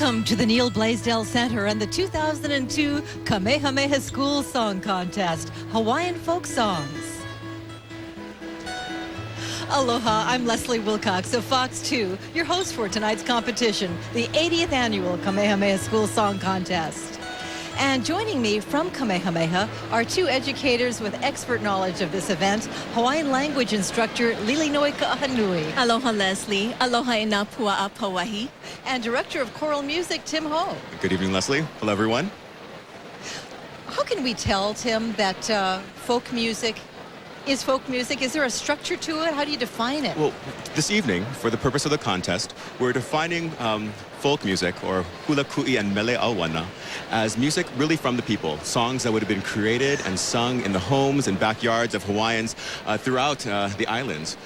Welcome to the Neal Blaisdell Center and the 2002 Kamehameha Schools Song Contest, Hawaiian Folk Songs. Aloha, I'm Leslie Wilcox of Fox 2, your host for tonight's competition, the 80th Annual Kamehameha Schools Song Contest. And joining me from Kamehameha are two educators with expert knowledge of this event, Hawaiian language instructor Lilinoi Ka'ahanui. Aloha, Leslie. Aloha ina pua'a Pauahi. And director of choral music, Tim Ho. Good evening, Leslie. Hello, everyone. How can we tell, Tim, that folk music is folk music? Is there a structure to it? How do you define it? Well, this evening, for the purpose of the contest, we're defining folk music, or hula ku'i and mele awana, as music really from the people, songs that would have been created and sung in the homes and backyards of Hawaiians throughout the islands.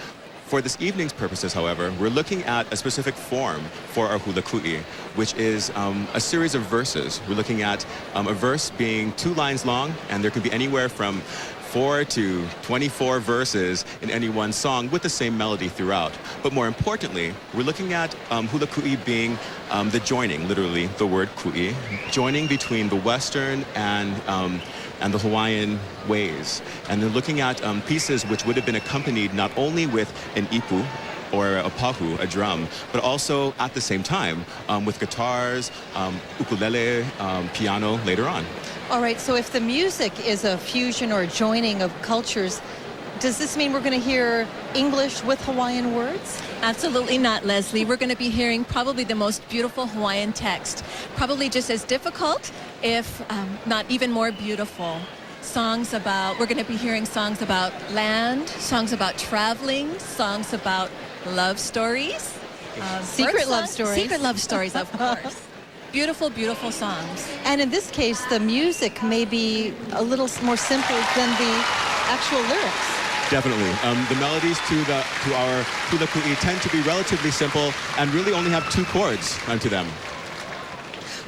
For this evening's purposes, however, we're looking at a specific form for our hula ku'i, which is a series of verses. We're looking at a verse being 2 lines long, and there can be anywhere from 4 to 24 verses in any one song with the same melody throughout. But more importantly, we're looking at hula ku'i being the joining, literally the word ku'i, joining between the Western and the Hawaiian ways. And they're looking at pieces which would have been accompanied not only with an ipu, or a pahu, a drum, but also at the same time with guitars, ukulele, piano later on. All right, so if the music is a fusion or a joining of cultures, does this mean we're going to hear English with Hawaiian words? Absolutely not, Leslie. We're going to be hearing probably the most beautiful Hawaiian text, probably just as difficult, if not even more beautiful. We're going to be hearing songs about land, songs about traveling, songs about love stories. Secret love stories. Secret love stories, of course. Beautiful, beautiful songs. And in this case, the music may be a little more simple than the actual lyrics. Definitely. The melodies to our hula ku'i tend to be relatively simple and really only have 2 chords to them.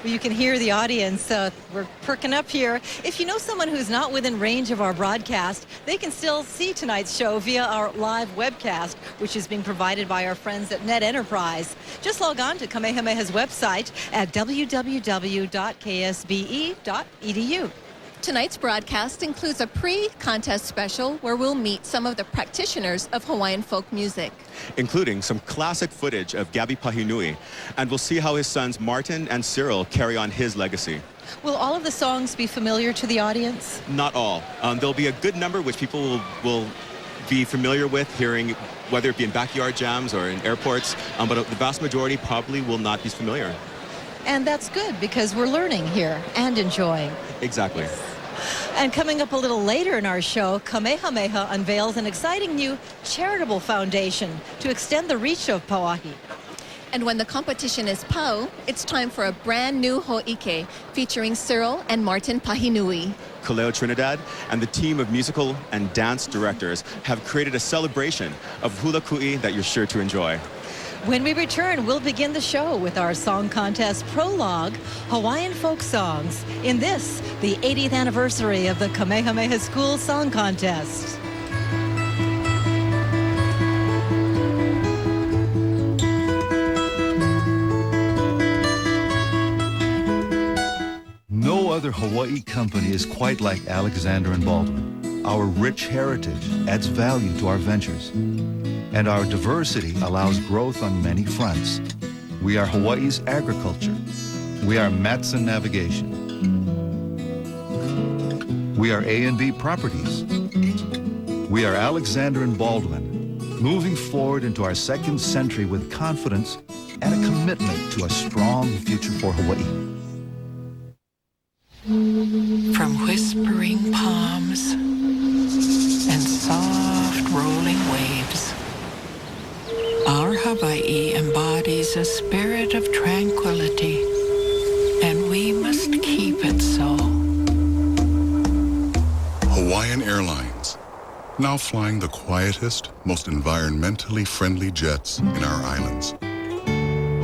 Well, you can hear the audience. We're perking up here. If you know someone who's not within range of our broadcast, they can still see tonight's show via our live webcast, which is being provided by our friends at Net Enterprise. Just log on to Kamehameha's website at www.ksbe.edu. Tonight's broadcast includes a pre-contest special where we'll meet some of the practitioners of Hawaiian folk music, including some classic footage of Gabi Pahinui, and we'll see how his sons Martin and Cyril carry on his legacy. Will all of the songs be familiar to the audience? Not all. There'll be a good number which people will be familiar with, hearing whether it be in backyard jams or in airports, but the vast majority probably will not be familiar. And that's good because we're learning here and enjoying. Exactly. And coming up a little later in our show, Kamehameha unveils an exciting new charitable foundation to extend the reach of Pauahi. And when the competition is pau, it's time for a brand new ho'ike featuring Cyril and Martin Pahinui. Kaleo Trinidad and the team of musical and dance directors have created a celebration of hula ku'i that you're sure to enjoy. When we return, we'll begin the show with our song contest prologue, Hawaiian Folk Songs, in this, the 80th anniversary of the Kamehameha Schools Song Contest. No other Hawaii company is quite like Alexander and Baldwin. Our rich heritage adds value to our ventures, and our diversity allows growth on many fronts. We are Hawaii's agriculture. We are Matson Navigation. We are A&B Properties. We are Alexander and Baldwin, moving forward into our 2nd century with confidence and a commitment to a strong future for Hawaii. From whispering palms and soft rolling waves, our Hawaii embodies a spirit of tranquility, and we must keep it so. Hawaiian Airlines, now flying the quietest, most environmentally friendly jets in our islands.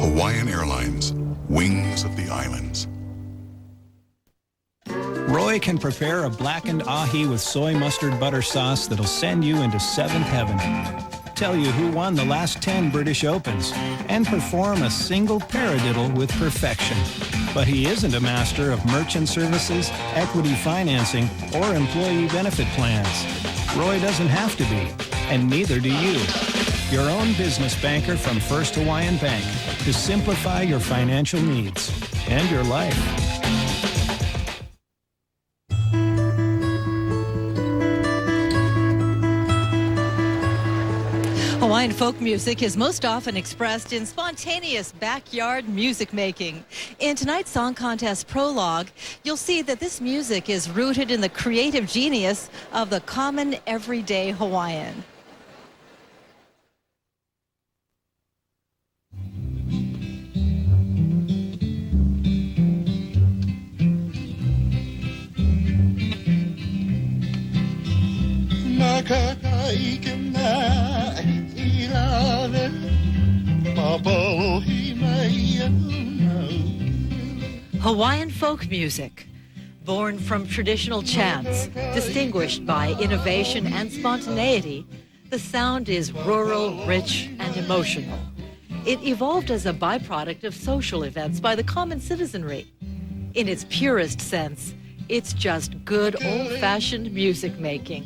Hawaiian Airlines, wings of the islands. Roy can prepare a blackened ahi with soy mustard butter sauce that'll send you into 7th heaven. tell you who won the last 10 British Opens, and perform a single paradiddle with perfection. But he isn't a master of merchant services, equity financing, or employee benefit plans. Roy doesn't have to be, and neither do you. Your own business banker from First Hawaiian Bank to simplify your financial needs and your life. Hawaiian folk music is most often expressed in spontaneous backyard music making. In tonight's Song Contest prologue, you'll see that this music is rooted in the creative genius of the common everyday Hawaiian. Hawaiian folk music, born from traditional chants, distinguished by innovation and spontaneity, the sound is rural, rich, and emotional. It evolved as a byproduct of social events by the common citizenry. In its purest sense, it's just good old-fashioned music making.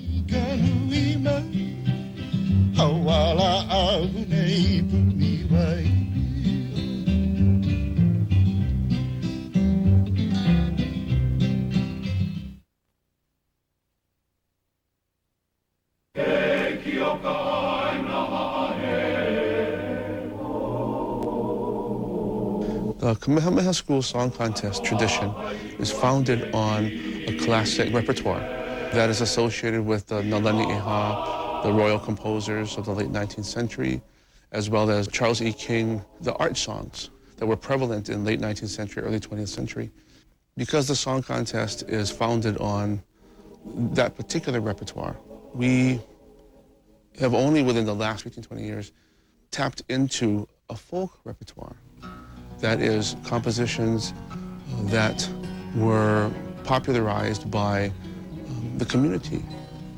The Kamehameha Schools Song Contest tradition is founded on a classic repertoire that is associated with the Nalani Iha, the royal composers of the late 19th century, as well as Charles E. King, the art songs that were prevalent in late 19th century, early 20th century. Because the song contest is founded on that particular repertoire, we have only within the last 15, 20 years tapped into a folk repertoire. That is compositions that were popularized by the community,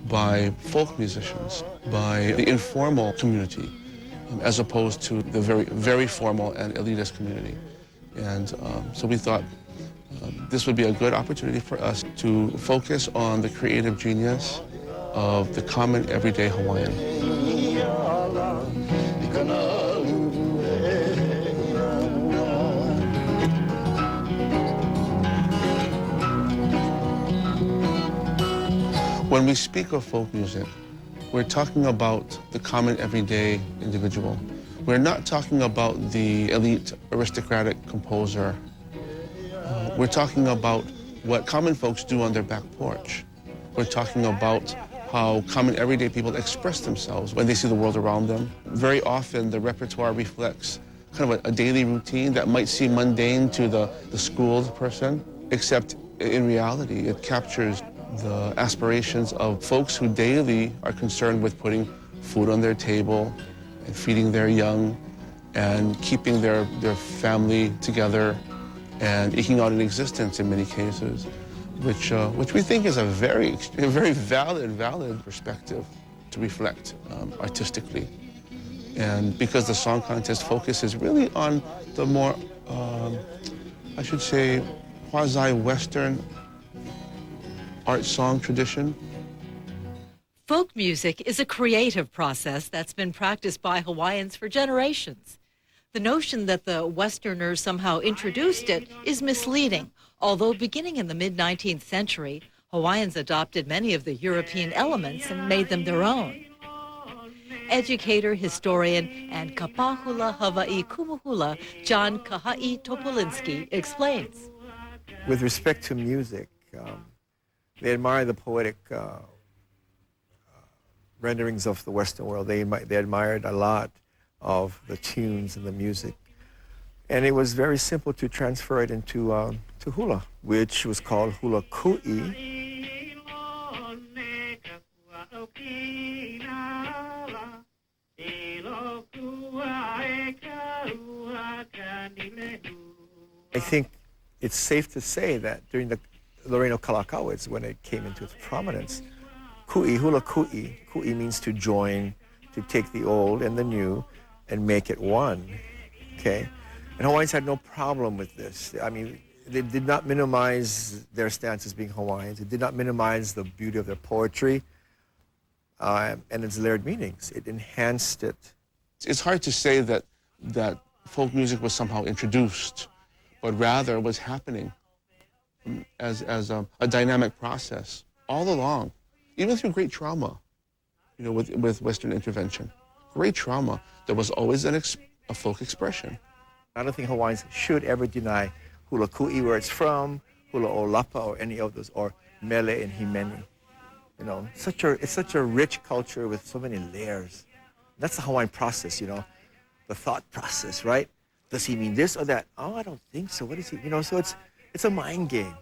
by folk musicians, by the informal community, as opposed to the very, very formal and elitist community. And so we thought this would be a good opportunity for us to focus on the creative genius of the common everyday Hawaiian. When we speak of folk music, we're talking about the common everyday individual. We're not talking about the elite aristocratic composer. We're talking about what common folks do on their back porch. We're talking about how common everyday people express themselves when they see the world around them. Very often the repertoire reflects kind of a daily routine that might seem mundane to the schooled person, except in reality it captures the aspirations of folks who daily are concerned with putting food on their table and feeding their young and keeping their family together and eking out an existence in many cases, which we think is a very valid perspective to reflect artistically. And because the song contest focuses really on the more, I should say, quasi-Western art song tradition. Folk music is a creative process that's been practiced by Hawaiians for generations. The notion that the Westerners somehow introduced it is misleading, although beginning in the mid-19th century, Hawaiians adopted many of the European elements and made them their own. Educator, historian, and Kapahula Hawaii Kumuhula John Kahai Topolinsky explains. With respect to music, they admire the poetic renderings of the Western world. They admired a lot of the tunes and the music. And it was very simple to transfer it into to hula, which was called hula ku'i. I think it's safe to say that during the Loreno Kalakauits, when it came into its prominence, hula ku'i means to join to take the old and the new and make it one, okay? And Hawaiians had no problem with this. I mean, they did not minimize their stance as being Hawaiians. It did not minimize the beauty of their poetry and its layered meanings. It enhanced it. It's hard to say that folk music was somehow introduced, but rather was happening as a dynamic process all along, even through great trauma, you know, with Western intervention. Great trauma, there was always a folk expression. I don't think Hawaiians should ever deny hula ku'i, where it's from, hula olapa, or any of those, or mele and himeni. You know, it's such a rich culture with so many layers. That's the Hawaiian process, you know, the thought process, right? Does he mean this or that? Oh, I don't think so. What is he? You know, so it's a mind game.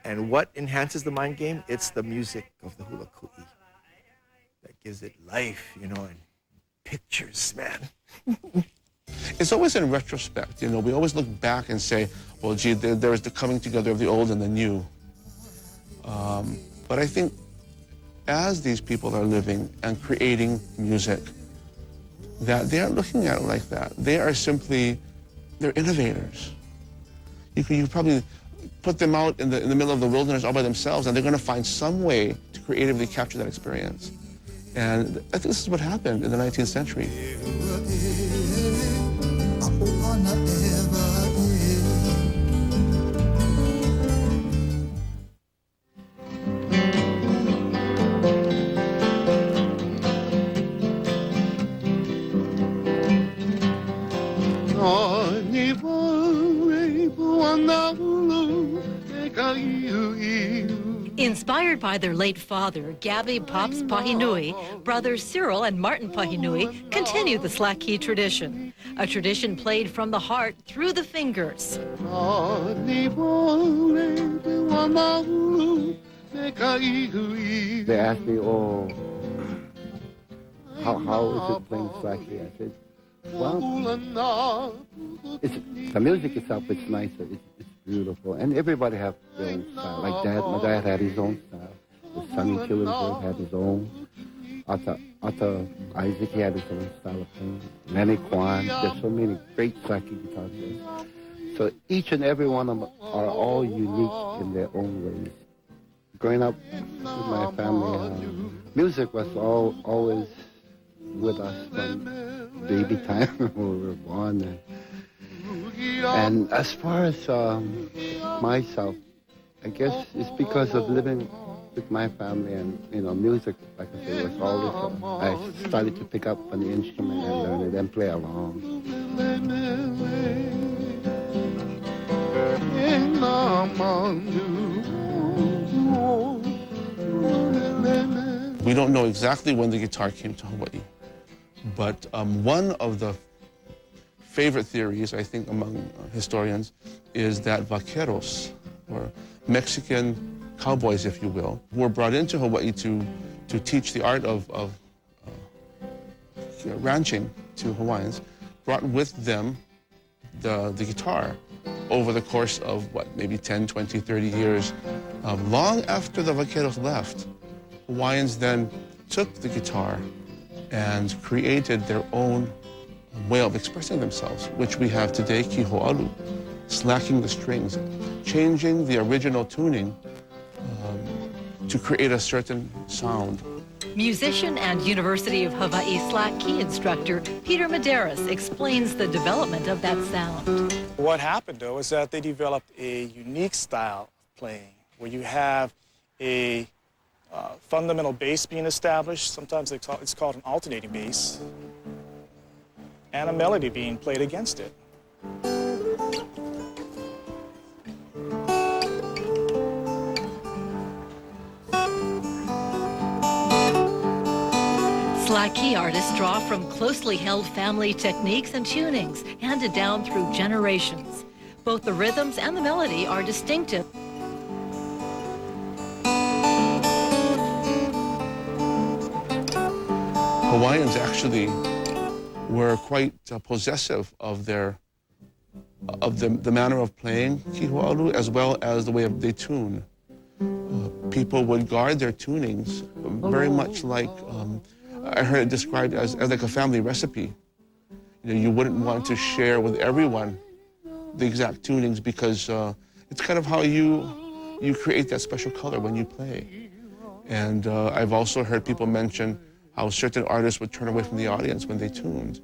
And what enhances the mind game? It's the music of the hula ku'i that gives it life, you know, and pictures, man. It's always in retrospect, you know, we always look back and say, well, gee, there is the coming together of the old and the new. But I think as these people are living and creating music, that they aren't looking at it like that. They are simply, they're innovators. You probably put them out in the middle of the wilderness all by themselves, and they're going to find some way to creatively capture that experience. And I think this is what happened in the 19th century. Inspired by their late father, Gabby Pops Pahinui, brothers Cyril and Martin Pahinui continue the slack key tradition, a tradition played from the heart through the fingers. They asked me, oh, how is it playing slack key? I said, well, the music itself is nice, it's beautiful, and everybody has their own style. Like my dad had his own style. The Sonny Killingsworth had his own. Arthur Isaac, he had his own style of playing. Lenny Kwan, there's so many great slack key guitar players. So each and every one of them are all unique in their own ways. Growing up with my family, music was always with us from baby time when we were born. And as far as myself, I guess it's because of living with my family and, you know, music, like I said, was always, I started to pick up an instrument and learn it and play along. We don't know exactly when the guitar came to Hawaii, but one of the favorite theories, I think, among historians is that vaqueros, or Mexican cowboys, if you will, were brought into Hawaii to teach the art of ranching to Hawaiians, brought with them the guitar over the course of, maybe 10, 20, 30 years. Long after the vaqueros left, Hawaiians then took the guitar and created their own way of expressing themselves, which we have today, kiho'alu, slacking the strings, changing the original tuning to create a certain sound. Musician and University of Hawaii slack key instructor Peter Medeiros explains the development of that sound. What happened, though, is that they developed a unique style of playing where you have a fundamental bass being established. Sometimes it's called an alternating bass, and a melody being played against it. Slack key artists draw from closely held family techniques and tunings handed down through generations. Both the rhythms and the melody are distinctive. Hawaiians actually were quite possessive of the manner of playing kiho'alu, as well as the way they tune. People would guard their tunings very much like I heard it described as like a family recipe. You know, you wouldn't want to share with everyone the exact tunings because it's kind of how you create that special color when you play. And I've also heard people mention how certain artists would turn away from the audience when they tuned.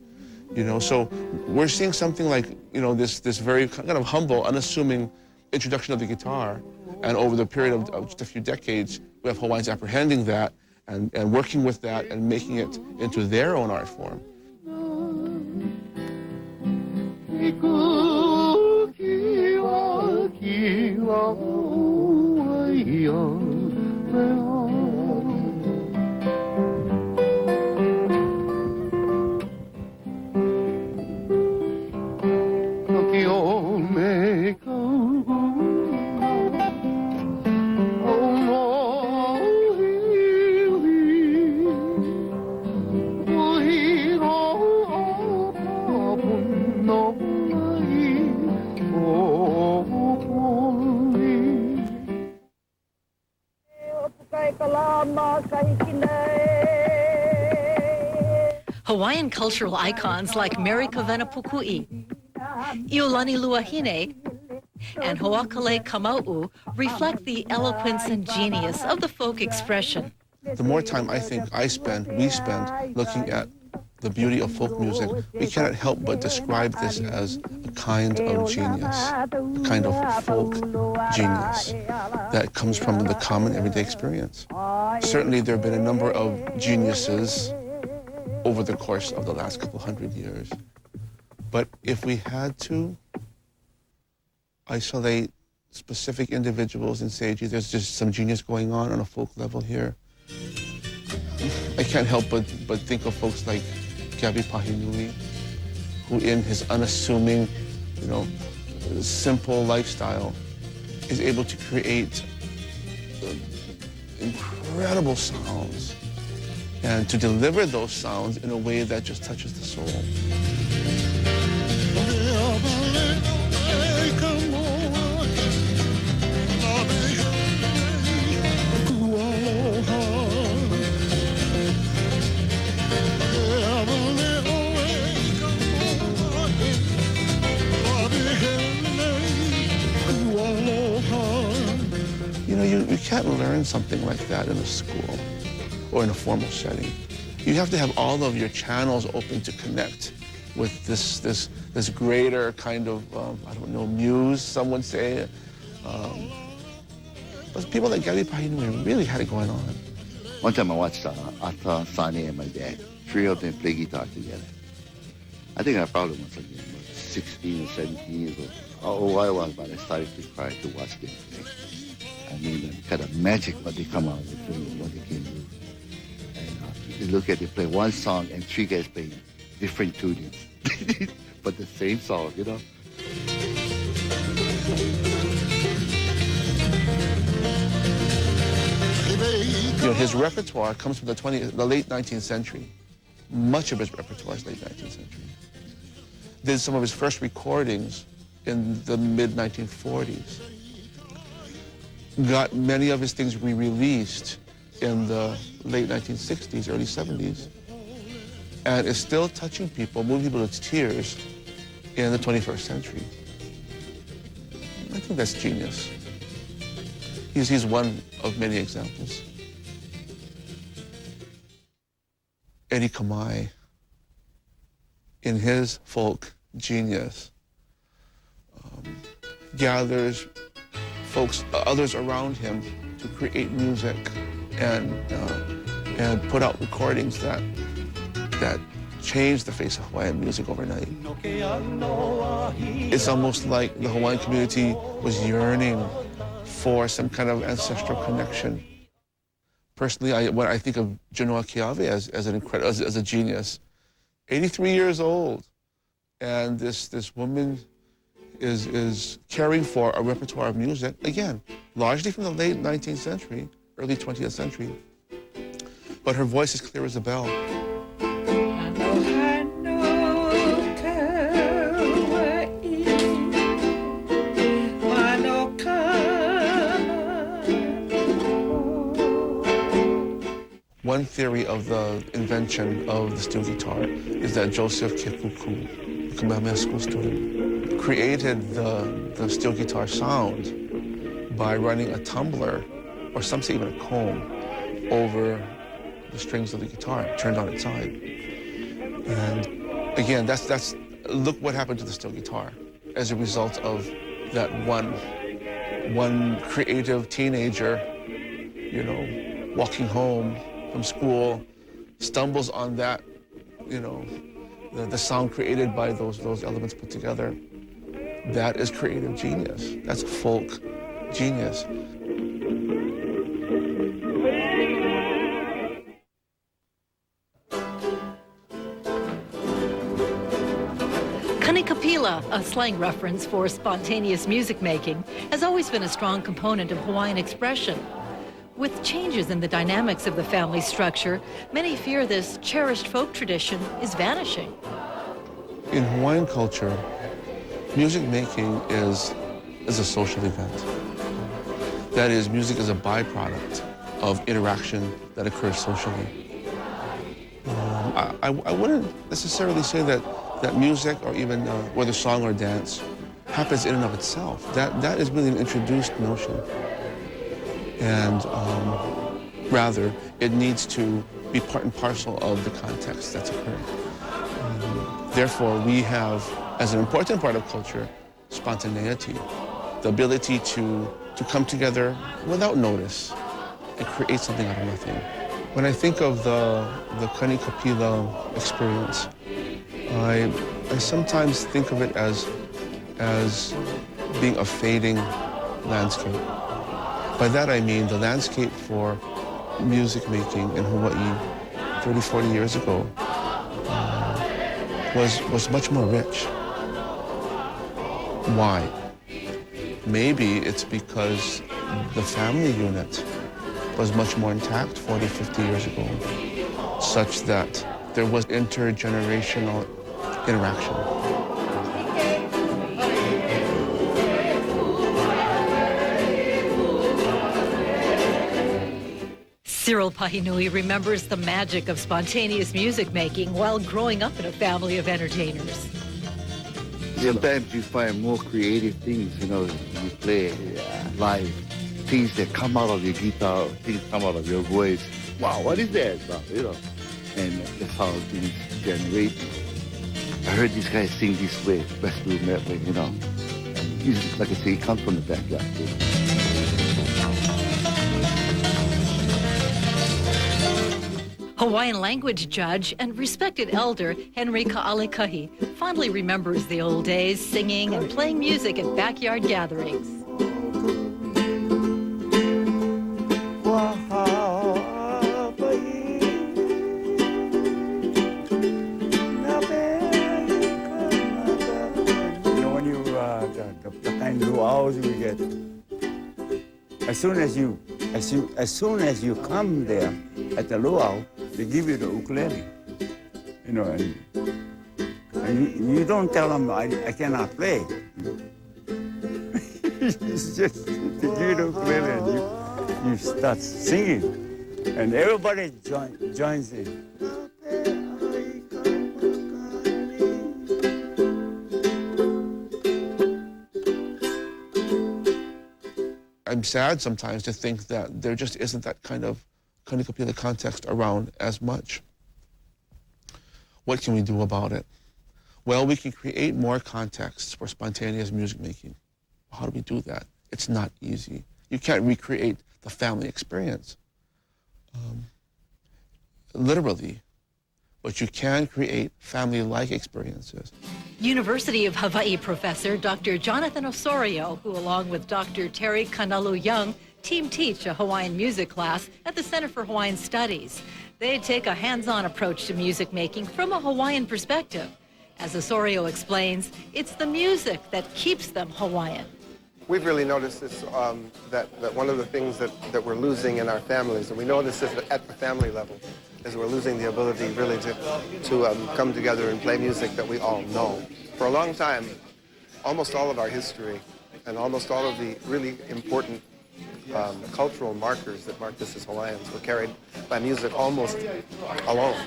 You know, so we're seeing something like, you know, this very kind of humble, unassuming introduction of the guitar. And over the period of just a few decades, we have Hawaiians apprehending that and working with that and making it into their own art form. Hawaiian cultural icons like Mary Kawena Pukui, Iolani Luahine, and Ho'akale Kamau'u reflect the eloquence and genius of the folk expression. The more time I think we spend looking at the beauty of folk music, we cannot help but describe this as a kind of genius, a kind of folk genius that comes from the common everyday experience. Certainly there have been a number of geniuses over the course of the last couple hundred years. But if we had to isolate specific individuals and say, gee, there's just some genius going on a folk level here, I can't help but think of folks like Gabi Pahinui, who in his unassuming, you know, simple lifestyle is able to create incredible sounds and to deliver those sounds in a way that just touches the soul. You know, you can't learn something like that in a school or in a formal setting. You have to have all of your channels open to connect with this greater kind of, I don't know, muse, some would say. But people like Gabi Pahinui really had it going on. One time I watched Ata, Sani, and my dad, three of them play guitar together. I think I probably was like 16 or 17 years old. Oh, I was, but I started to cry to watch them play. I mean, the kind of magic what they come out with, what they can do. And you look at they play one song and three guys playing different tunings, but the same song, you know. You know, his repertoire comes from the late 19th century. Much of his repertoire is late 19th century. Did some of his first recordings in the mid-1940s. Got many of his things re-released in the late 1960s, early 70s, and is still touching people, moving people to tears in the 21st century. I think that's genius. He's one of many examples. Eddie Kamai, in his folk genius, gathers folks, others around him to create music and put out recordings that changed the face of Hawaiian music overnight. It's almost like the Hawaiian community was yearning for some kind of ancestral connection. Personally, when I think of Genoa Keawe as a genius, 83 years old, and this woman is caring for a repertoire of music, again, largely from the late 19th century, early 20th century, but her voice is clear as a bell. One theory of the invention of the steel guitar is that Joseph Kikuku, the Kamehameha School student, created the steel guitar sound by running a tumbler, or some say even a comb, over the strings of the guitar, turned on its side. And again, look what happened to the steel guitar as a result of that one creative teenager, you know, walking home from school, stumbles on that, you know, the sound created by those elements put together. That is creative genius. That's folk genius. Kanikapila, a slang reference for spontaneous music making, has always been a strong component of Hawaiian expression. With changes in the dynamics of the family structure, many fear this cherished folk tradition is vanishing. In Hawaiian culture, music making is a social event. That is, music is a byproduct of interaction that occurs socially. I wouldn't necessarily say that music, or even whether song or dance, happens in and of itself. That is really an introduced notion. And rather, it needs to be part and parcel of the context that's occurring. Therefore, we have, as an important part of culture, spontaneity, the ability to come together without notice and create something out of nothing. When I think of the Kanikapila experience, I sometimes think of it as being a fading landscape. By that I mean the landscape for music making in Hawaii 30, 40 years ago was much more rich. Why? Maybe it's because the family unit was much more intact 40, 50 years ago, such that there was intergenerational interaction. Cyril Pahinui remembers the magic of spontaneous music making while growing up in a family of entertainers. Sometimes you find more creative things, you know, you play live, things that come out of your guitar, things come out of your voice. Wow, what is that? You know, and that's how things generate. I heard these guys sing this way, best do that way, you know. And like I say, he comes from the backyard. Hawaiian language judge and respected elder Henry Ka'alekahi fondly remembers the old days singing and playing music at backyard gatherings. The kind of luau's we get. As soon as you come there at the luau, they give you the ukulele, you know, and you don't tell them I cannot play. It's just they give you the ukulele and you start singing, and everybody joins in. I'm sad sometimes to think that there just isn't that kind of Kanikapila context around as much. What can we do about it? Well, we can create more contexts for spontaneous music making. How do we do that? It's not easy. You can't recreate the family experience, literally, but you can create family-like experiences. University of Hawaii professor Dr. Jonathan Osorio, who along with Dr. Terry Kanalu Young, team teach a Hawaiian music class at the Center for Hawaiian Studies. They take a hands-on approach to music making from a Hawaiian perspective. As Osorio explains, it's the music that keeps them Hawaiian. We've really noticed this, that one of the things that we're losing in our families, and we know this is at the family level, is we're losing the ability really to come together and play music that we all know. For a long time, almost all of our history and almost all of the really important cultural markers that marked us as Hawaiians were carried by music almost alone.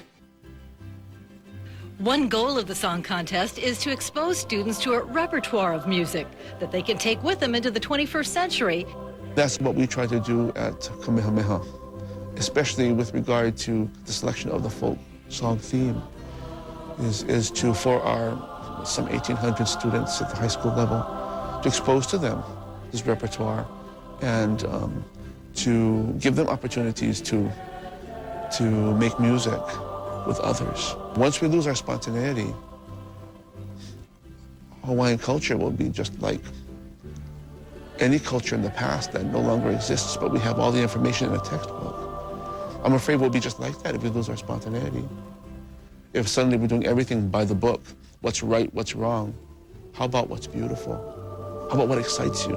One goal of the song contest is to expose students to a repertoire of music that they can take with them into the 21st century. That's what we try to do at Kamehameha, especially with regard to the selection of the folk song theme, is to, for our some 1,800 students at the high school level, to expose to them this repertoire and to give them opportunities to make music with others. Once we lose our spontaneity, Hawaiian culture will be just like any culture in the past that no longer exists, but we have all the information in a textbook. I'm afraid we'll be just like that if we lose our spontaneity. If suddenly we're doing everything by the book, what's right, what's wrong, how about what's beautiful? How about what excites you?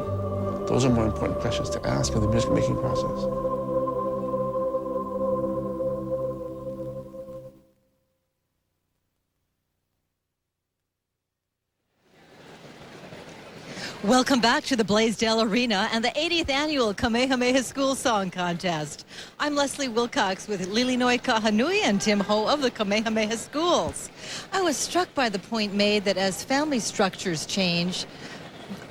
Those are more important questions to ask in the music-making process. Welcome back to the Blaisdell Arena and the 80th annual Kamehameha Schools Song Contest. I'm Leslie Wilcox with Lilinoi Kahanui and Tim Ho of the Kamehameha Schools. I was struck by the point made that as family structures change,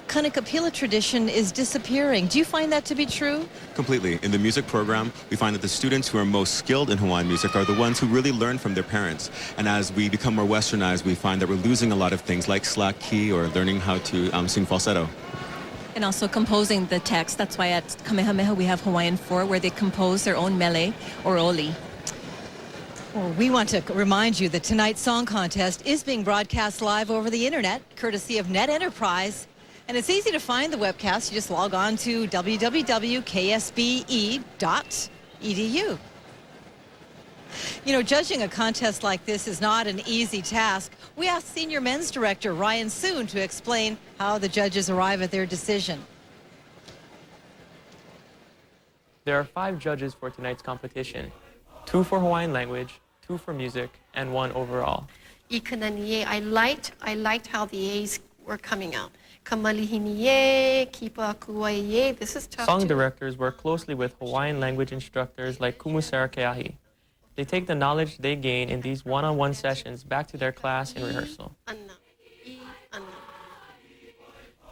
Kanikapila tradition is disappearing. Do you find that to be true? Completely. In the music program, we find that the students who are most skilled in Hawaiian music are the ones who really learn from their parents. And as we become more westernized, we find that we're losing a lot of things like slack key or learning how to sing falsetto. And also composing the text. That's why at Kamehameha we have Hawaiian 4 where they compose their own mele or oli. Well, we want to remind you that tonight's song contest is being broadcast live over the internet, courtesy of Net Enterprise. And it's easy to find the webcast. You just log on to www.ksbe.edu. You know, judging a contest like this is not an easy task. We asked Senior Men's Director Ryan Soon to explain how the judges arrive at their decision. There are 5 judges for tonight's competition, 2 for Hawaiian language, 2 for music, and 1 overall. I liked how the A's were coming out. This is tough. Song directors work closely with Hawaiian language instructors like Kumusera Keahi. They take the knowledge they gain in these one-on-one sessions back to their class in rehearsal.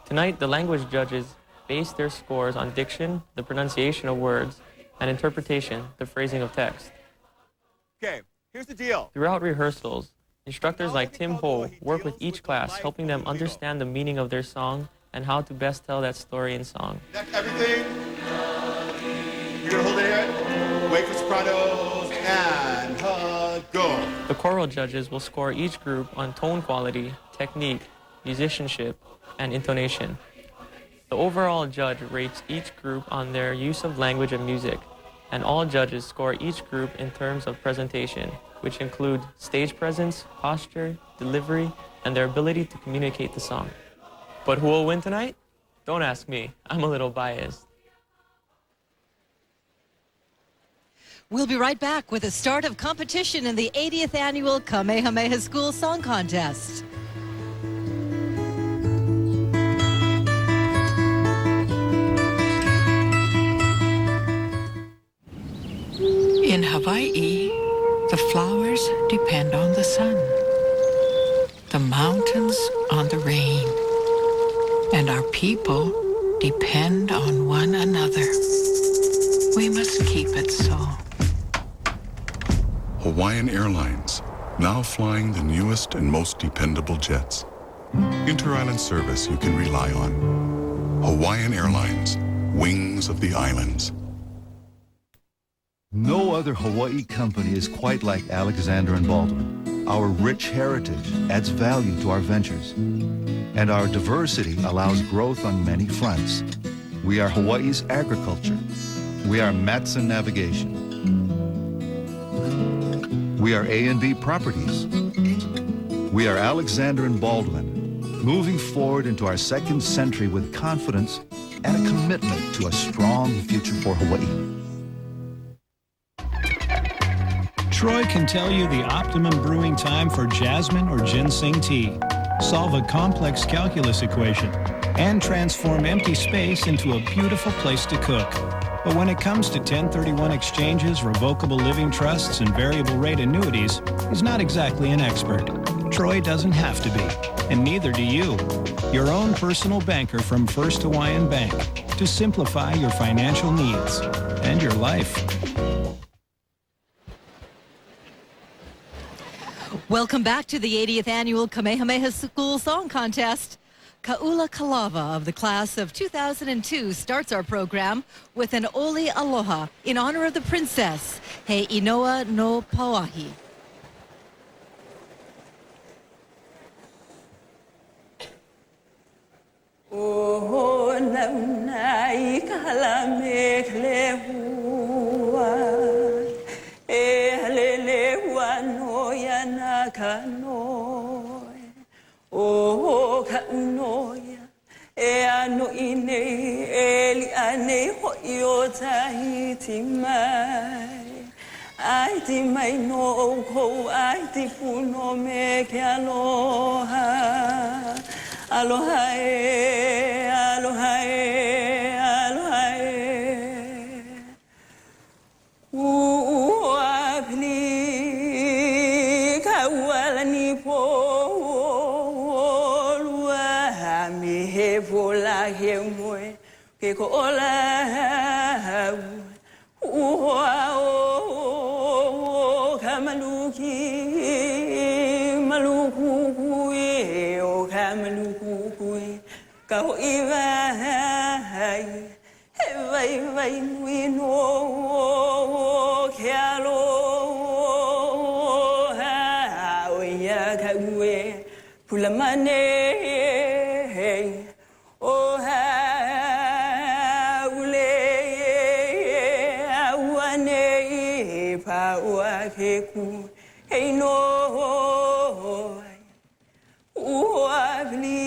Tonight, the language judges base their scores on diction, the pronunciation of words, and interpretation, the phrasing of text. Okay, here's the deal. Throughout rehearsals, instructors like Tim Ho work with each class, helping them understand the meaning of their song and how to best tell that story in song. That's everything. You're gonna hold it here. Wait for sopranos and go. The choral judges will score each group on tone quality, technique, musicianship, and intonation. The overall judge rates each group on their use of language and music, and all judges score each group in terms of presentation, which include stage presence, posture, delivery, and their ability to communicate the song. But who will win tonight? Don't ask me. I'm a little biased. We'll be right back with the start of competition in the 80th annual Kamehameha Schools Song Contest. In Hawaii, the flowers depend on the sun, the mountains on the rain, and our people depend on one another. We must keep it so. Hawaiian Airlines, now flying the newest and most dependable jets. Inter-island service you can rely on. Hawaiian Airlines, wings of the islands. No other Hawaii company is quite like Alexander and Baldwin. Our rich heritage adds value to our ventures, and our diversity allows growth on many fronts. We are Hawaii's agriculture. We are Matson Navigation. We are A&B Properties. We are Alexander and Baldwin, moving forward into our second century with confidence and a commitment to a strong future for Hawaii. Troy can tell you the optimum brewing time for jasmine or ginseng tea. Solve a complex calculus equation. and transform empty space into a beautiful place to cook. But when it comes to 1031 exchanges, revocable living trusts, and variable rate annuities, he's not exactly an expert. Troy doesn't have to be, and neither do you. Your own personal banker from First Hawaiian Bank to simplify your financial needs and your life. Welcome back to the 80th Annual Kamehameha Schools Song Contest. Ka'ula Kalava of the class of 2002 starts our program with an Oli Aloha in honor of the princess, He Inoa no Pauahi. O naunai kalame klehua e halelehua no yana kanoi o kaunoia e ano ine e li ane hoi o tahiti mai ai ti mai no ko ai ti puno me ke aloha aloha e, aloha e, aloha e. Ua pili kauala ni po lua mi he pola he moe ke ko ola ua o kamaluki maluku kui o kamaluku ka ho iwa hai he vai nui no ke alo ha o ia ka ue pula mane o ha ule awane pa ua ke ku hei no ua vli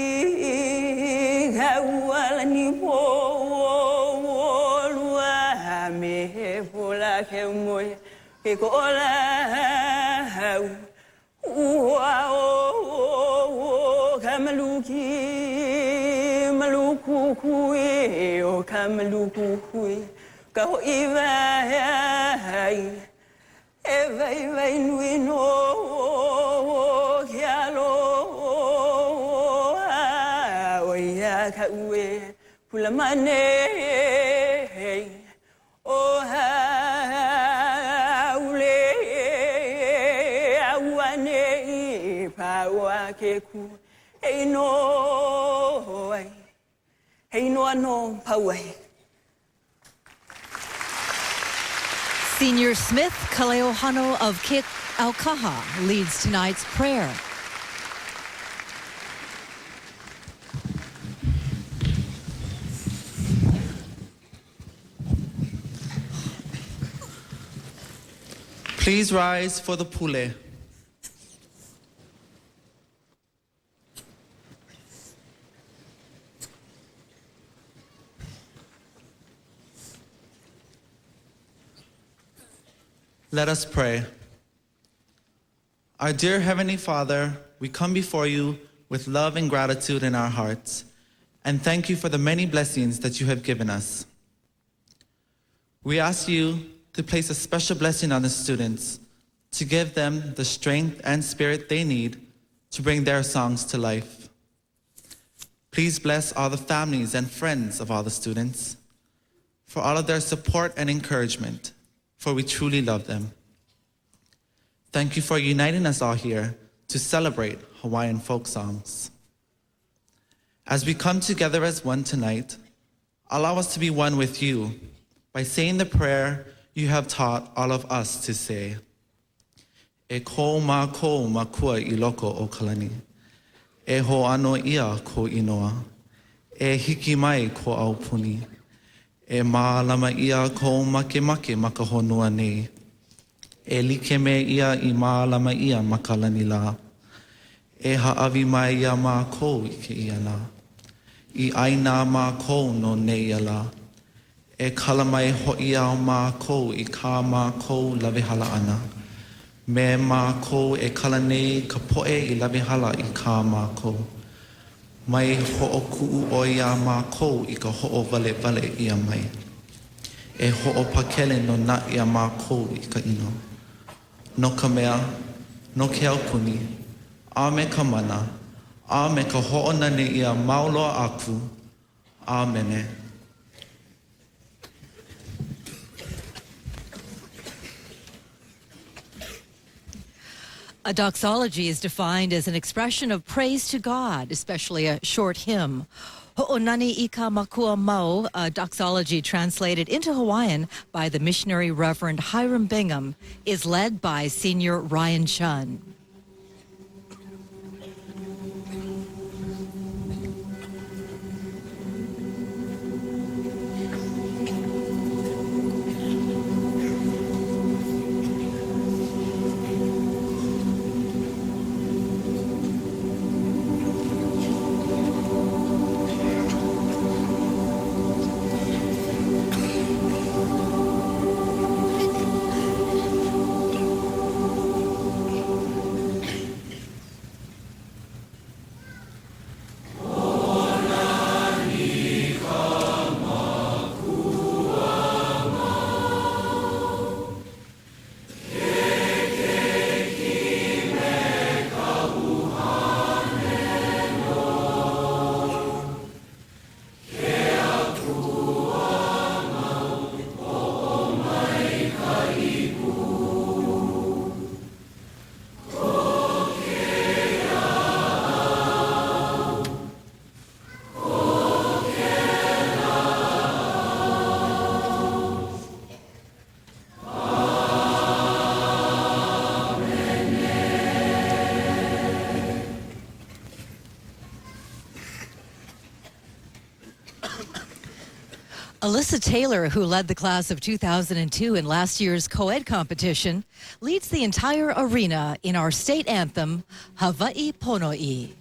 kauala ni po lua me he pola ke moe ke ko ola ua o kamaluki maluku kui o kamaluku kui ka ho iwa hai e vai nui no ke alo ka ue pula mane o ha ule awane pa wa ke ku hei no no pauai. Senior Smith Kaleohano of Kik Aukaha leads tonight's prayer. Please rise for the pule. Let us pray. Our dear Heavenly Father, we come before you with love and gratitude in our hearts, and thank you for the many blessings that you have given us. We ask you to place a special blessing on the students, to give them the strength and spirit they need to bring their songs to life. Please bless all the families and friends of all the students, for all of their support and encouragement, for we truly love them. Thank you for uniting us all here to celebrate Hawaiian folk songs. As we come together as one tonight, allow us to be one with you by saying the prayer you have taught all of us to say. E ko makua I loko o kalani. E ho ano ia ko inoa. E hiki mai ko aupuni. E maalama ia ko make makahonua nei. E like me ia I maalama ia makalani la. E haawi mai ia ma ko I ke ia la. I aina ma ko no nei la. E kalamai hoi au ma ko I ka ma ko lawehala ana. Me ma ko e kala nei ka poe I lawehala I ka ma ko. Mai ho'oku'u o ia mākou I ka ho'o wale ia mai. E ho'opakele no na ia mākou I ka ino. No ka mea, no ke aupuni, a me ka mana, a me ka ho'onane ia mauloa aku, Amene. A doxology is defined as an expression of praise to God, especially a short hymn. Ho'onani ika makua mau, a doxology translated into Hawaiian by the missionary Reverend Hiram Bingham, is led by Senior Ryan Chun. Alyssa Taylor, who led the class of 2002 in last year's co-ed competition, leads the entire arena in our state anthem, Hawaii Pono'i.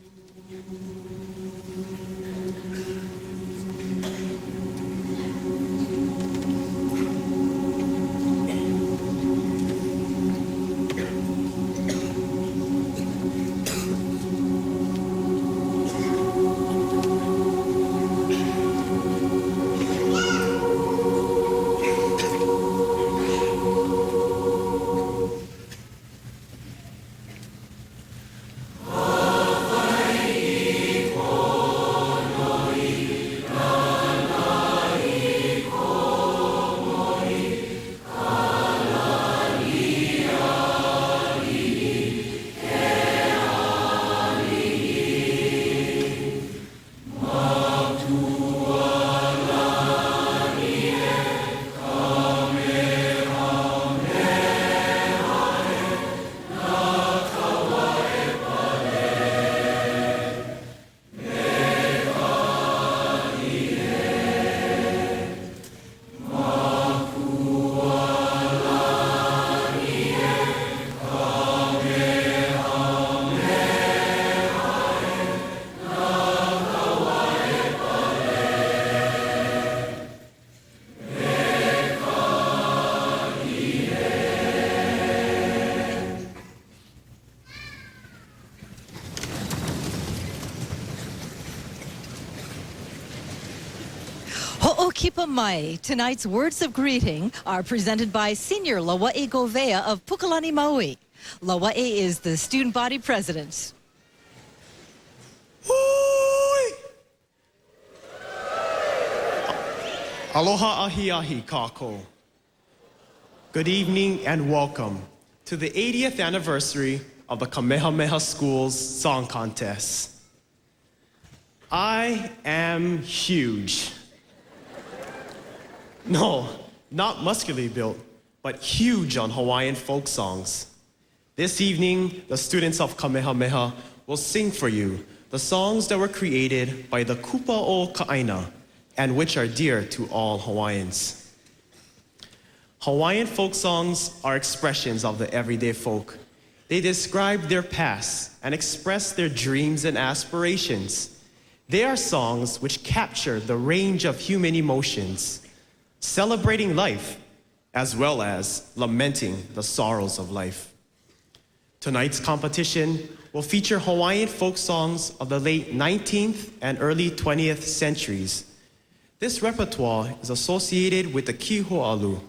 Ho'okipa Mai. Tonight's words of greeting are presented by Senior Lawai Govea of Pukalani Maui. Lawai is the student body president. Aloha ahi ahi kako. Good evening and welcome to the 80th anniversary of the Kamehameha Schools Song Contest. I am huge. No, not muscularly built, but huge on Hawaiian folk songs. This evening, the students of Kamehameha will sing for you the songs that were created by the Kupa o Ka'aina and which are dear to all Hawaiians. Hawaiian folk songs are expressions of the everyday folk. They describe their past and express their dreams and aspirations. They are songs which capture the range of human emotions, celebrating life as well as lamenting the sorrows of life. Tonight's competition will feature Hawaiian folk songs of the late 19th and early 20th centuries. This repertoire is associated with the kiho'alu,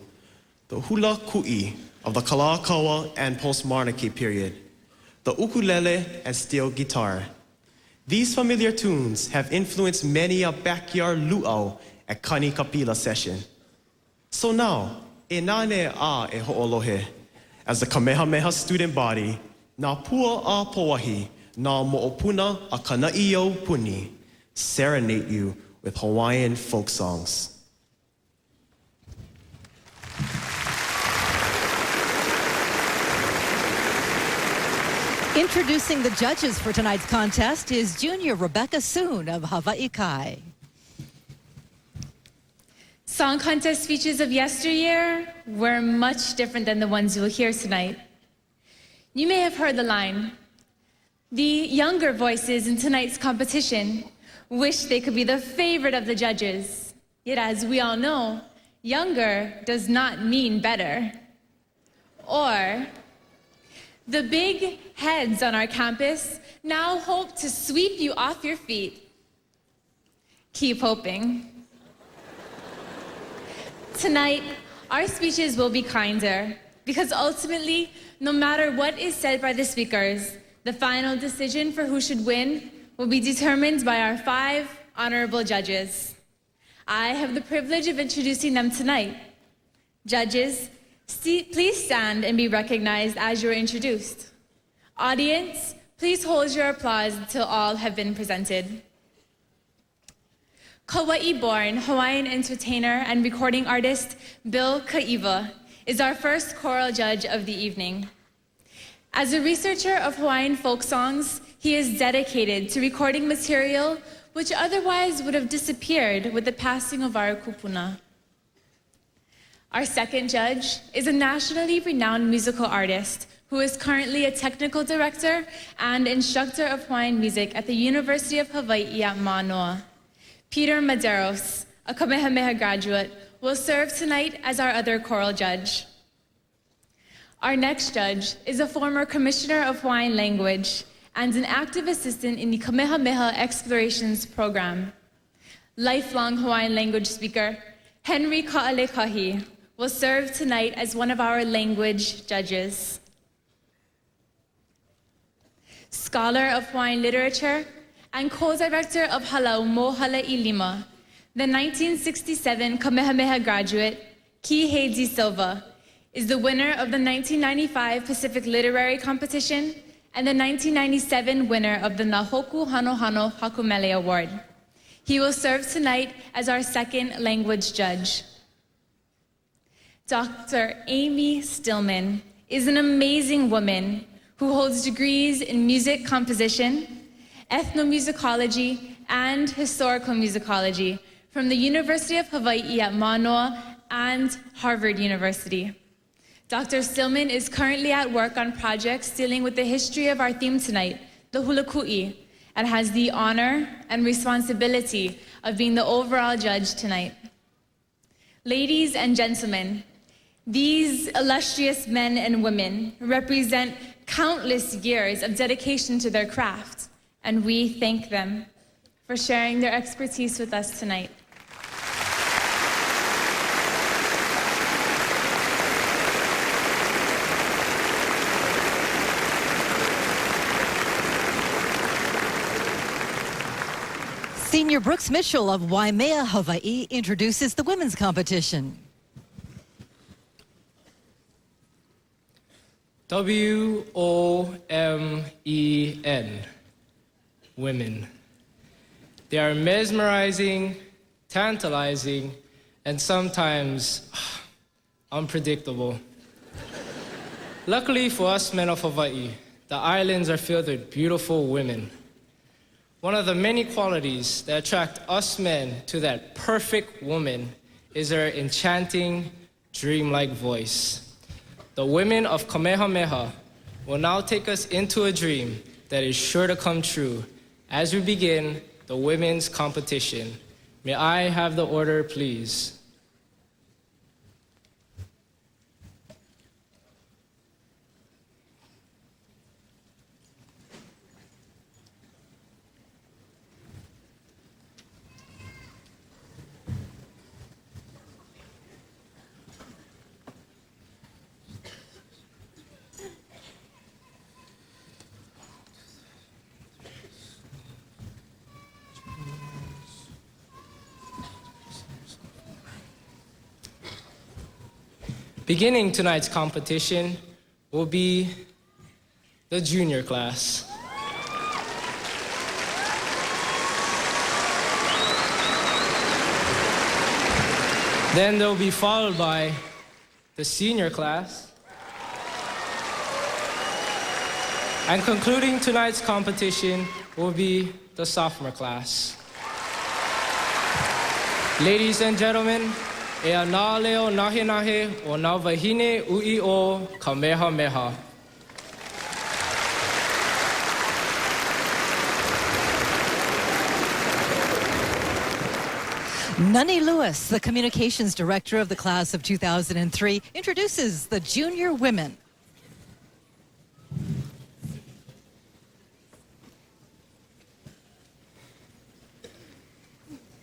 the hula ku'i of the Kalakaua and post-monarchy period, the ukulele and steel guitar. These familiar tunes have influenced many a backyard luau at Kani Kapila session. So now, e nane a e ho'olohe, as the Kamehameha student body, na pua a poahi, na mo'opuna a kana'io puni, serenade you with Hawaiian folk songs. Introducing the judges for tonight's contest is junior Rebecca Soon of Hawaii Kai. Song contest speeches of yesteryear were much different than the ones you will hear tonight. You may have heard the line, "The younger voices in tonight's competition wish they could be the favorite of the judges. Yet as we all know, younger does not mean better." Or, "The big heads on our campus now hope to sweep you off your feet." Keep hoping. Tonight, our speeches will be kinder, because ultimately, no matter what is said by the speakers, the final decision for who should win will be determined by our 5 honorable judges. I have the privilege of introducing them tonight. Judges, please stand and be recognized as you're introduced. Audience, please hold your applause until all have been presented. Kauai-born Hawaiian entertainer and recording artist Bill Kaiva is our first choral judge of the evening. As a researcher of Hawaiian folk songs, he is dedicated to recording material which otherwise would have disappeared with the passing of our kupuna. Our second judge is a nationally renowned musical artist who is currently a technical director and instructor of Hawaiian music at the University of Hawaii at Manoa. Peter Medeiros, a Kamehameha graduate, will serve tonight as our other choral judge. Our next judge is a former commissioner of Hawaiian language and an active assistant in the Kamehameha Explorations Program. Lifelong Hawaiian language speaker, Henry Ka'alekahi, will serve tonight as one of our language judges. Scholar of Hawaiian literature and co-director of Halau Mo'hala'i Lima, the 1967 Kamehameha graduate, Kihei Silva, is the winner of the 1995 Pacific Literary Competition and the 1997 winner of the Nahoku Hanohano Hakumele Award. He will serve tonight as our second language judge. Dr. Amy Stillman is an amazing woman who holds degrees in music composition, ethnomusicology, and historical musicology from the University of Hawaii at Manoa and Harvard University. Dr. Stillman is currently at work on projects dealing with the history of our theme tonight, the hula ku'i, and has the honor and responsibility of being the overall judge tonight. Ladies and gentlemen, these illustrious men and women represent countless years of dedication to their craft, and we thank them for sharing their expertise with us tonight. Senior Brooks Mitchell of Waimea, Hawaii, introduces the women's competition. W-O-M-E-N, women. They are mesmerizing, tantalizing, and sometimes unpredictable. Luckily for us men of Hawaii, the islands are filled with beautiful women. One of the many qualities that attract us men to that perfect woman is her enchanting, dreamlike voice. The women of Kamehameha will now take us into a dream that is sure to come true as we begin the women's competition. May I have the order, please? Beginning tonight's competition will be the junior class. Then they'll be followed by the senior class. And concluding tonight's competition will be the sophomore class. Ladies and gentlemen, e ana leo nahe nahe o na wahine ui o Kamehameha. Nunny Lewis, the communications director of the class of 2003, introduces the junior women.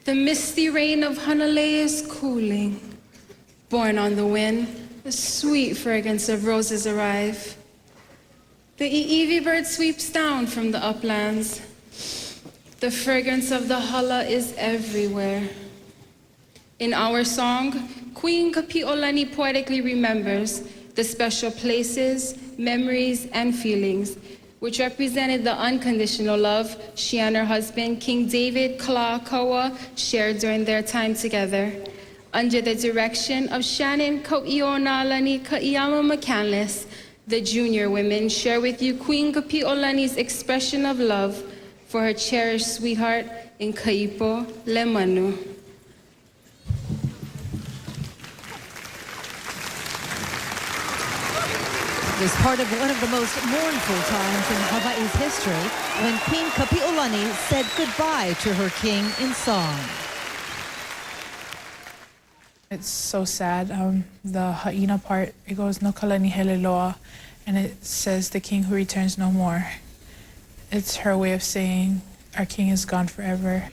The misty rain of Hanalei is cooling. Born on the wind, the sweet fragrance of roses arrive. The Iiwi bird sweeps down from the uplands. The fragrance of the hala is everywhere. In our song, Queen Kapi'olani poetically remembers the special places, memories, and feelings which represented the unconditional love she and her husband, King David Kalakaua, shared during their time together. Under the direction of Shannon Ko'ionalani Ka'iyama McCandless, the junior women share with you Queen Kapi'olani's expression of love for her cherished sweetheart in Kaipo Lemanu. It was part of one of the most mournful times in Hawaii's history when Queen Kapi'olani said goodbye to her king in song. It's so sad. The ha'ina part, it goes no kalani hele loa, and it says the king who returns no more. It's her way of saying our king is gone forever.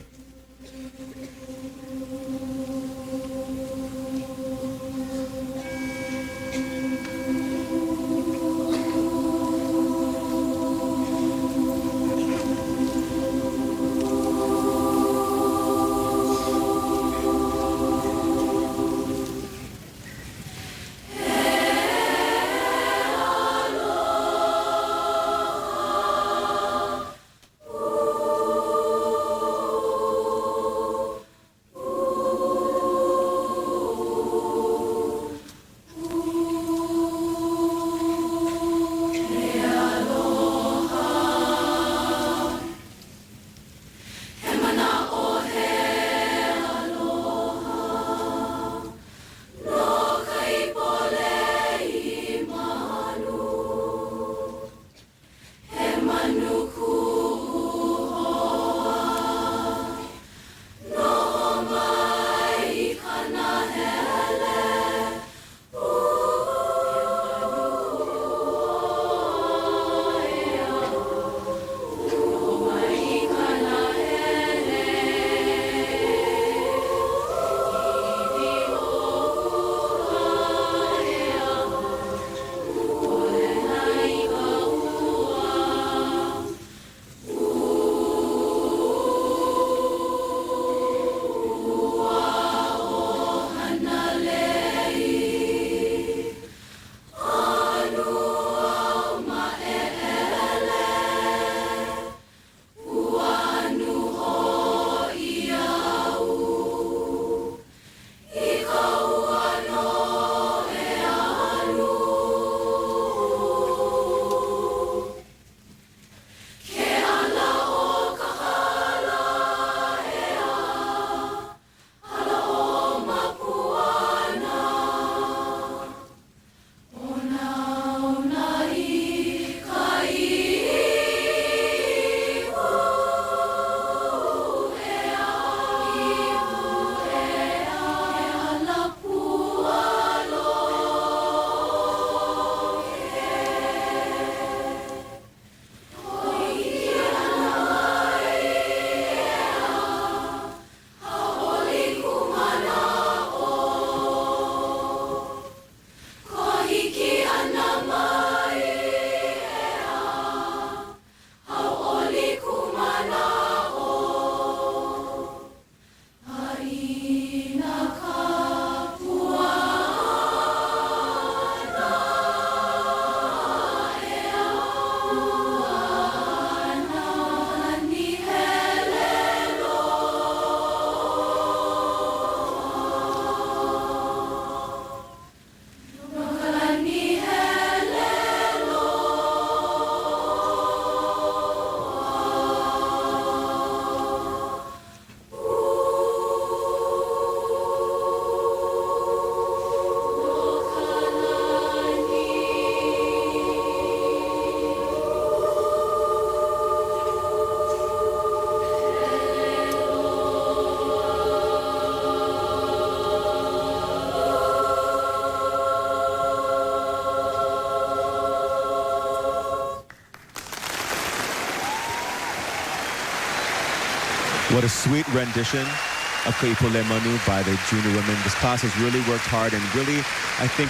What a sweet rendition of Kaipole Manu by the junior women. This class has really worked hard and really, I think,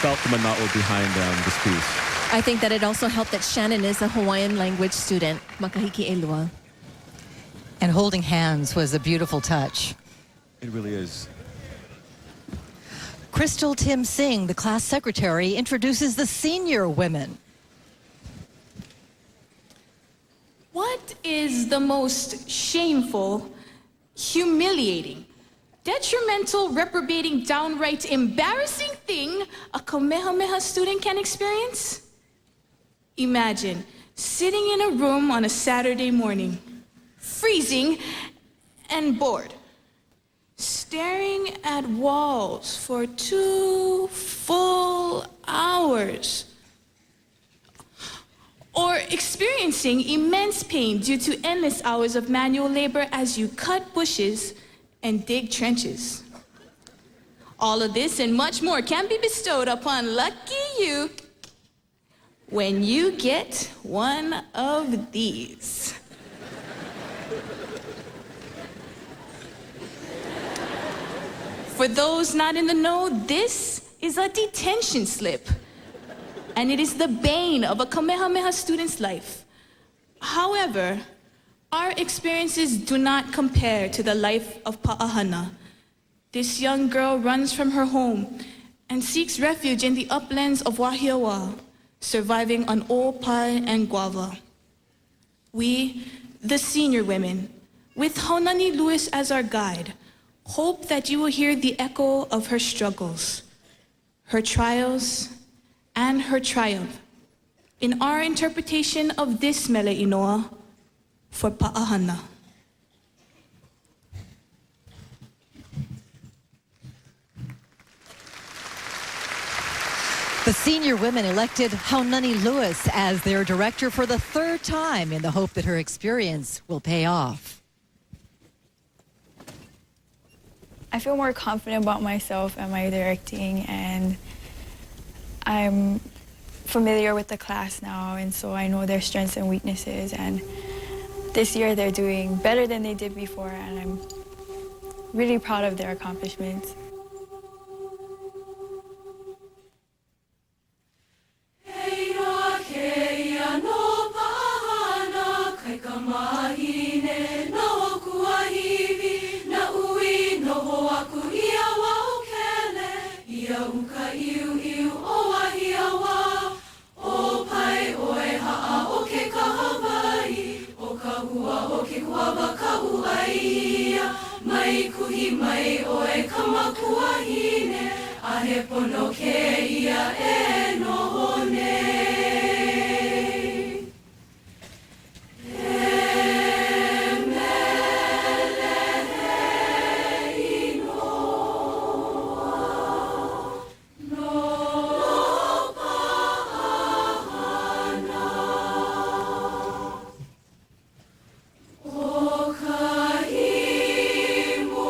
felt the mana'o behind this piece. I think that it also helped that Shannon is a Hawaiian language student. Makahiki elua. And holding hands was a beautiful touch. It really is. Crystal Tim Singh, the class secretary, introduces the senior women. What is the most shameful, humiliating, detrimental, reprobating, downright embarrassing thing a Kamehameha student can experience? Imagine sitting in a room on a Saturday morning, freezing and bored, staring at walls for 2 full hours, or experiencing immense pain due to endless hours of manual labor as you cut bushes and dig trenches. All of this and much more can be bestowed upon lucky you when you get one of these. For those not in the know, this is a detention slip, and it is the bane of a Kamehameha student's life. However, our experiences do not compare to the life of Pa'ahana. This young girl runs from her home and seeks refuge in the uplands of Wahiawa, surviving on opai and guava. We, the senior women, with Haunani Lewis as our guide, hope that you will hear the echo of her struggles, her trials, and her triumph in our interpretation of this mele inoa for Pa'ahana. The senior women elected Haunani Lewis as their director for the 3rd time in the hope that her experience will pay off. I feel more confident about myself and my directing, and I'm familiar with the class now, and so I know their strengths and weaknesses, and this year they're doing better than they did before, and I'm really proud of their accomplishments. Mai kuhi mai oe kamakua hine, ahe pono ke ia e noho nei. E mele inoa, no Pa'ahana. O ka imu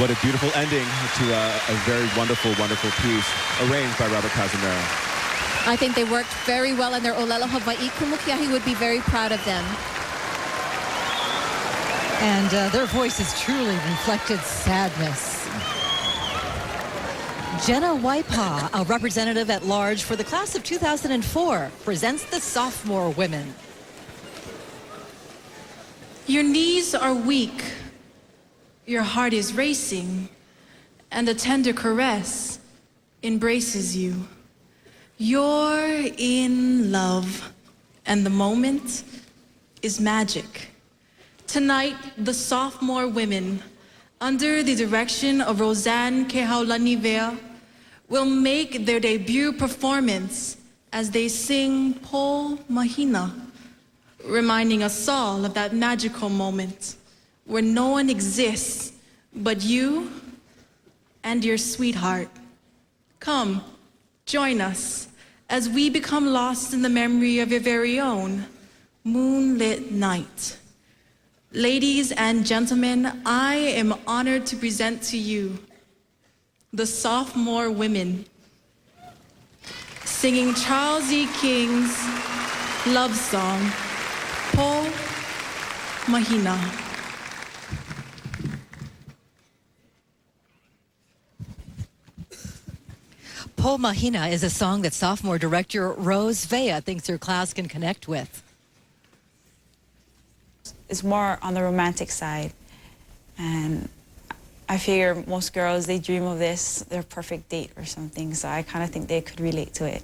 What a beautiful ending to a very wonderful, wonderful piece arranged by Robert Casimiro. I think they worked very well in their Olelo Hawaii. Kumukiahi would be very proud of them. And their voices truly reflected sadness. Jenna Waipa, a representative at large for the class of 2004, presents the sophomore women. Your knees are weak. Your heart is racing, and a tender caress embraces you. You're in love, and the moment is magic. Tonight, the sophomore women, under the direction of Roseanne Kehaulani-Vea, will make their debut performance as they sing Po Mahina, reminding us all of that magical moment where no one exists but you and your sweetheart. Come, join us as we become lost in the memory of your very own moonlit night. Ladies and gentlemen, I am honored to present to you the sophomore women singing Charles E. King's love song, Po Mahina. Po Mahina is a song that sophomore director Rose Vea thinks her class can connect with. It's more on the romantic side. And I figure most girls, they dream of this, their perfect date or something. So I kind of think they could relate to it.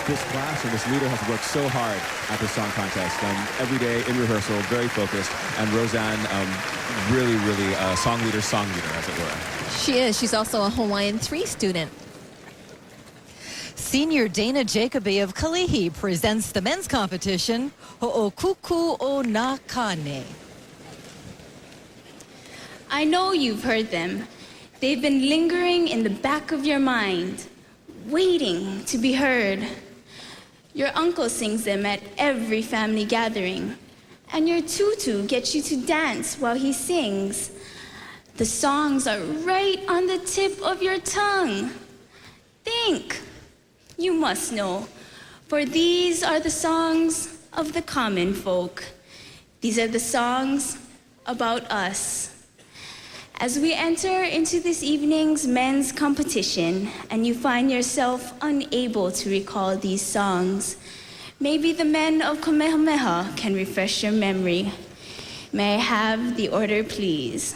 This class and this leader has worked so hard at this song contest. Every day in rehearsal, very focused. And Roseanne, really song leader, as it were. She is. She's also a Hawaiian 3 student. Senior Dana Jacoby of Kalihi presents the men's competition, Ho'okuku o na Kane. I know you've heard them. They've been lingering in the back of your mind. waiting to be heard. Your uncle sings them at every family gathering, and your tutu gets you to dance while he sings. The songs are right on the tip of your tongue. Think. You must know, for these are the songs of the common folk. These are the songs about us. As we enter into this evening's men's competition and you find yourself unable to recall these songs, maybe the men of Kamehameha can refresh your memory. May I have the order, please?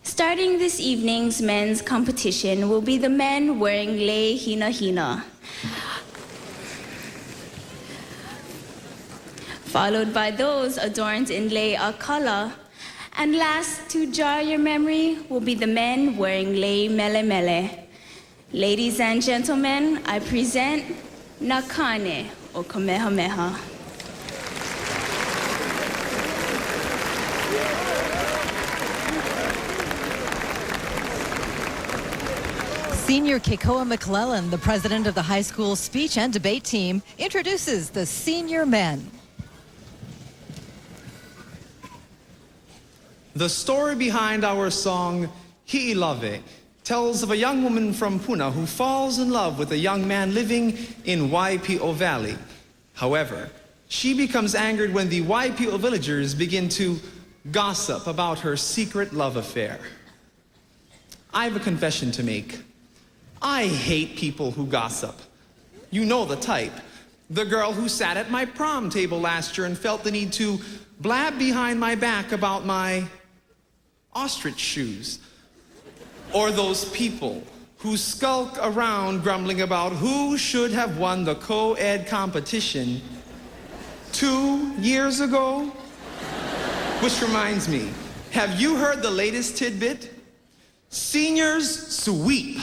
Starting this evening's men's competition will be the men wearing lei hina hina, followed by those adorned in lei akala, and last to jar your memory will be the men wearing lei mele mele. Ladies and gentlemen, I present Nakane o Kamehameha. Senior Keikoa McClellan, the president of the high school speech and debate team, introduces the senior men. The story behind our song, Hi'ilave, tells of a young woman from Puna who falls in love with a young man living in Waipi'o Valley. However, she becomes angered when the Waipi'o villagers begin to gossip about her secret love affair. I have a confession to make. I hate people who gossip. You know the type. The girl who sat at my prom table last year and felt the need to blab behind my back about my ostrich shoes. Or those people who skulk around grumbling about who should have won the co-ed competition 2 years ago. Which reminds me, have you heard the latest tidbit? Seniors sweep.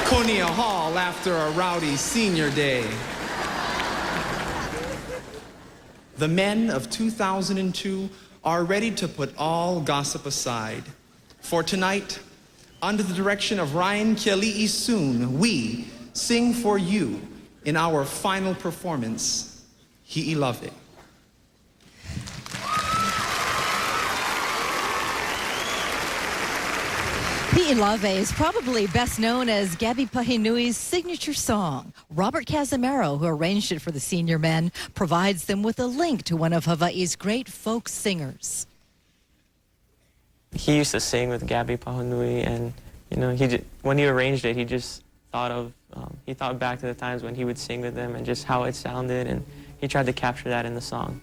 Konia Hall after a rowdy senior day. The men of 2002 are ready to put all gossip aside. For tonight, under the direction of Ryan Keli'i Soon, we sing for you in our final performance, Hi'ilave. Hi'ilave is probably best known as Gabby Pahinui's signature song. Robert Casimiro, who arranged it for the senior men, provides them with a link to one of Hawaii's great folk singers. He used to sing with Gabby Pahinui, and when he arranged it, he just thought back to the times when he would sing with them and just how it sounded, and he tried to capture that in the song.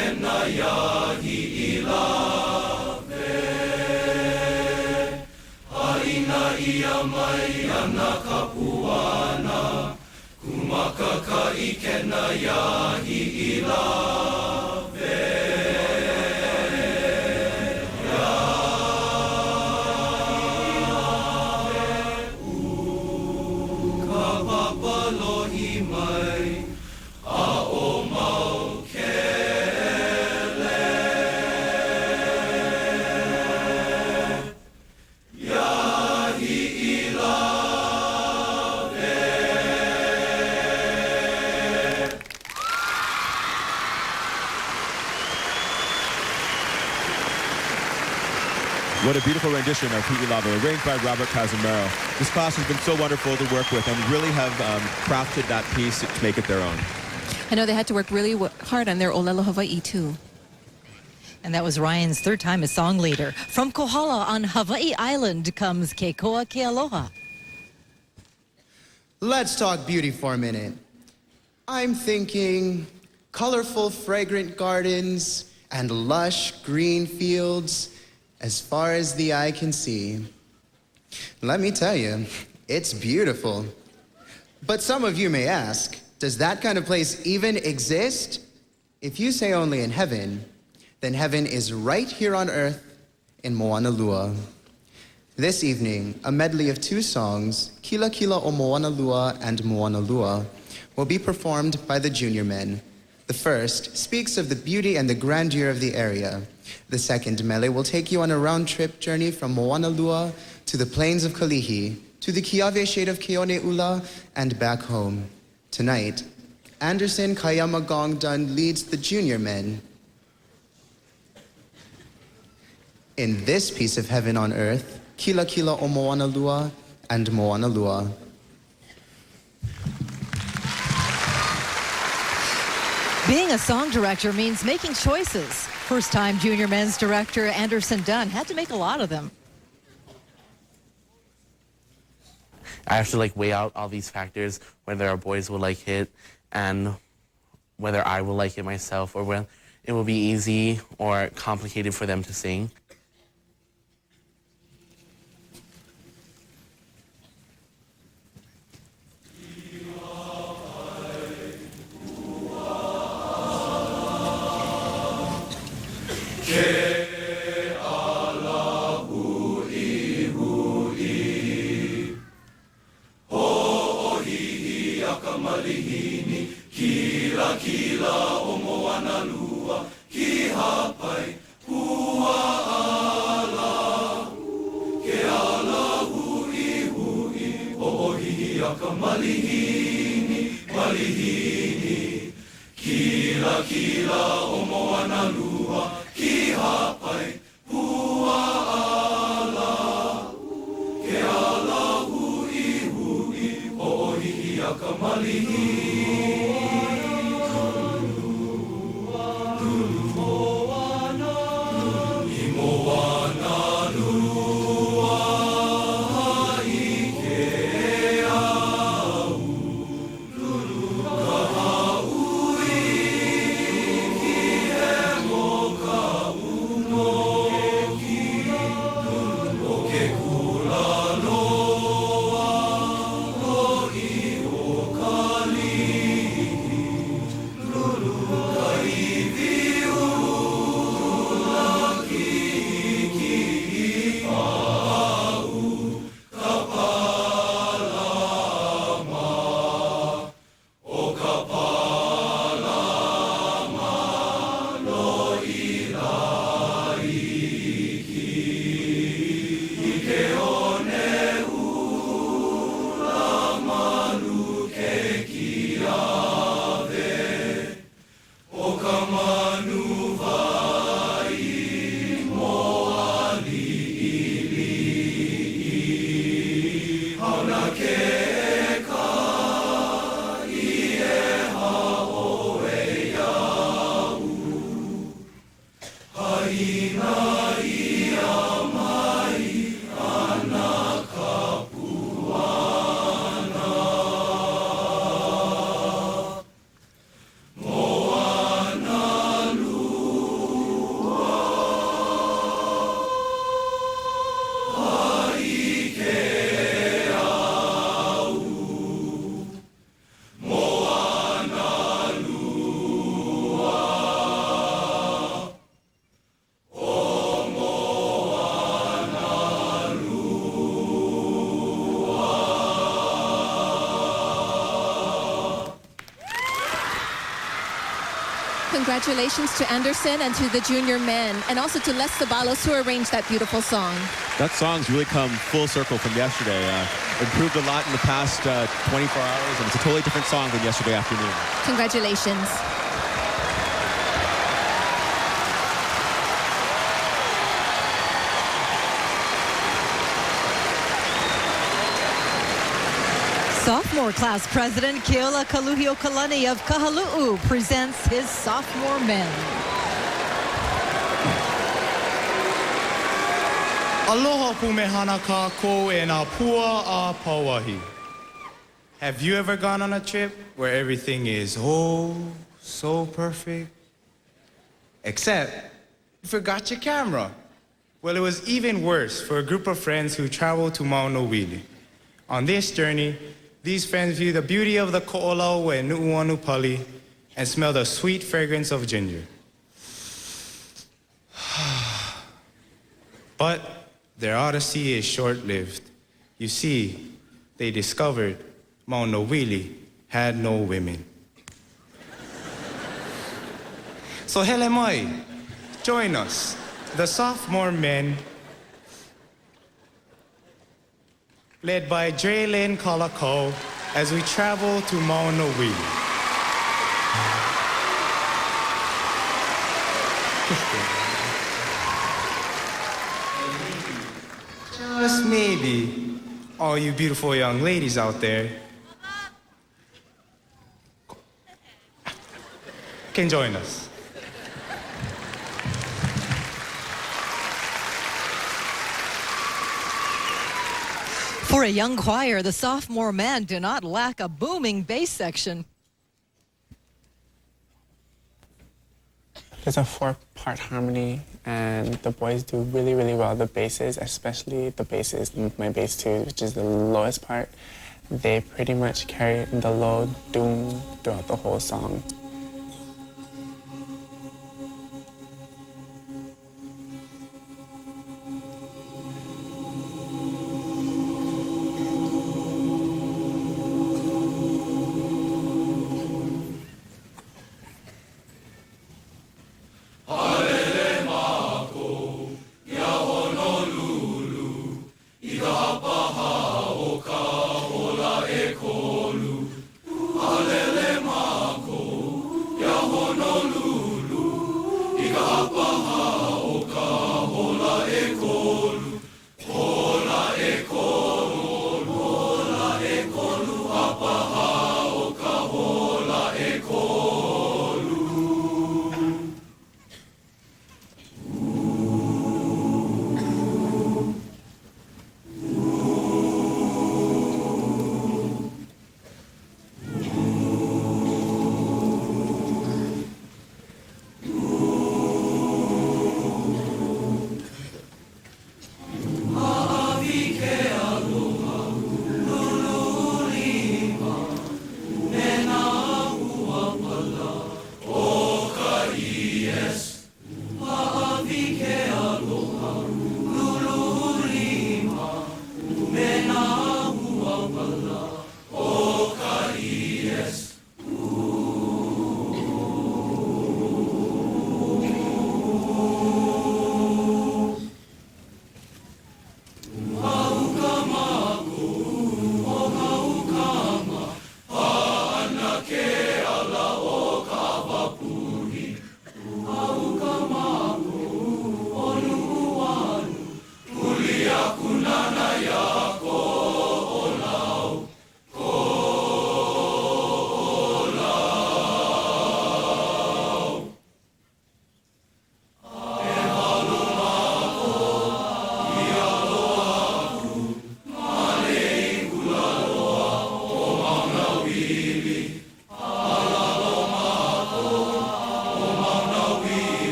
kena yahi ilave. Haina ia mai ana kapuana, kumakaka I kena yahi ilave. What a beautiful rendition of Hi'ilava, arranged by Robert Casimiro. This class has been so wonderful to work with and really have crafted that piece to make it their own. I know they had to work really hard on their Olelo Hawaii, too. And that was Ryan's third time as song leader. From Kohala on Hawaii Island comes Ke Koa Ke Aloha. Let's talk beauty for a minute. I'm thinking colorful, fragrant gardens and lush green fields as far as the eye can see. Let me tell you, it's beautiful. But some of you may ask, does that kind of place even exist? If you say only in heaven, then heaven is right here on earth in Moanalua. This evening, a medley of two songs, Kila Kila o Moanalua and Moanalua, will be performed by the junior men. The first speaks of the beauty and the grandeur of the area. The second mele will take you on a round-trip journey from Moanalua to the plains of Kalihi, to the Kiave shade of Keone'ula, and back home. Tonight, Anderson Kayama Gongdun leads the junior men in this piece of heaven on earth, Kila Kila o Moanalua and Moanalua. Being a song director means making choices. First-time junior men's director Anderson Dunn had to make a lot of them. I have to weigh out all these factors, whether our boys will like it and whether I will like it myself, or whether it will be easy or complicated for them to sing. Kila kila o Moanalua, ki hapai hua ala. Ke ala hui hui, o ohihi aka malihini, malihini. Kila kila o Moanalua, ki hapai hua ala. Ke ala hui hui, o ohihi aka malihini. Congratulations to Anderson and to the junior men, and also to Les Sabalos, who arranged that beautiful song. That song's really come full circle from yesterday. Improved a lot in the past 24 hours, and it's a totally different song than yesterday afternoon. Congratulations. Sophomore class president Keola Kaluhiokalani of Kahalu'u presents his sophomore men. Aloha pumehana ka ko e nā pua a Pauahi. Have you ever gone on a trip where everything is so perfect? Except you forgot your camera. Well, it was even worse for a group of friends who traveled to Maunawili. On this journey, these friends view the beauty of the ko'olau e Nu'uanupali and smell the sweet fragrance of ginger. But their odyssey is short-lived. You see, they discovered Maunawili had no women. So hele mai, join us, the sophomore men, led by Draylin Kalako, as we travel to Maunawili. Just maybe, all you beautiful young ladies out there can join us. For a young choir, the sophomore men do not lack a booming bass section. There's a 4-part harmony, and the boys do really, really well. The basses, especially the basses, my bass too, which is the lowest part, they pretty much carry the low doom throughout the whole song. Alele mako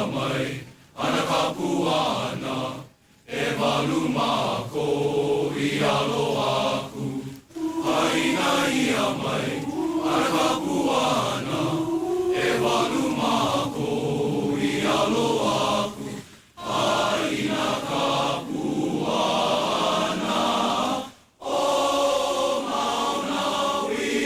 mai, ana ka puana, e walu mako I aloha aku. Haina ia mai, ana ka puana, e walu mako I aloha aku. Haina ka puana, o Maunawili.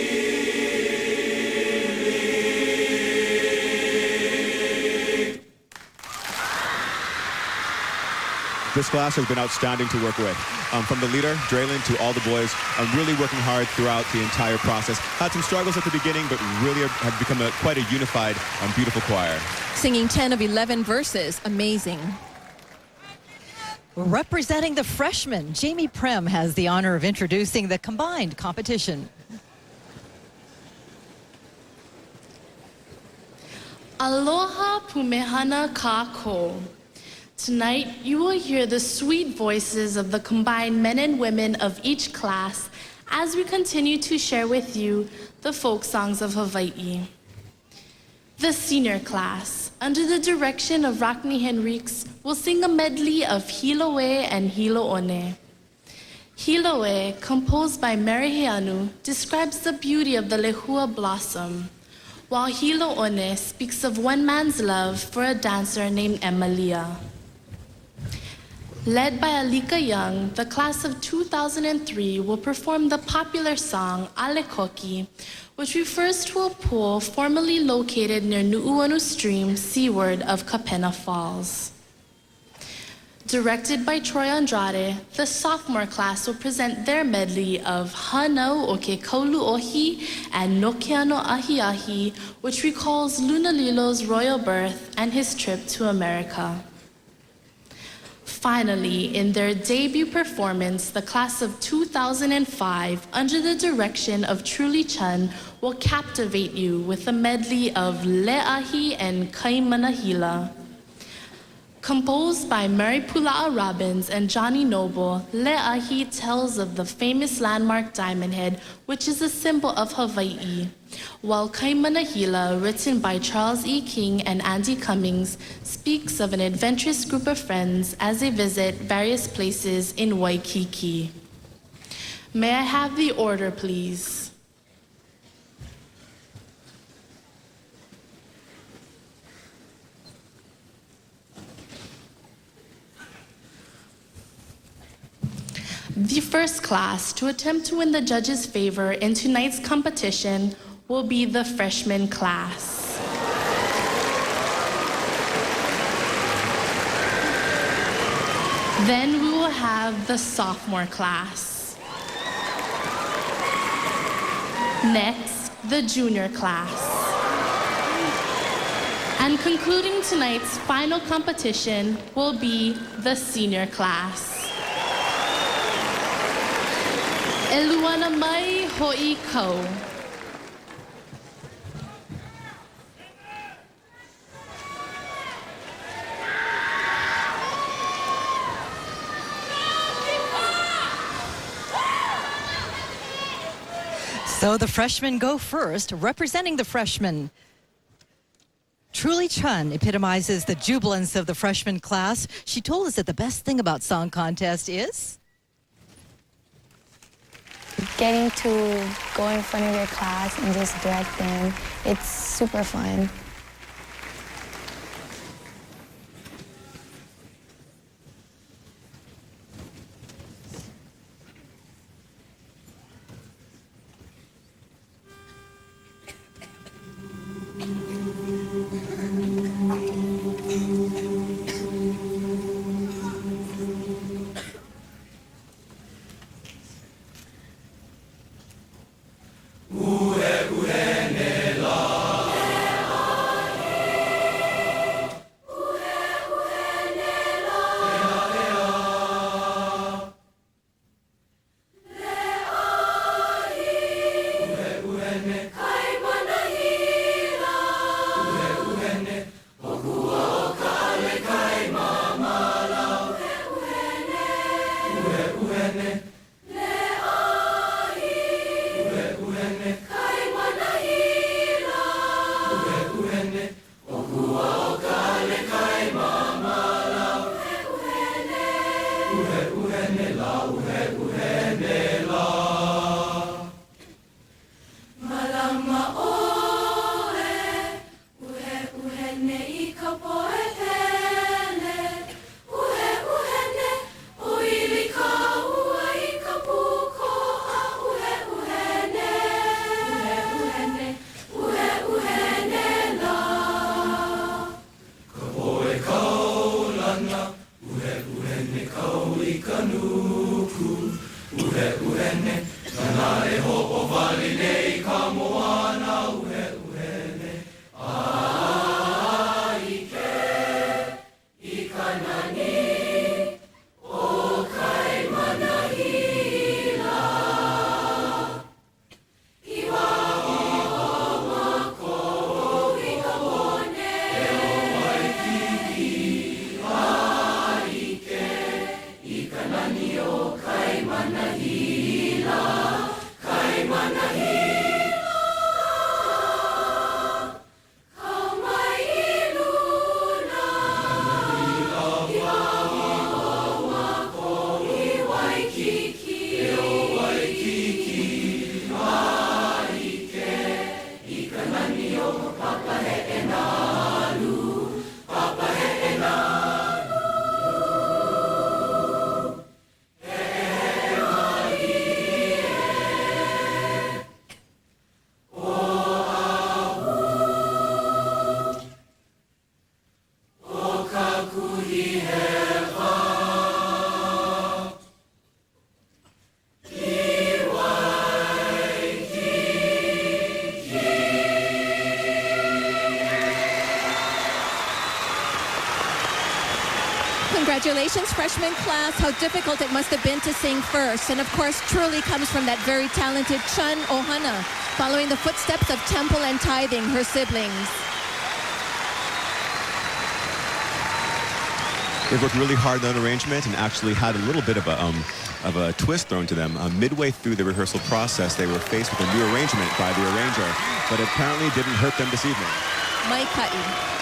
This class has been outstanding to work with. From the leader, Draylin, to all the boys, really working hard throughout the entire process. Had some struggles at the beginning, but really have become quite a unified, beautiful choir. Singing 10 of 11 verses. Amazing. Representing the freshmen, Jamie Prem has the honor of introducing the combined competition. Aloha pumehana kako. Tonight, you will hear the sweet voices of the combined men and women of each class as we continue to share with you the folk songs of Hawaii. The senior class, under the direction of Rockney Henriques, will sing a medley of Hiloe and Hilo'one. Hiloe, composed by Mary Heanu, describes the beauty of the lehua blossom, while Hilo'one speaks of one man's love for a dancer named Emilia. Led by Alika Young, the class of 2003 will perform the popular song Ale Koki, which refers to a pool formerly located near Nu'uanu Stream, seaward of Kapena Falls. Directed by Troy Andrade, the sophomore class will present their medley of Hanau o Ke Kaulu Ohi and Nokeano Ahi Ahi, which recalls Lunalilo's royal birth and his trip to America. Finally, in their debut performance, the class of 2005, under the direction of Truly Chun, will captivate you with a medley of Le'ahi and Kaimanahila. Composed by Mary Pula'a Robbins and Johnny Noble, Le'ahi tells of the famous landmark Diamond Head, which is a symbol of Hawaii, while Kaimanahila, written by Charles E. King and Andy Cummings, speaks of an adventurous group of friends as they visit various places in Waikiki. May I have the order, please? The first class to attempt to win the judges' favor in tonight's competition will be the freshman class. Then we will have the sophomore class. Next, the junior class. And concluding tonight's final competition will be the senior class. Eluana mai ho'i kau. So the freshmen go first, representing the freshmen. Truly Chun epitomizes the jubilance of the freshman class. She told us that the best thing about Song Contest is getting to go in front of your class and just direct them. It's super fun. Ure ure ne la, Congratulations, freshman class. How difficult it must have been to sing first. And of course, truly comes from that very talented Chun Ohana, following the footsteps of Temple and Tithing, her siblings. They worked really hard on arrangement and actually had a little bit of a twist thrown to them. Midway through the rehearsal process, they were faced with a new arrangement by the arranger, but it apparently didn't hurt them this evening. Mai Ka'i.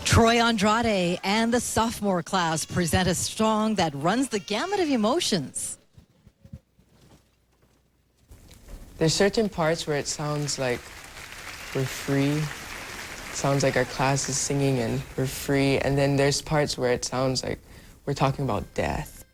Troy Andrade and the sophomore class present a song that runs the gamut of emotions. There's certain parts where it sounds like we're free. It sounds like our class is singing and we're free. And then there's parts where it sounds like we're talking about death.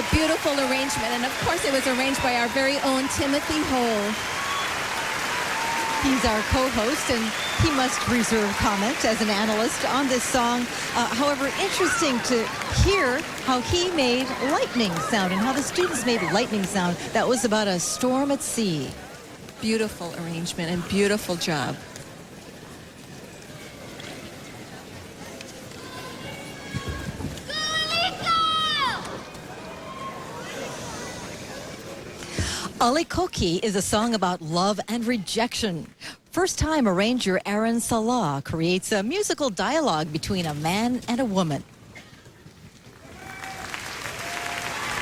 a beautiful arrangement, and of course it was arranged by our very own Timothy Hole. He's our co-host, and he must reserve comment as an analyst on this song. However, interesting to hear how he made lightning sound and how the students made lightning sound. That was about a storm at sea. Beautiful arrangement and beautiful job. Alikoki is a song about love and rejection. First-time arranger Aaron Salah creates a musical dialogue between a man and a woman.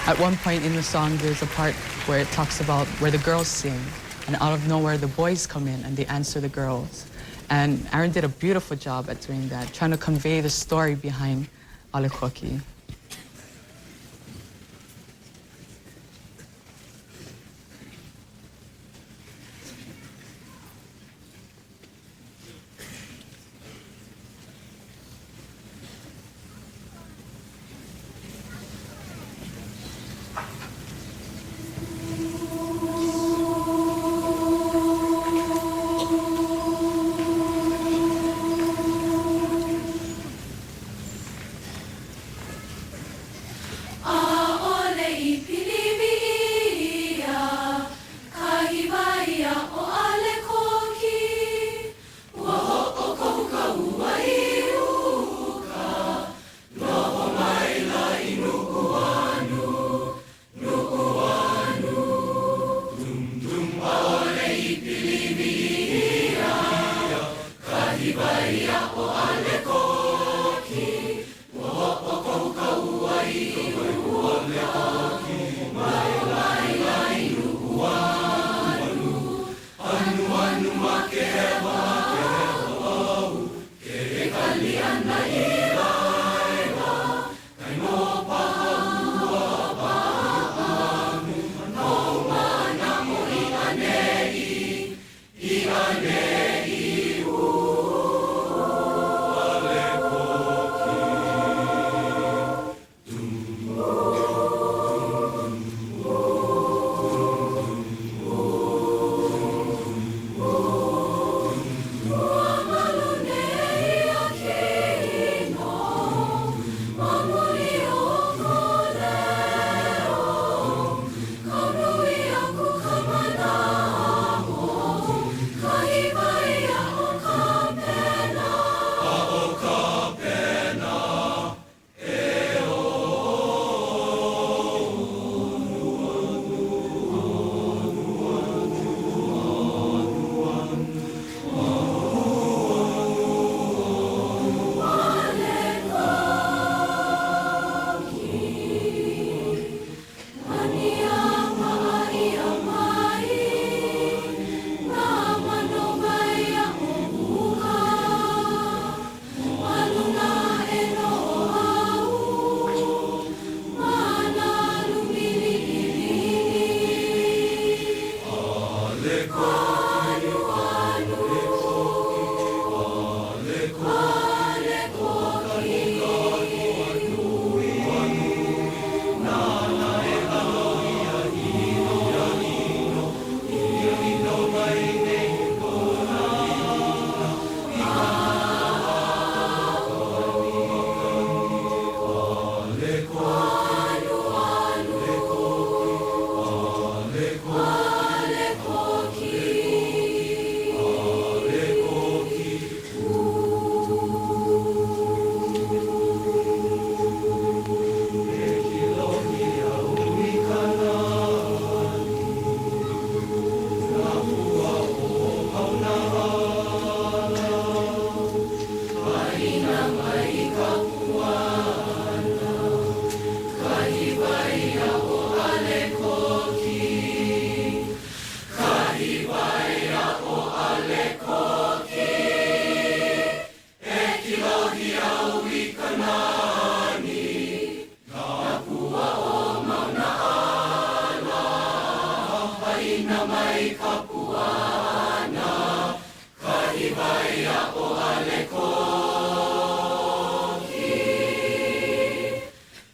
At one point in the song, there's a part where it talks about where the girls sing, and out of nowhere the boys come in and they answer the girls. And Aaron did a beautiful job at doing that, trying to convey the story behind Alikoki.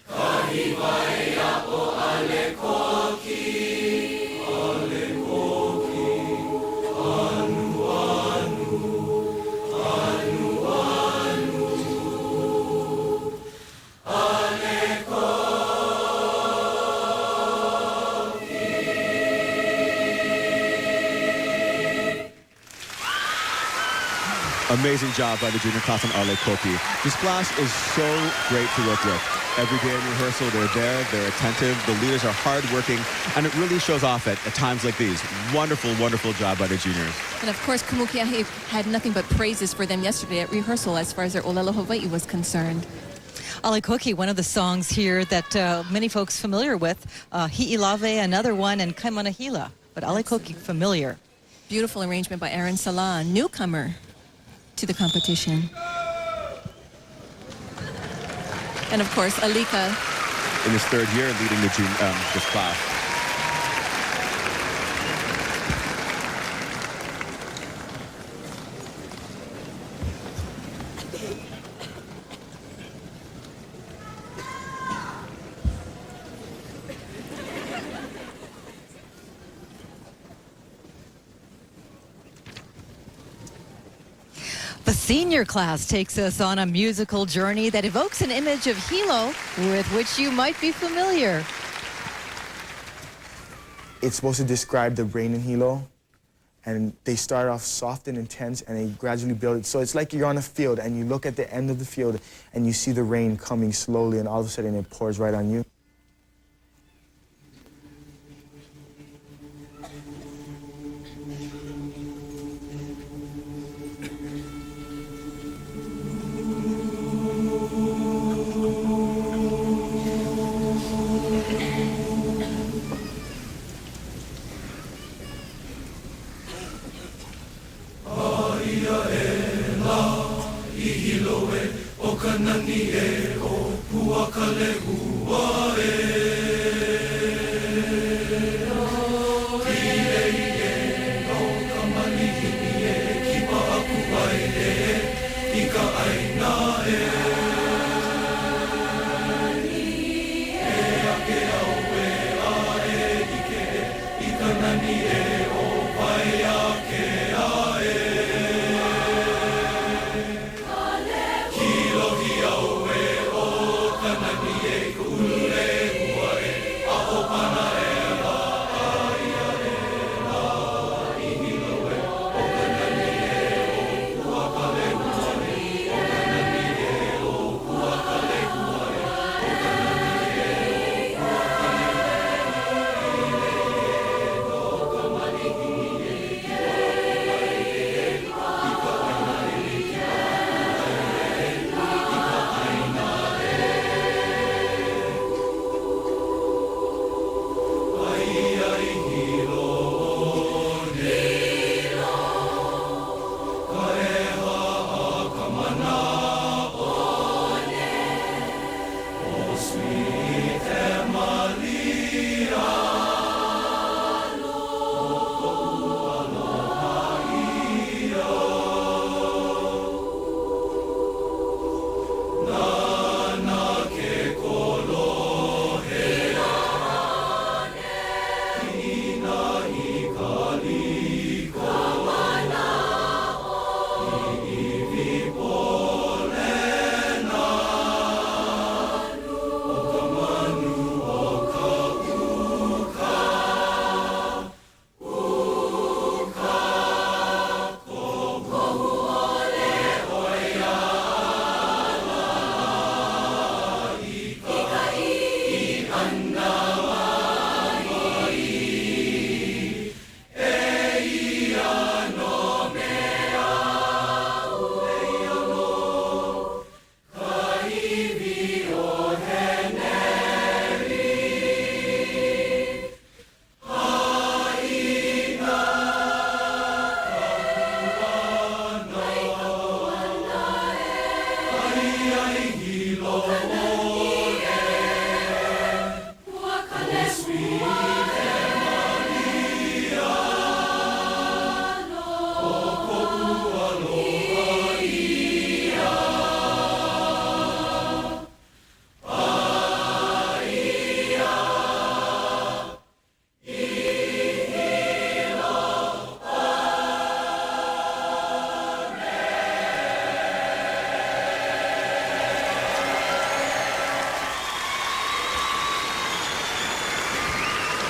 Kahibaya o Amazing job by the junior class on Ale Koki. This class is so great to work with. Every day in rehearsal, they're there, they're attentive, the leaders are hardworking, and it really shows off at times like these. Wonderful, wonderful job by the juniors. And of course, Kumukiahi had nothing but praises for them yesterday at rehearsal as far as their Olelo Hawaii was concerned. Ale Koki, one of the songs here that many folks familiar with, Hi'ilave, another one, and Kaimanahila. But Ale Koki familiar. Beautiful arrangement by Aaron Salah, newcomer to the competition. And of course, Alika. In his third year leading this class. The senior class takes us on a musical journey that evokes an image of Hilo with which you might be familiar. It's supposed to describe the rain in Hilo, and they start off soft and intense, and they gradually build it. So it's like you're on a field, and you look at the end of the field, and you see the rain coming slowly, and all of a sudden it pours right on you.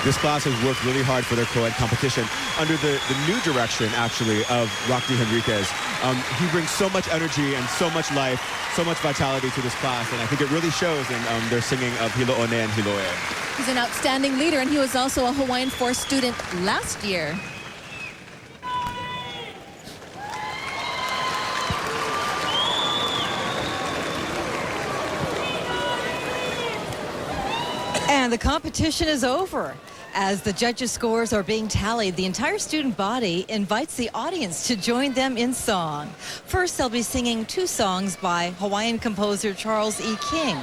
This class has worked really hard for their co-ed competition under the new direction, actually, of Rocky Henriquez. He brings so much energy and so much life, so much vitality to this class, and I think it really shows in their singing of Hilo'one and Hilo'e. He's an outstanding leader, and he was also a Hawaiian Force student last year. And the competition is over. As the judges' scores are being tallied, the entire student body invites the audience to join them in song. First, they'll be singing 2 songs by Hawaiian composer Charles E. King,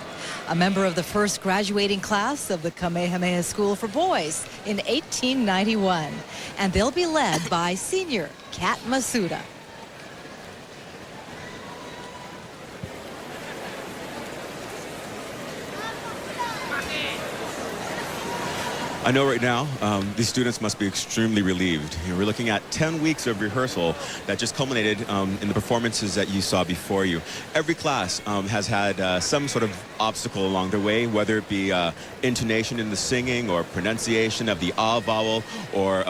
a member of the first graduating class of the Kamehameha School for Boys in 1891. And they'll be led by senior Kat Masuda. I know right now these students must be extremely relieved. We're looking at 10 weeks of rehearsal that just culminated in the performances that you saw before you. Every class has had some sort of obstacle along the way, whether it be intonation in the singing or pronunciation of the ah vowel, or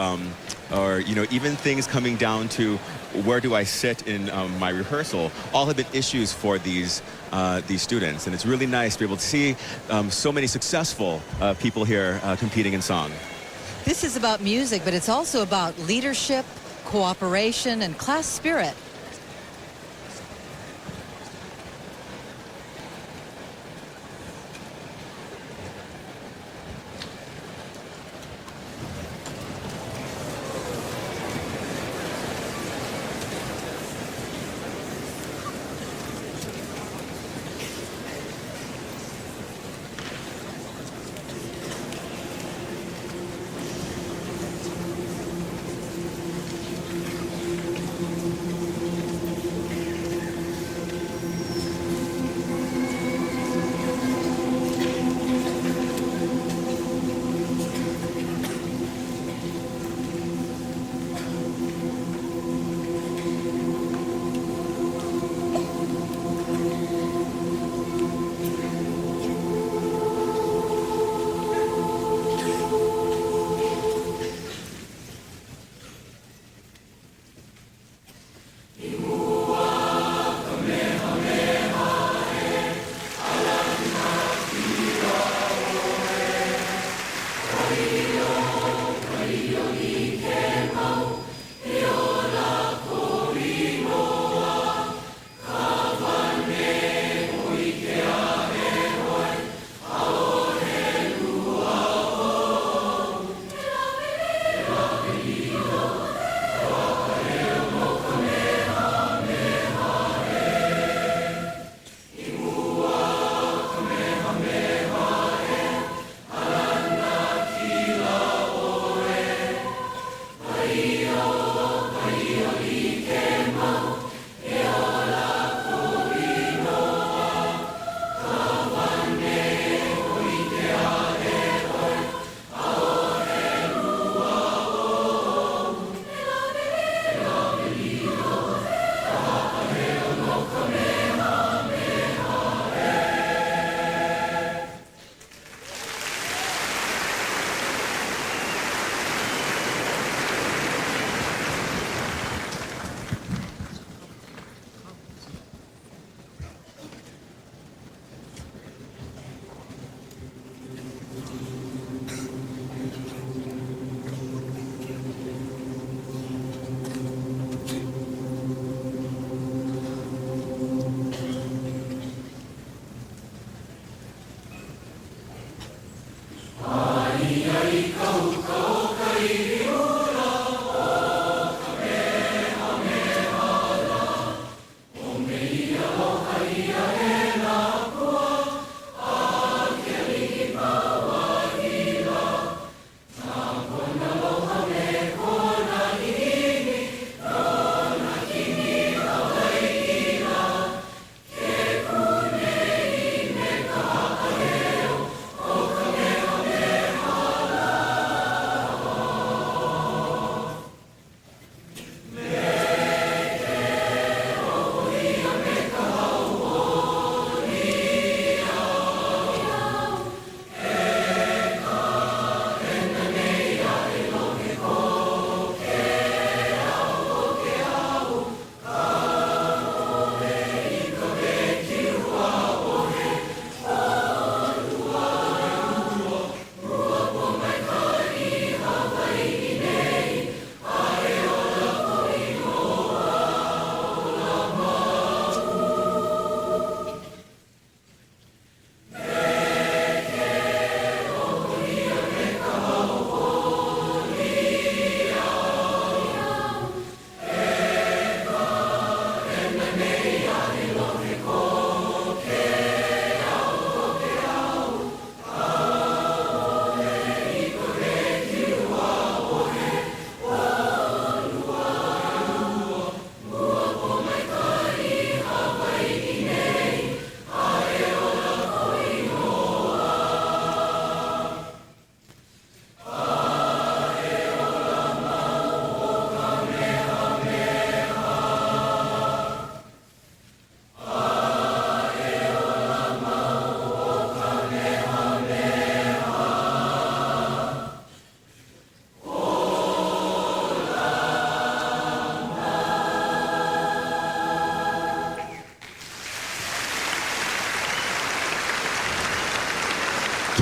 even things coming down to where do I sit in my rehearsal. All have been issues for these students, and it's really nice to be able to see so many successful people here competing in song. This is about music, but it's also about leadership, cooperation, and class spirit.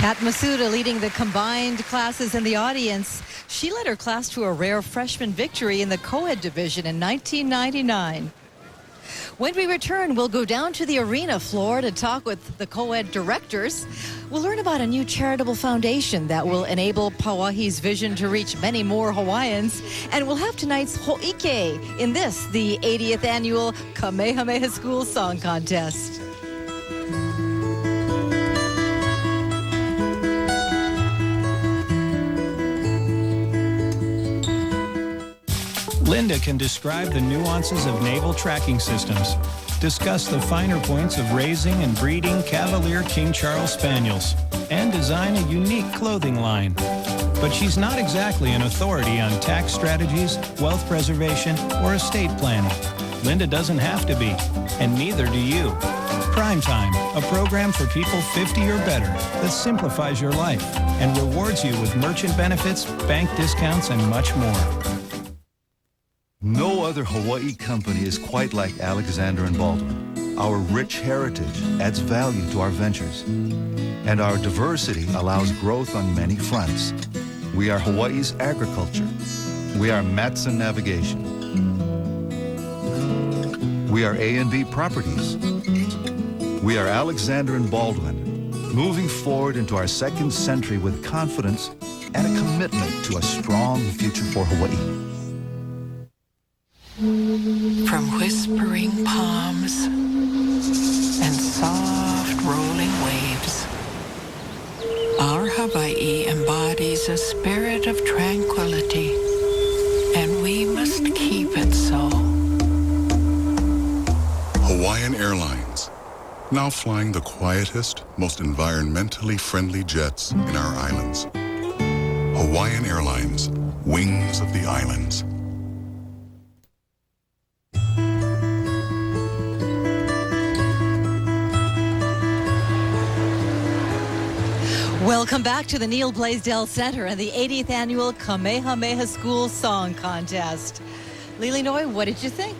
Kat Masuda leading the combined classes in the audience. She led her class to a rare freshman victory in the co-ed division in 1999. When we return, we'll go down to the arena floor to talk with the co-ed directors. We'll learn about a new charitable foundation that will enable Pauahi's vision to reach many more Hawaiians. And we'll have tonight's Ho'ike in this, the 80th annual Kamehameha Schools Song Contest. Linda can describe the nuances of naval tracking systems, discuss the finer points of raising and breeding Cavalier King Charles Spaniels, and design a unique clothing line. But she's not exactly an authority on tax strategies, wealth preservation, or estate planning. Linda doesn't have to be, and neither do you. Primetime, a program for people 50 or better that simplifies your life and rewards you with merchant benefits, bank discounts, and much more. No other Hawaii company is quite like Alexander & Baldwin. Our rich heritage adds value to our ventures, and our diversity allows growth on many fronts. We are Hawaii's agriculture. We are Matson Navigation. We are A&B Properties. We are Alexander & Baldwin, moving forward into our second century with confidence and a commitment to a strong future for Hawaii. From whispering palms and soft rolling waves, our Hawaii embodies a spirit of tranquility, and we must keep it so. Hawaiian Airlines, now flying the quietest, most environmentally friendly jets in our islands. Hawaiian Airlines, wings of the islands. Welcome back to the Neal Blaisdell Center and the 80th annual Kamehameha Schools Song Contest. Lili Noy, what did you think?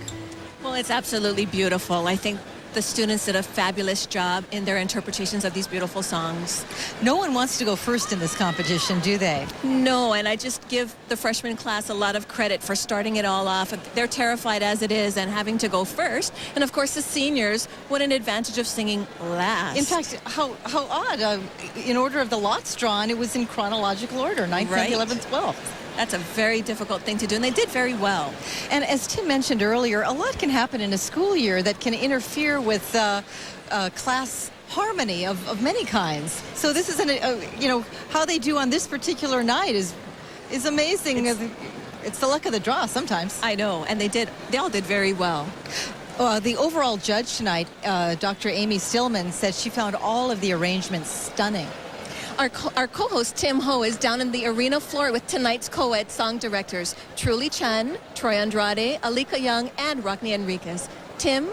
Well, it's absolutely beautiful. I think the students did a fabulous job in their interpretations of these beautiful songs. No one wants to go first in this competition, do they? No, and I just give the freshman class a lot of credit for starting it all off. They're terrified as it is and having to go first. And of course, the seniors, what an advantage of singing last. In fact, how odd. In order of the lots drawn, it was in chronological order, 9th, Right. 10th, 11th, 12th. That's a very difficult thing to do, and they did very well. And as Tim mentioned earlier, a lot can happen in a school year that can interfere with class harmony of many kinds. So this is, how they do on this particular night is amazing. It's the luck of the draw sometimes. I know, and they all did very well. The overall judge tonight, Dr. Amy Stillman, said she found all of the arrangements stunning. Our co-host Tim Ho is down in the arena floor with tonight's co-ed song directors, Truly Chen, Troy Andrade, Alika Young, and Rockney Enriquez. Tim?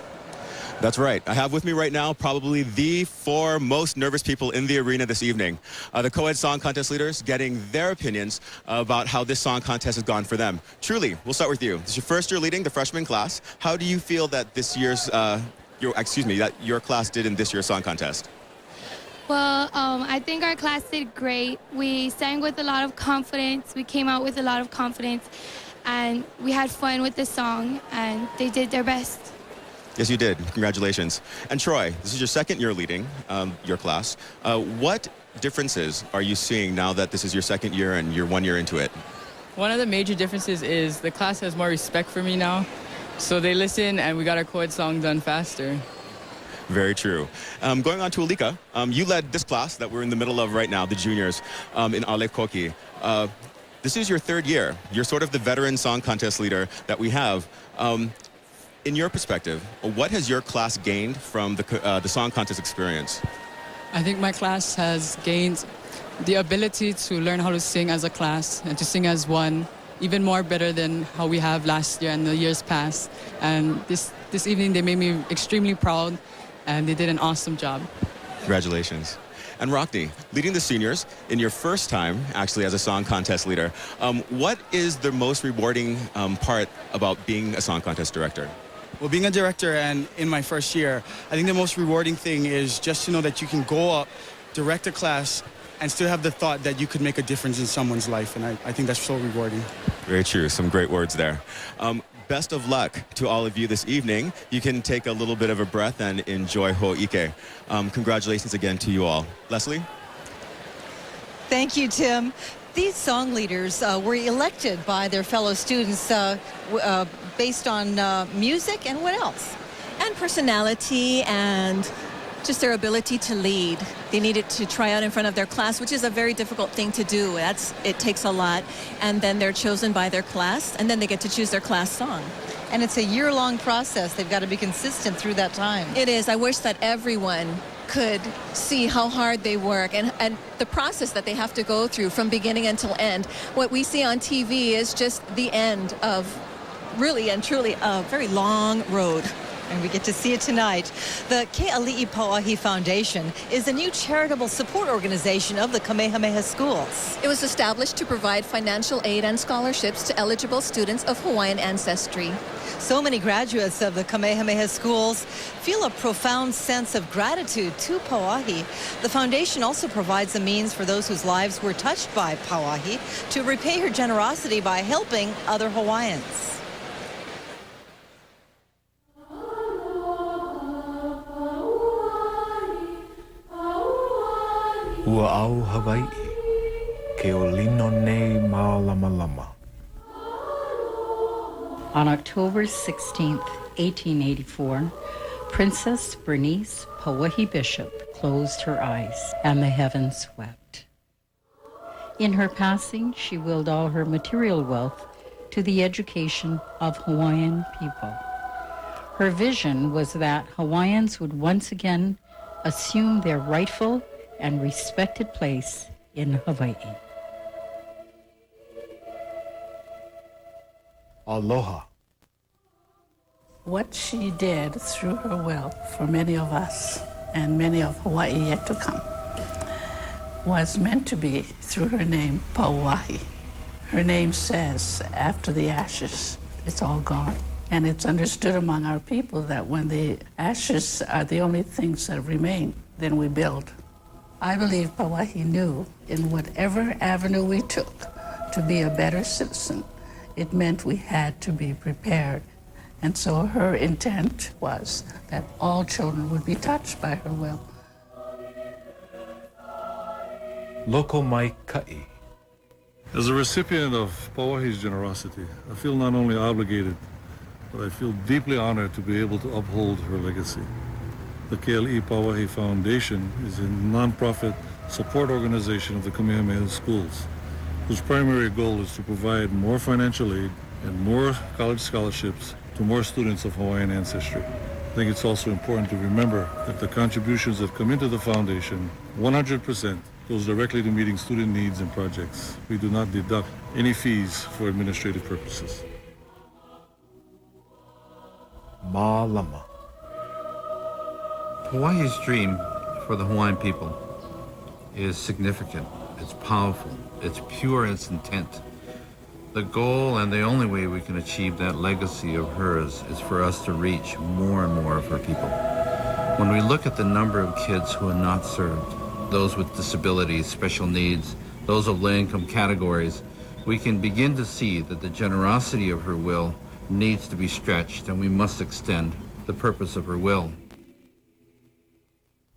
That's right. I have with me right now probably the 4 most nervous people in the arena this evening. The co-ed song contest leaders getting their opinions about how this song contest has gone for them. Truly, we'll start with you. This is your first year leading the freshman class. How do you feel that this year's, that your class did in this year's song contest? Well, I think our class did great. We sang with a lot of confidence. We came out with a lot of confidence, and we had fun with the song, and they did their best. Yes, you did. Congratulations. And Troy, this is your second year leading your class. What differences are you seeing now that this is your second year and you're 1 year into it? One of the major differences is the class has more respect for me now, so they listen and we got our co-ed song done faster. Very true. Going on to Alika, you led this class that we're in the middle of right now, the juniors, in Ale Koki. This is your 3rd year. You're sort of the veteran song contest leader that we have. In your perspective, what has your class gained from the song contest experience? I think my class has gained the ability to learn how to sing as a class and to sing as one, even more better than how we have last year and the years past. And this evening, they made me extremely proud, and they did an awesome job. Congratulations. And Rockney, leading the seniors in your first time actually as a song contest leader, what is the most rewarding part about being a song contest director? Well, being a director and in my first year, I think the most rewarding thing is just to know that you can go up, direct a class, and still have the thought that you could make a difference in someone's life. And I think that's so rewarding. Very true. Some great words there. Best of luck to all of you this evening. You can take a little bit of a breath and enjoy Ho'ike. Congratulations again to you all. Leslie? Thank you, Tim. These song leaders were elected by their fellow students based on music and what else? And personality and just their ability to lead. They needed to try out in front of their class, which is a very difficult thing to do. It takes a lot. And then they're chosen by their class, and then they get to choose their class song. And it's a year-long process. They've got to be consistent through that time. It is. I wish that everyone could see how hard they work and the process that they have to go through from beginning until end. What we see on TV is just the end of really and truly a very long road. And we get to see it tonight. The Ke'ali'i Pauahi Foundation is a new charitable support organization of the Kamehameha Schools. It was established to provide financial aid and scholarships to eligible students of Hawaiian ancestry. So many graduates of the Kamehameha Schools feel a profound sense of gratitude to Pauahi. The foundation also provides a means for those whose lives were touched by Pauahi to repay her generosity by helping other Hawaiians. Ua au Hawaii, ke o lino nei mā lama lama. On October 16, 1884, Princess Bernice Pauahi Bishop closed her eyes and the heavens wept. In her passing, she willed all her material wealth to the education of Hawaiian people. Her vision was that Hawaiians would once again assume their rightful and respected place in Hawaii. Aloha. What she did through her wealth for many of us and many of Hawaii yet to come was meant to be through her name, Pauahi. Her name says, after the ashes, it's all gone. And it's understood among our people that when the ashes are the only things that remain, then we build. I believe Pauahi knew in whatever avenue we took to be a better citizen, it meant we had to be prepared. And so her intent was that all children would be touched by her will. Loko mai ka'i. As a recipient of Pauahi's generosity, I feel not only obligated, but I feel deeply honored to be able to uphold her legacy. The Ke'ali'i Pauahi Foundation is a non-profit support organization of the Kamehameha Schools, whose primary goal is to provide more financial aid and more college scholarships to more students of Hawaiian ancestry. I think it's also important to remember that the contributions that come into the foundation, 100%, goes directly to meeting student needs and projects. We do not deduct any fees for administrative purposes. Mālama. Hawaii's dream for the Hawaiian people is significant, it's powerful, it's pure in its intent. The goal and the only way we can achieve that legacy of hers is for us to reach more and more of her people. When we look at the number of kids who are not served, those with disabilities, special needs, those of low-income categories, we can begin to see that the generosity of her will needs to be stretched, and we must extend the purpose of her will.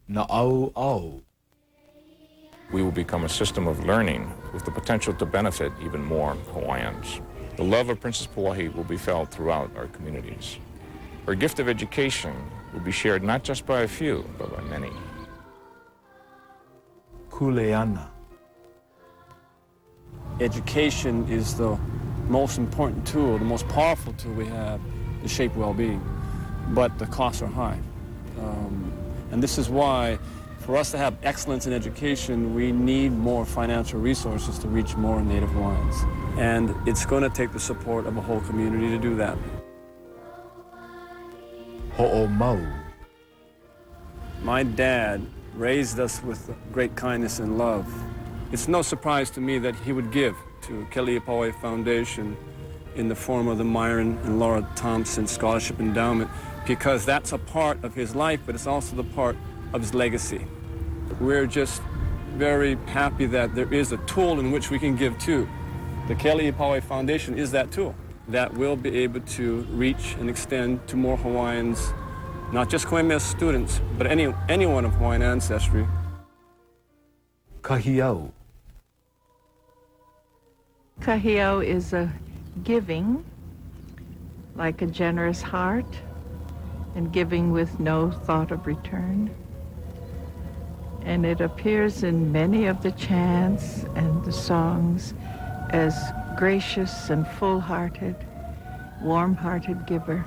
Na'au. We will become a system of learning with the potential to benefit even more Hawaiians. The love of Princess Pauahi will be felt throughout our communities. Her gift of education will be shared not just by a few, but by many. Kuleana. Education is the most important tool, the most powerful tool we have to shape well-being, but the costs are high. And this is why, for us to have excellence in education, we need more financial resources to reach more Native Hawaiians. And it's going to take the support of a whole community to do that. Ho'omau. My dad raised us with great kindness and love. It's no surprise to me that he would give to Ke'ali'i Pauahi Foundation in the form of the Myron and Laura Thompson Scholarship Endowment, because that's a part of his life, but it's also the part of his legacy. We're just very happy that there is a tool in which we can give to. The Keali'i Pauahi Foundation is that tool that will be able to reach and extend to more Hawaiians, not just Kamehameha students, but anyone of Hawaiian ancestry. Kahiau. Kahiau is a giving, like a generous heart, and giving with no thought of return. And it appears in many of the chants and the songs as gracious and full-hearted, warm-hearted giver.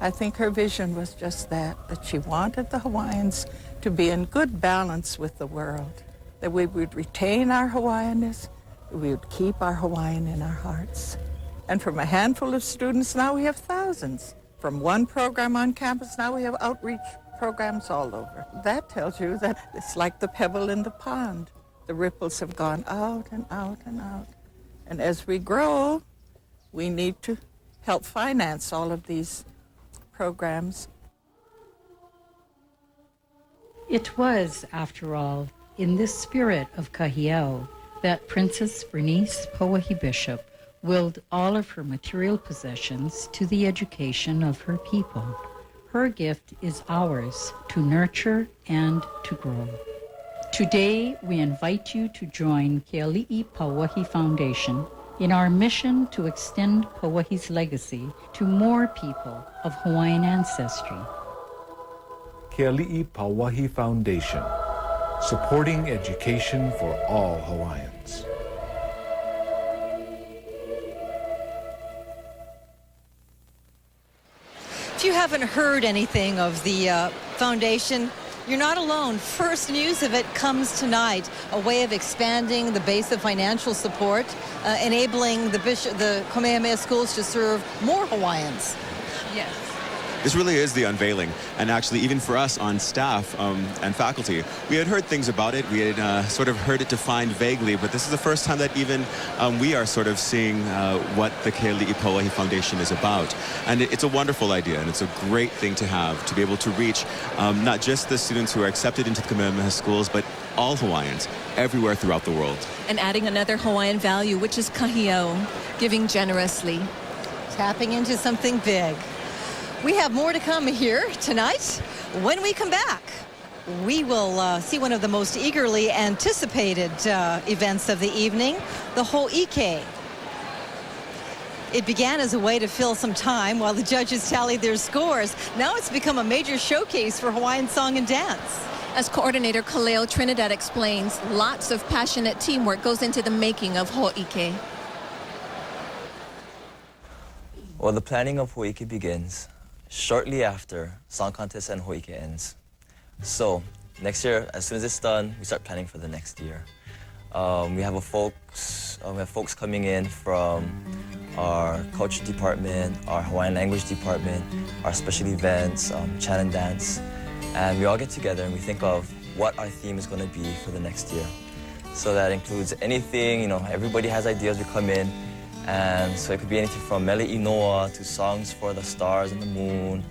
I think her vision was just that she wanted the Hawaiians to be in good balance with the world, that we would retain our Hawaiianness, we would keep our Hawaiian in our hearts. And from a handful of students, now we have thousands. From one program on campus, now we have outreach programs all over. That tells you that it's like the pebble in the pond. The ripples have gone out and out and out. And as we grow, we need to help finance all of these programs. It was, after all, in this spirit of Kahiau that Princess Bernice Pauahi Bishop willed all of her material possessions to the education of her people. Her gift is ours to nurture and to grow. Today, we invite you to join Keali'i Pauahi Foundation in our mission to extend Pauahi's legacy to more people of Hawaiian ancestry. Keali'i Pauahi Foundation, supporting education for all Hawaiians. If you haven't heard anything of the foundation, you're not alone. First news of it comes tonight, a way of expanding the base of financial support, enabling the Kamehameha Schools to serve more Hawaiians. Yes. This really is the unveiling, and actually even for us on staff and faculty, we had heard things about it, we had sort of heard it defined vaguely, but this is the first time that even we are sort of seeing what the Keali'i Pauahi Foundation is about. And it's a wonderful idea, and it's a great thing to have, to be able to reach not just the students who are accepted into the Kamehameha Schools, but all Hawaiians everywhere throughout the world. And adding another Hawaiian value, which is kahiau, giving generously. Tapping into something big. We have more to come here tonight. When we come back, we will see one of the most eagerly anticipated events of the evening, the Ho'ike. It began as a way to fill some time while the judges tallied their scores. Now it's become a major showcase for Hawaiian song and dance. As coordinator Kaleo Trinidad explains, lots of passionate teamwork goes into the making of Ho'ike. Well, the planning of Ho'ike begins shortly after song contest and Ho'ike ends. So next year, as soon as it's done, we start planning for the next year. We have folks coming in from our culture department, our Hawaiian language department, our special events, chant and dance, and we all get together and we think of what our theme is going to be for the next year. So that includes anything, everybody has ideas. We come in. And so it could be anything from mele inoa to songs for the stars and the moon.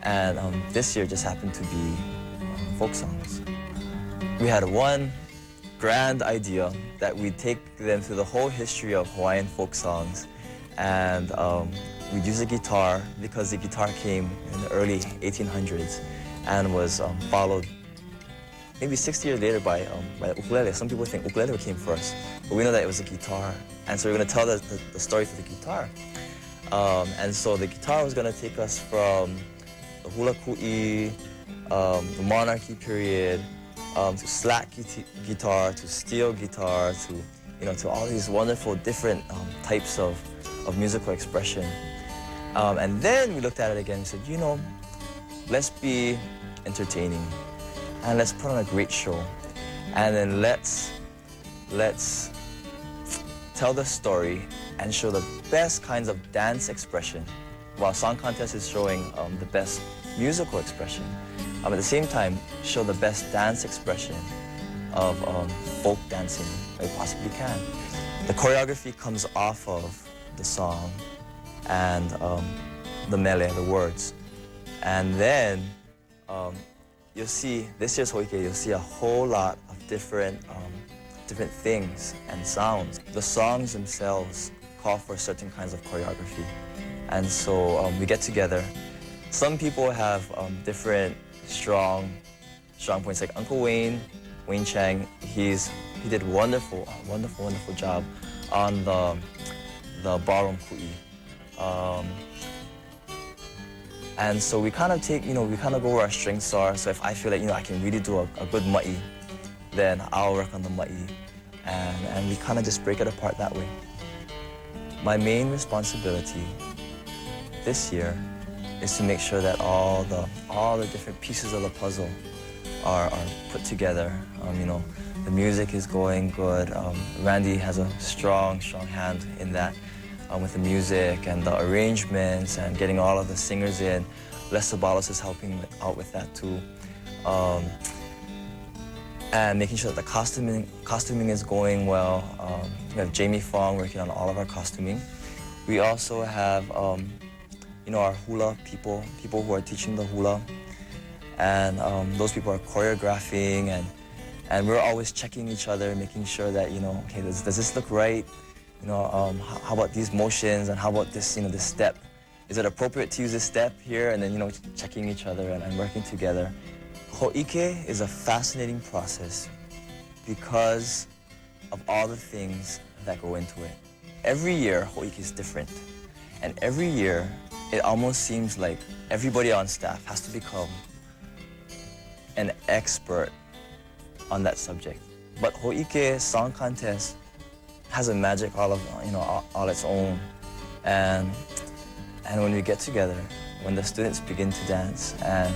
And this year just happened to be folk songs. We had one grand idea that we'd take them through the whole history of Hawaiian folk songs. And we'd use a guitar because the guitar came in the early 1800s and was followed maybe 60 years later by the ukulele. Some people think ukulele came first, but we know that it was a guitar. And so we're going to tell the story through the guitar. And so the guitar was going to take us from the hula ku'i, the monarchy period, to slack guitar, to steel guitar, to all these wonderful different types of musical expression. And then we looked at it again and said, let's be entertaining. And let's put on a great show. And then let's tell the story and show the best kinds of dance expression, while song contest is showing the best musical expression. At the same time, show the best dance expression of folk dancing we possibly can. The choreography comes off of the song and the mele, the words. And then you'll see, this year's Ho'ike, you'll see a whole lot of different things and sounds. The songs themselves call for certain kinds of choreography. And so we get together. Some people have different strong points, like Uncle Wayne Chang, he did wonderful job on the ballroom ku'i. And so we kind of go where our strengths are. So if I feel like, I can really do a good ma'i, then I'll work on the ma'i. And we kind of just break it apart that way. My main responsibility this year is to make sure that all the different pieces of the puzzle are put together. The music is going good. Randy has a strong hand in that with the music and the arrangements and getting all of the singers in. Les Sabalos is helping out with that too. And making sure that the costuming is going well. We have Jamie Fong working on all of our costuming. We also have our hula people who are teaching the hula. And those people are choreographing and we're always checking each other, making sure that, okay, does this look right? How about these motions and how about this, this step? Is it appropriate to use this step here? And then, checking each other and working together. Ho'ike is a fascinating process because of all the things that go into it. Every year, Ho'ike is different. And every year, it almost seems like everybody on staff has to become an expert on that subject. But Ho'ike Song Contest has a magic all its own. And when we get together, when the students begin to dance, and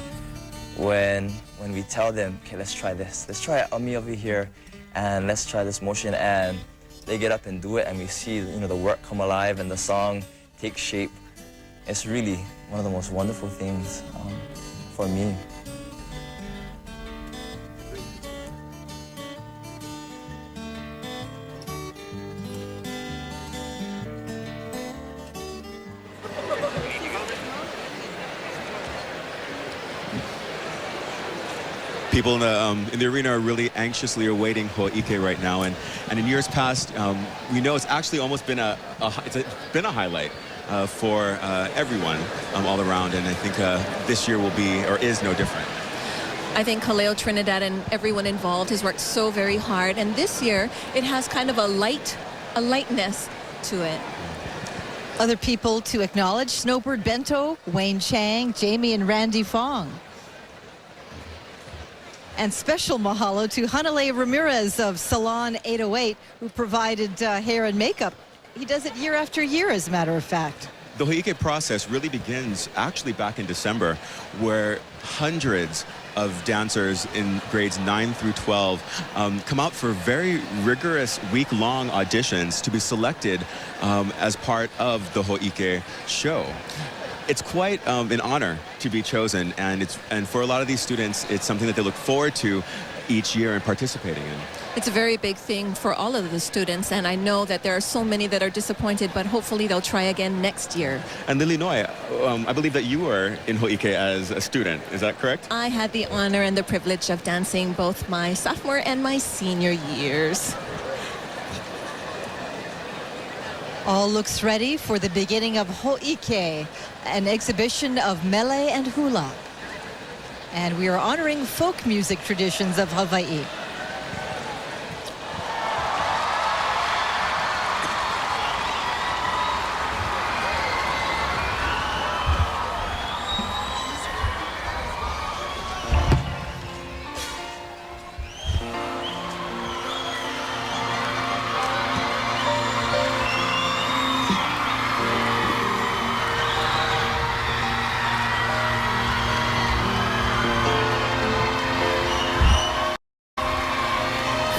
when we tell them, okay, let's try this. Let's try Ami over here, and let's try this motion, and they get up and do it, and we see, the work come alive and the song take shape. It's really one of the most wonderful things for me. People in the arena are really anxiously awaiting Ho'ike right now, and in years past, we know it's actually almost been it's been a highlight for everyone all around, and I think this year will be, or is, no different. I think Kaleo Trinidad and everyone involved has worked so very hard, and this year it has kind of a lightness to it. Other people to acknowledge: Snowbird Bento, Wayne Chang, Jamie and Randy Fong. And special mahalo to Hanale Ramirez of Salon 808, who provided hair and makeup. He does it year after year, as a matter of fact. The Ho'ike process really begins actually back in December, where hundreds of dancers in grades 9 through 12 come out for very rigorous week-long auditions to be selected as part of the Ho'ike show. It's quite an honor to be chosen, and for a lot of these students, it's something that they look forward to each year and participating in. It's a very big thing for all of the students, and I know that there are so many that are disappointed, but hopefully they'll try again next year. And Lily Noy, I believe that you were in Ho'ike as a student, is that correct? I had the honor and the privilege of dancing both my sophomore and my senior years. All looks ready for the beginning of Ho'ike, an exhibition of mele and hula. And we are honoring folk music traditions of Hawaii.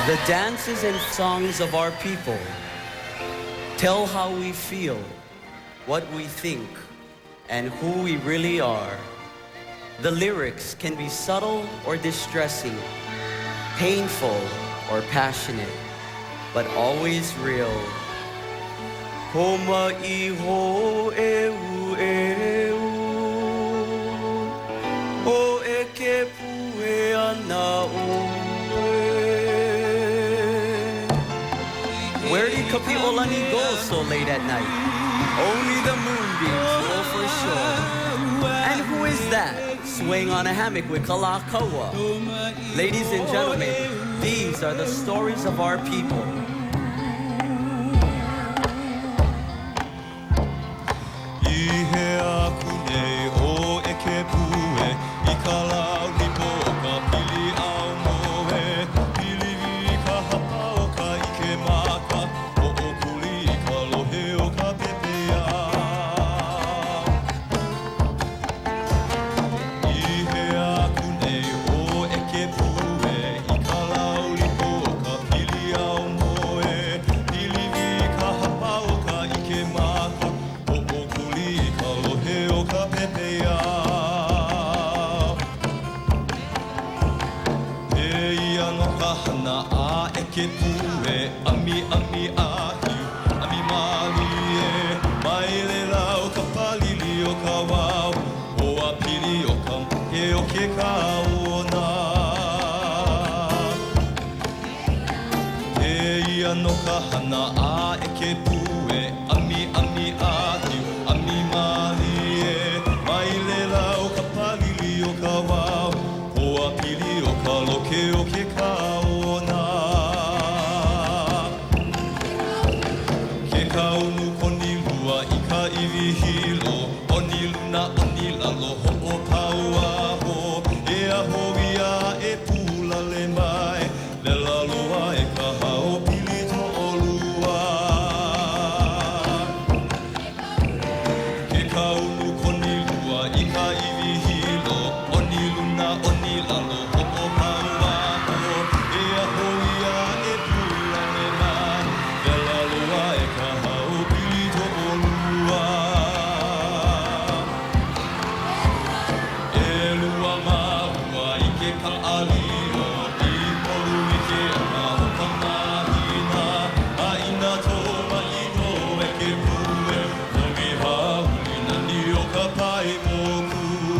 The dances and songs of our people tell how we feel, what we think, and who we really are. The lyrics can be subtle or distressing, painful or passionate, but always real. Homa iho eu eu, o eke pue lani go so late at night? Only the moonbeams know for sure. And who is that swaying on a hammock with kalakaua? Ladies and gentlemen, these are the stories of our people. Pai moku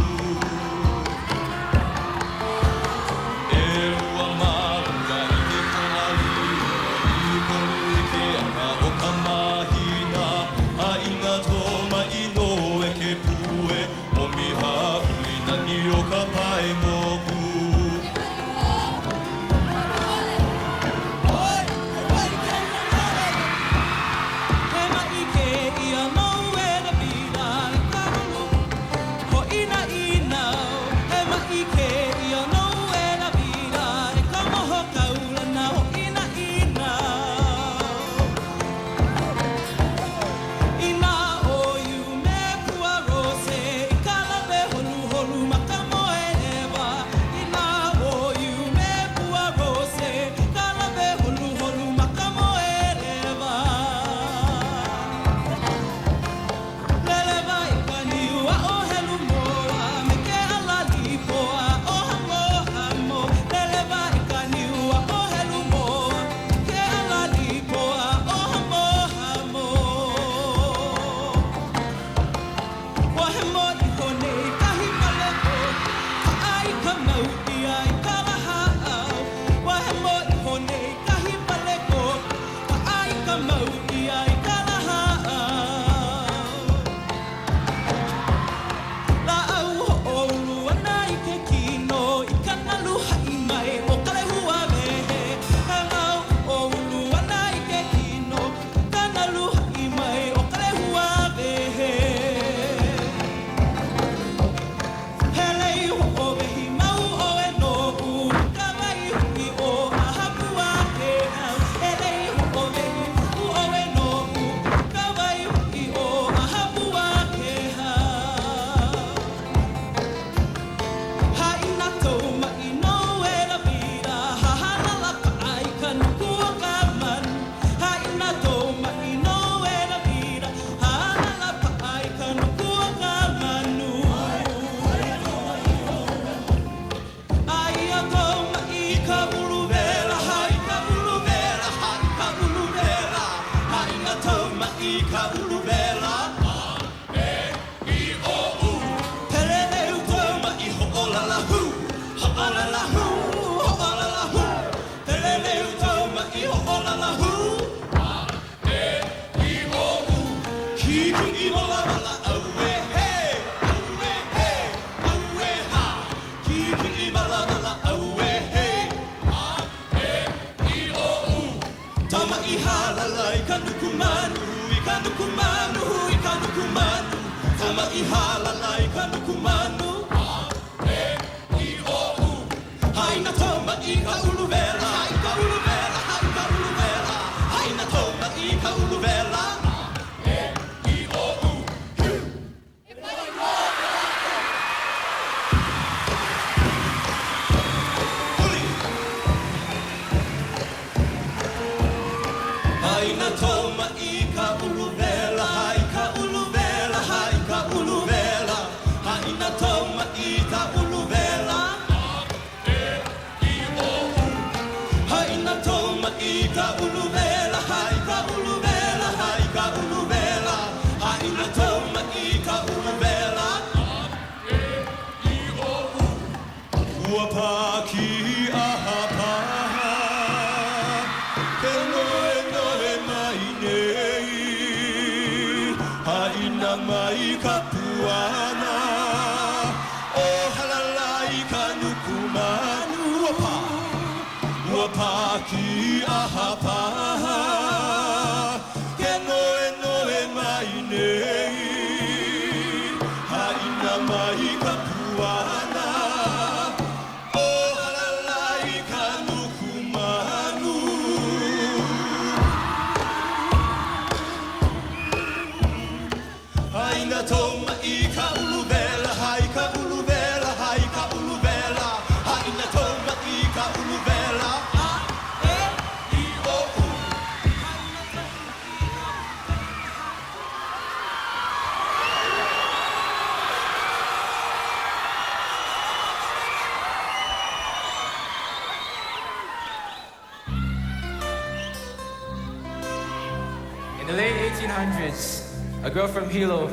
In the late 1800s, a girl from Hilo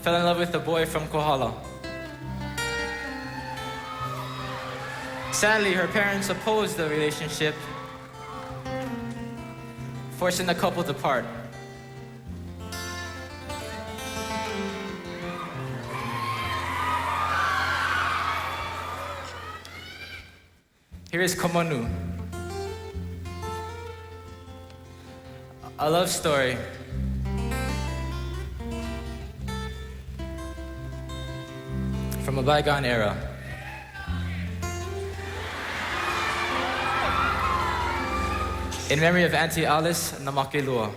fell in love with a boy from Kohala. Sadly, her parents opposed the relationship, forcing the couple to part. Here is Komanu, a love story from a bygone era. In memory of Auntie Alice Namakelua.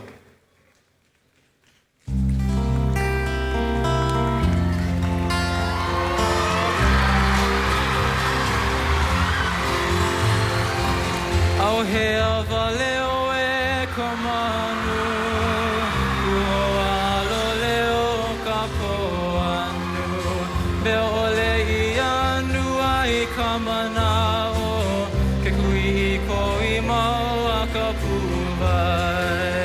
Au he avaleo e komanu, ua alo leo kapoanu, me ole I anu ai kamanao, ke kui I ko I mau a ka puwai.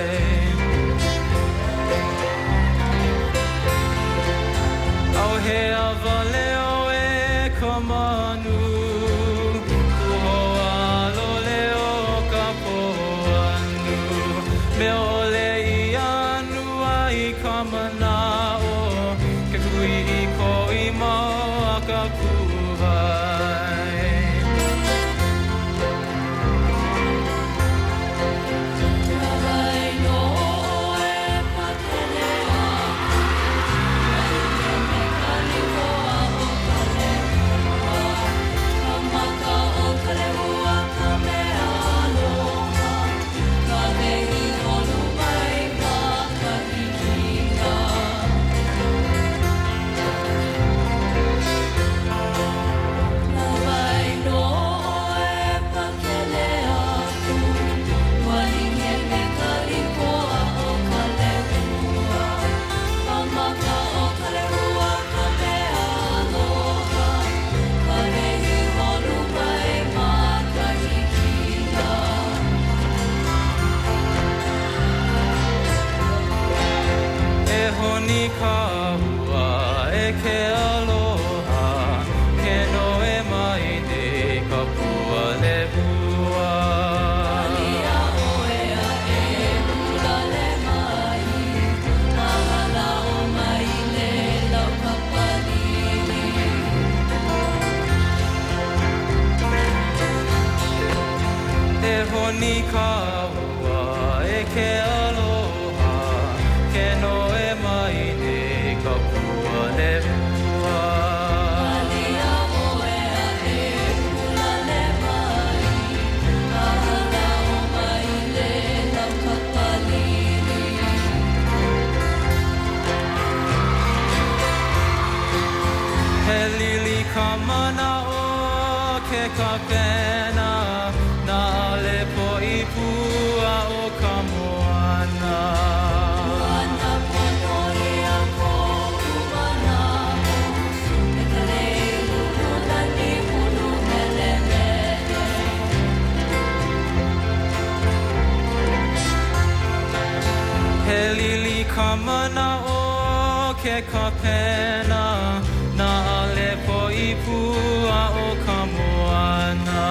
Au he avaleo e komanu, me ole I anu ai kamanao, ke kui I ko I mau a ka puwai. Honi ka hua e ke aloha, ke noe mai ne ka pua le hua. Alia oea e hula le mai, ahala o mai le lau ka palili. E honi ka hua e ke aloha, ke noe mai ne ka pua le hua. kamana o ke kapena na ale po ipua o kamoana Moana pono ia ko umana e kare ulu lani ulu mele mele He lili kamana o ke kapena na ale po ipua o kamoana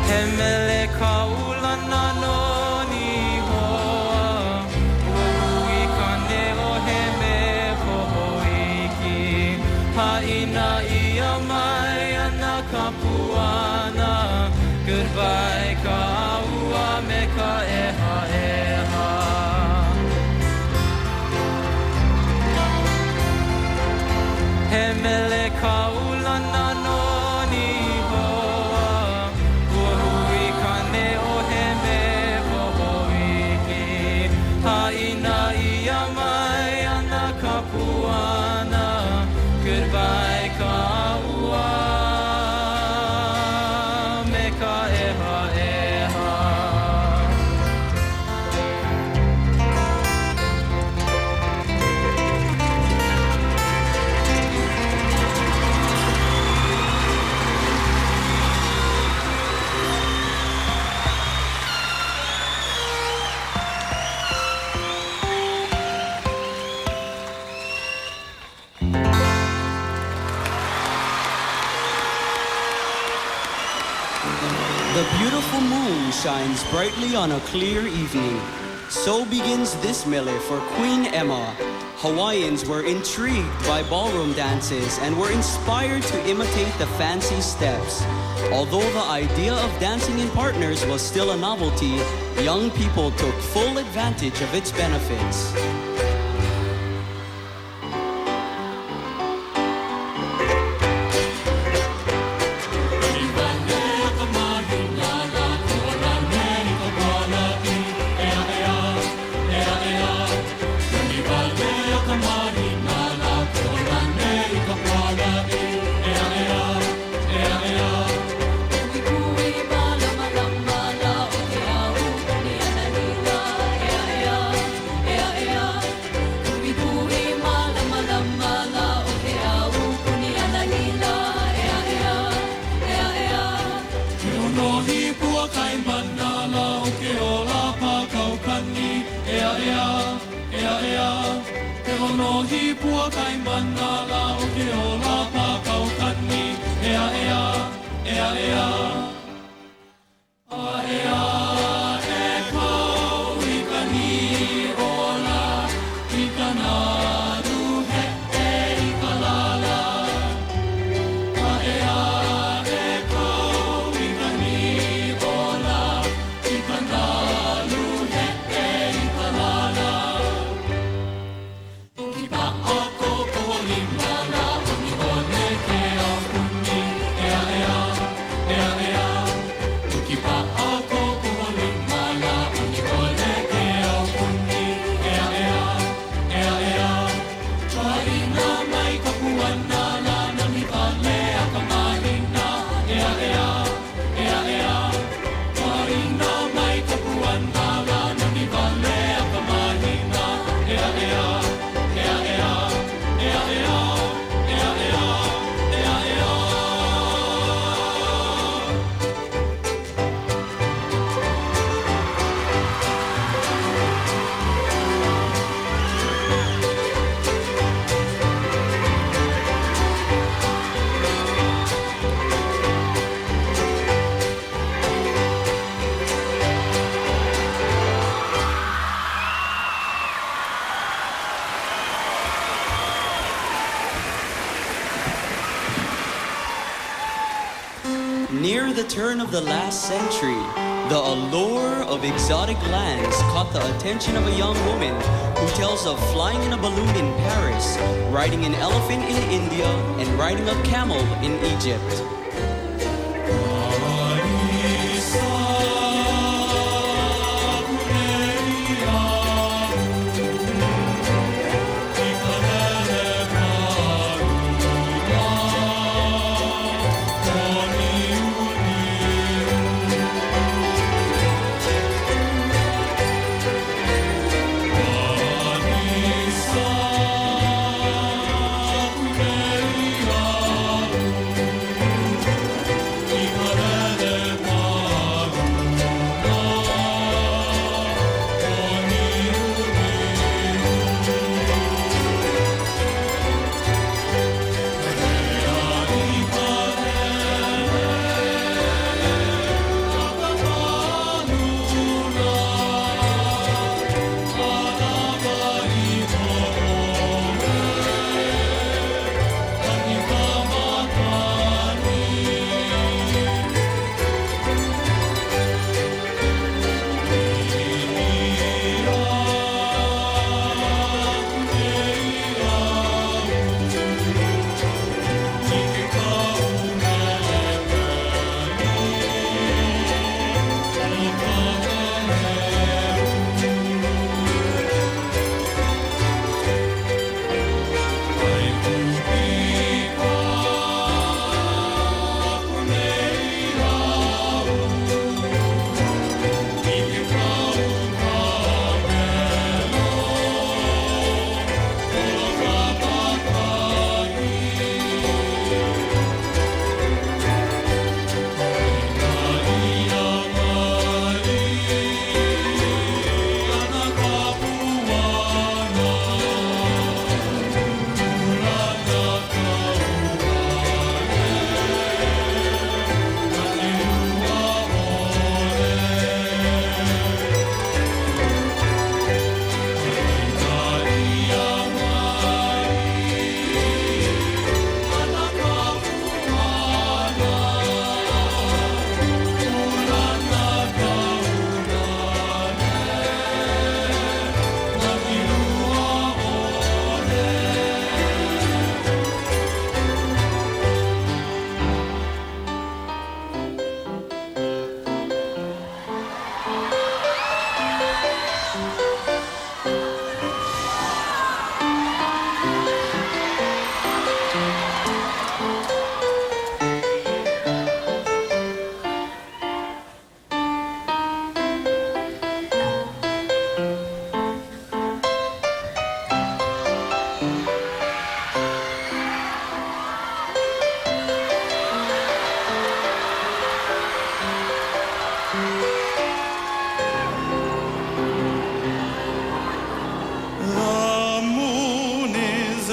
He mele kaulana no ni hoa Ui kane o he me pohoiki Haina ia mai ana kapuana Goodbye ka aua me ka eha eha He mele kaulana no ni hoa Ui kane o he me pohoiki Haina ia mai ana kapuana Goodbye ka aua me ka eha eha The beautiful moon shines brightly on a clear evening. So begins this mele for Queen Emma. Hawaiians were intrigued by ballroom dances and were inspired to imitate the fancy steps. Although the idea of dancing in partners was still a novelty, young people took full advantage of its benefits. Near the turn of the last century, The allure of exotic lands caught the attention of a young woman who tells of flying in a balloon in Paris, riding an elephant in India, and riding a camel in Egypt.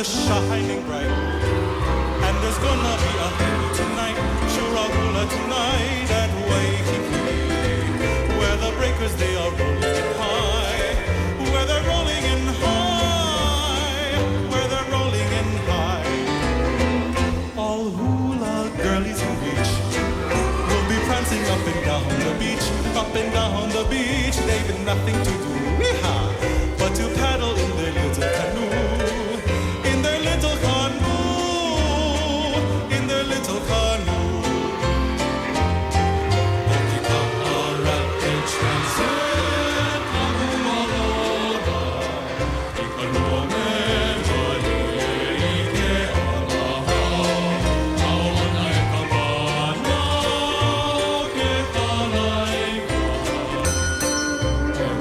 shining bright, and there's gonna be a hula tonight, sure a hula tonight at Waikiki, where the breakers they are rolling in high, where they're rolling in high, where they're rolling in high. All hula girlies who reach will be prancing up and down the beach, up and down the beach. They've nothing to do, but to paddle in their little canoe.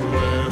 Where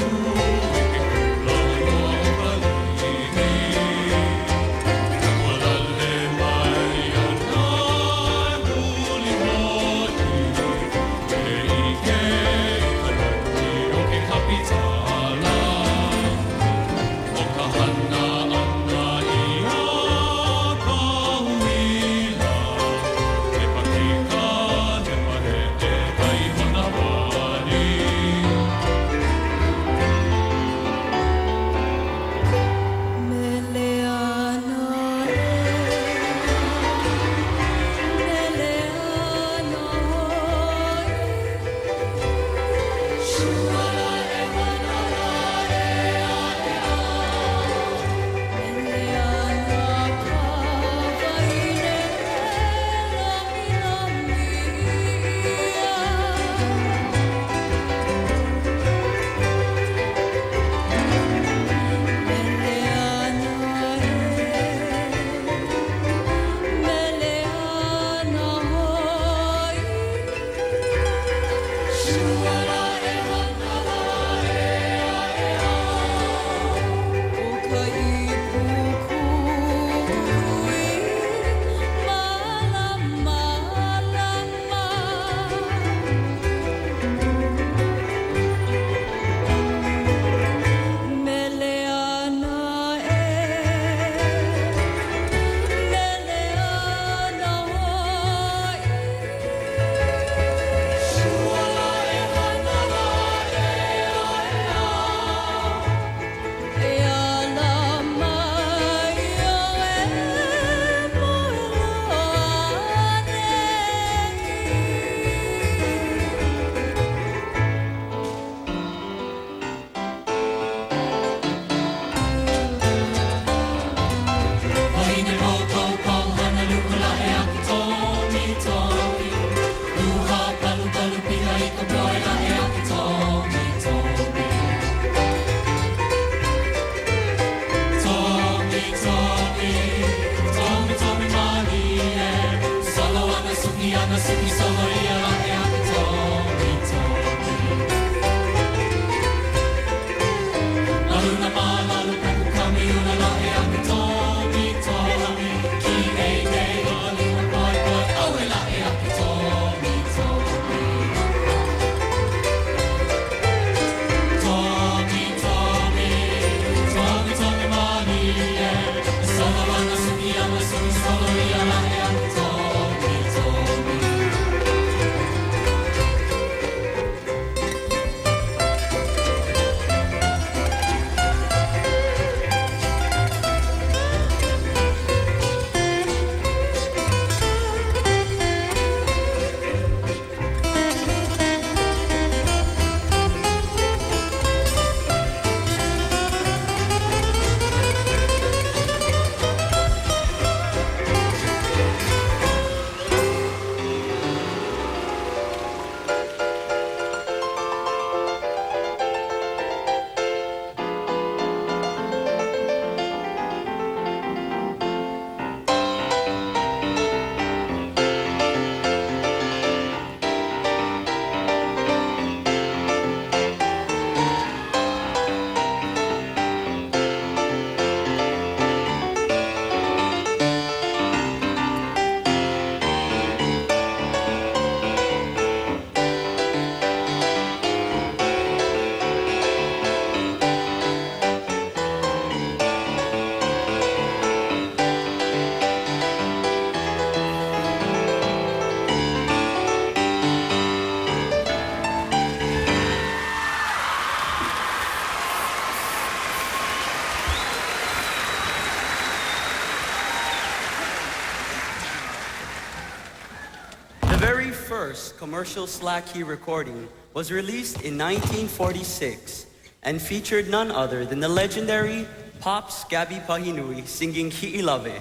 first commercial slack key recording was released in 1946 and featured none other than the legendary Pops Gabby Pahinui singing Hi'ilave.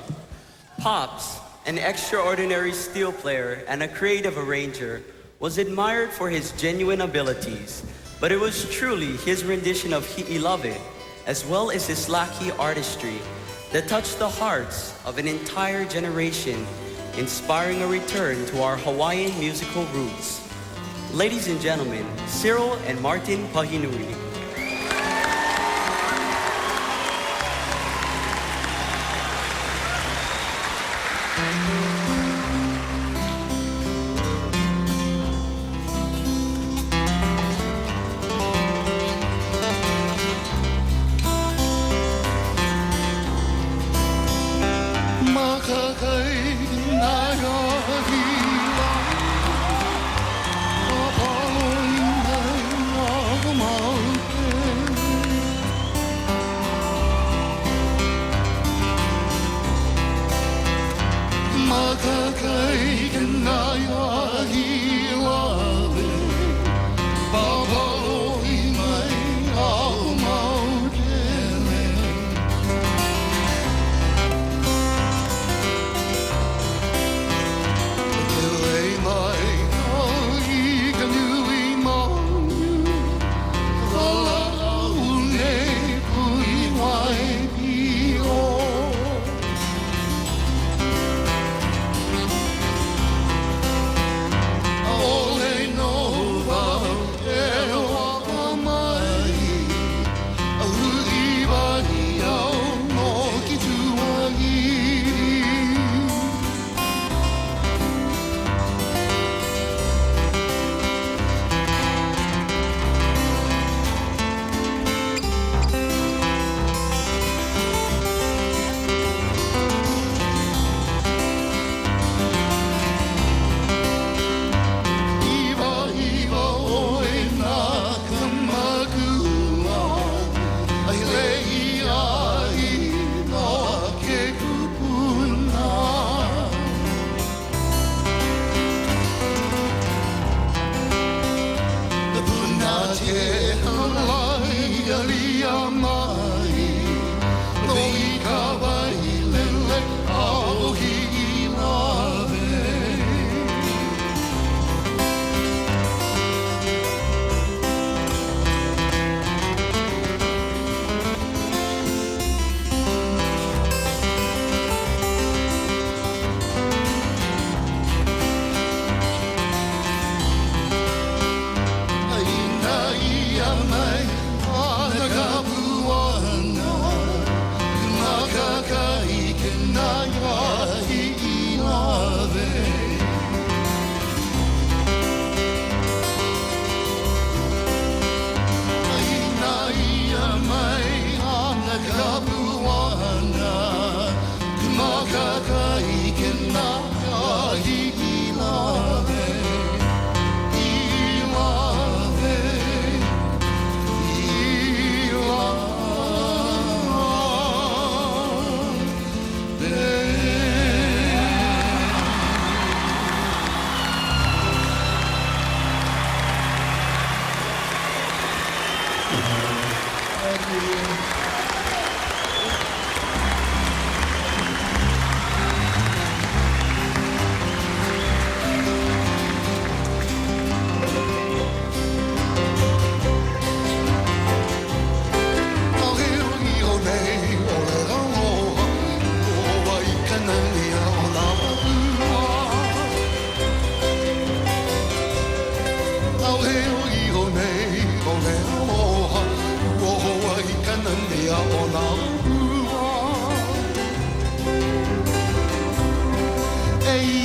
Pops, an extraordinary steel player and a creative arranger, was admired for his genuine abilities, but it was truly his rendition of Hi'ilave, as well as his slack key artistry, that touched the hearts of an entire generation, inspiring a return to our Hawaiian musical roots. Ladies and gentlemen, Cyril and Martin Pahinui. All they know about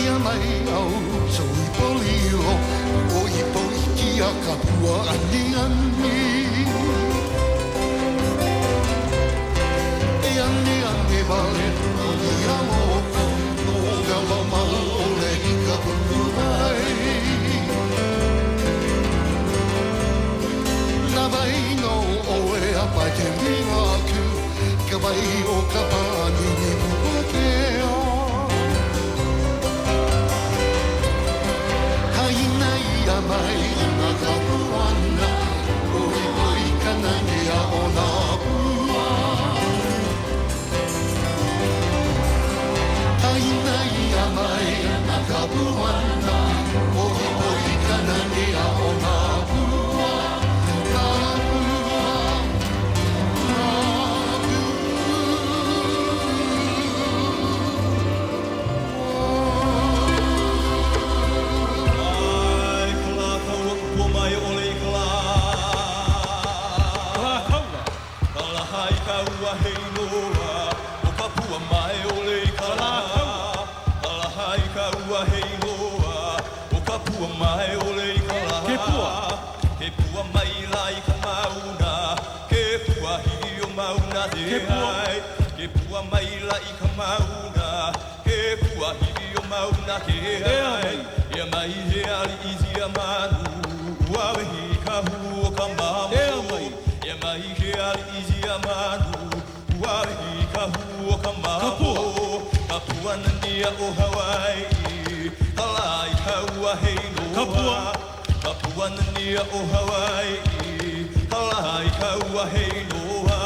ia mai au so i poli o i poli ki a kapua ani ani e ani ani vale o i amo o gala mau o le i kapua na vai no o e apa ke minga ku ka vai o ka pani ni pupakea mai na kapuana oi oi kana ia ona pua ai ia mai na kapuana oi oi kana ia ona pua O Hawaii, halai kaua hei noa. Kapua nania o Hawaii, halai kaua hei noa.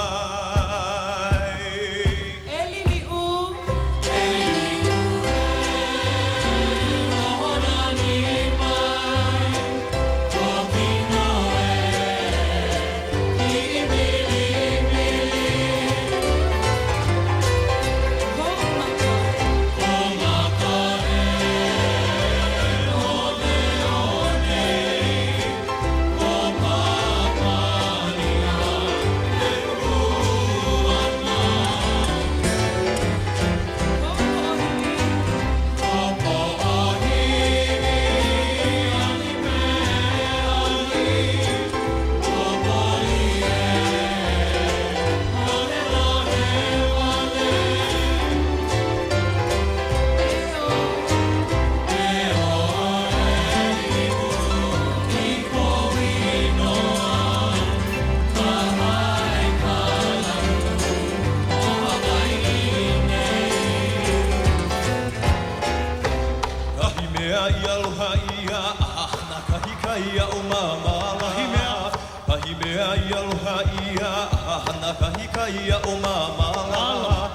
Ia o mama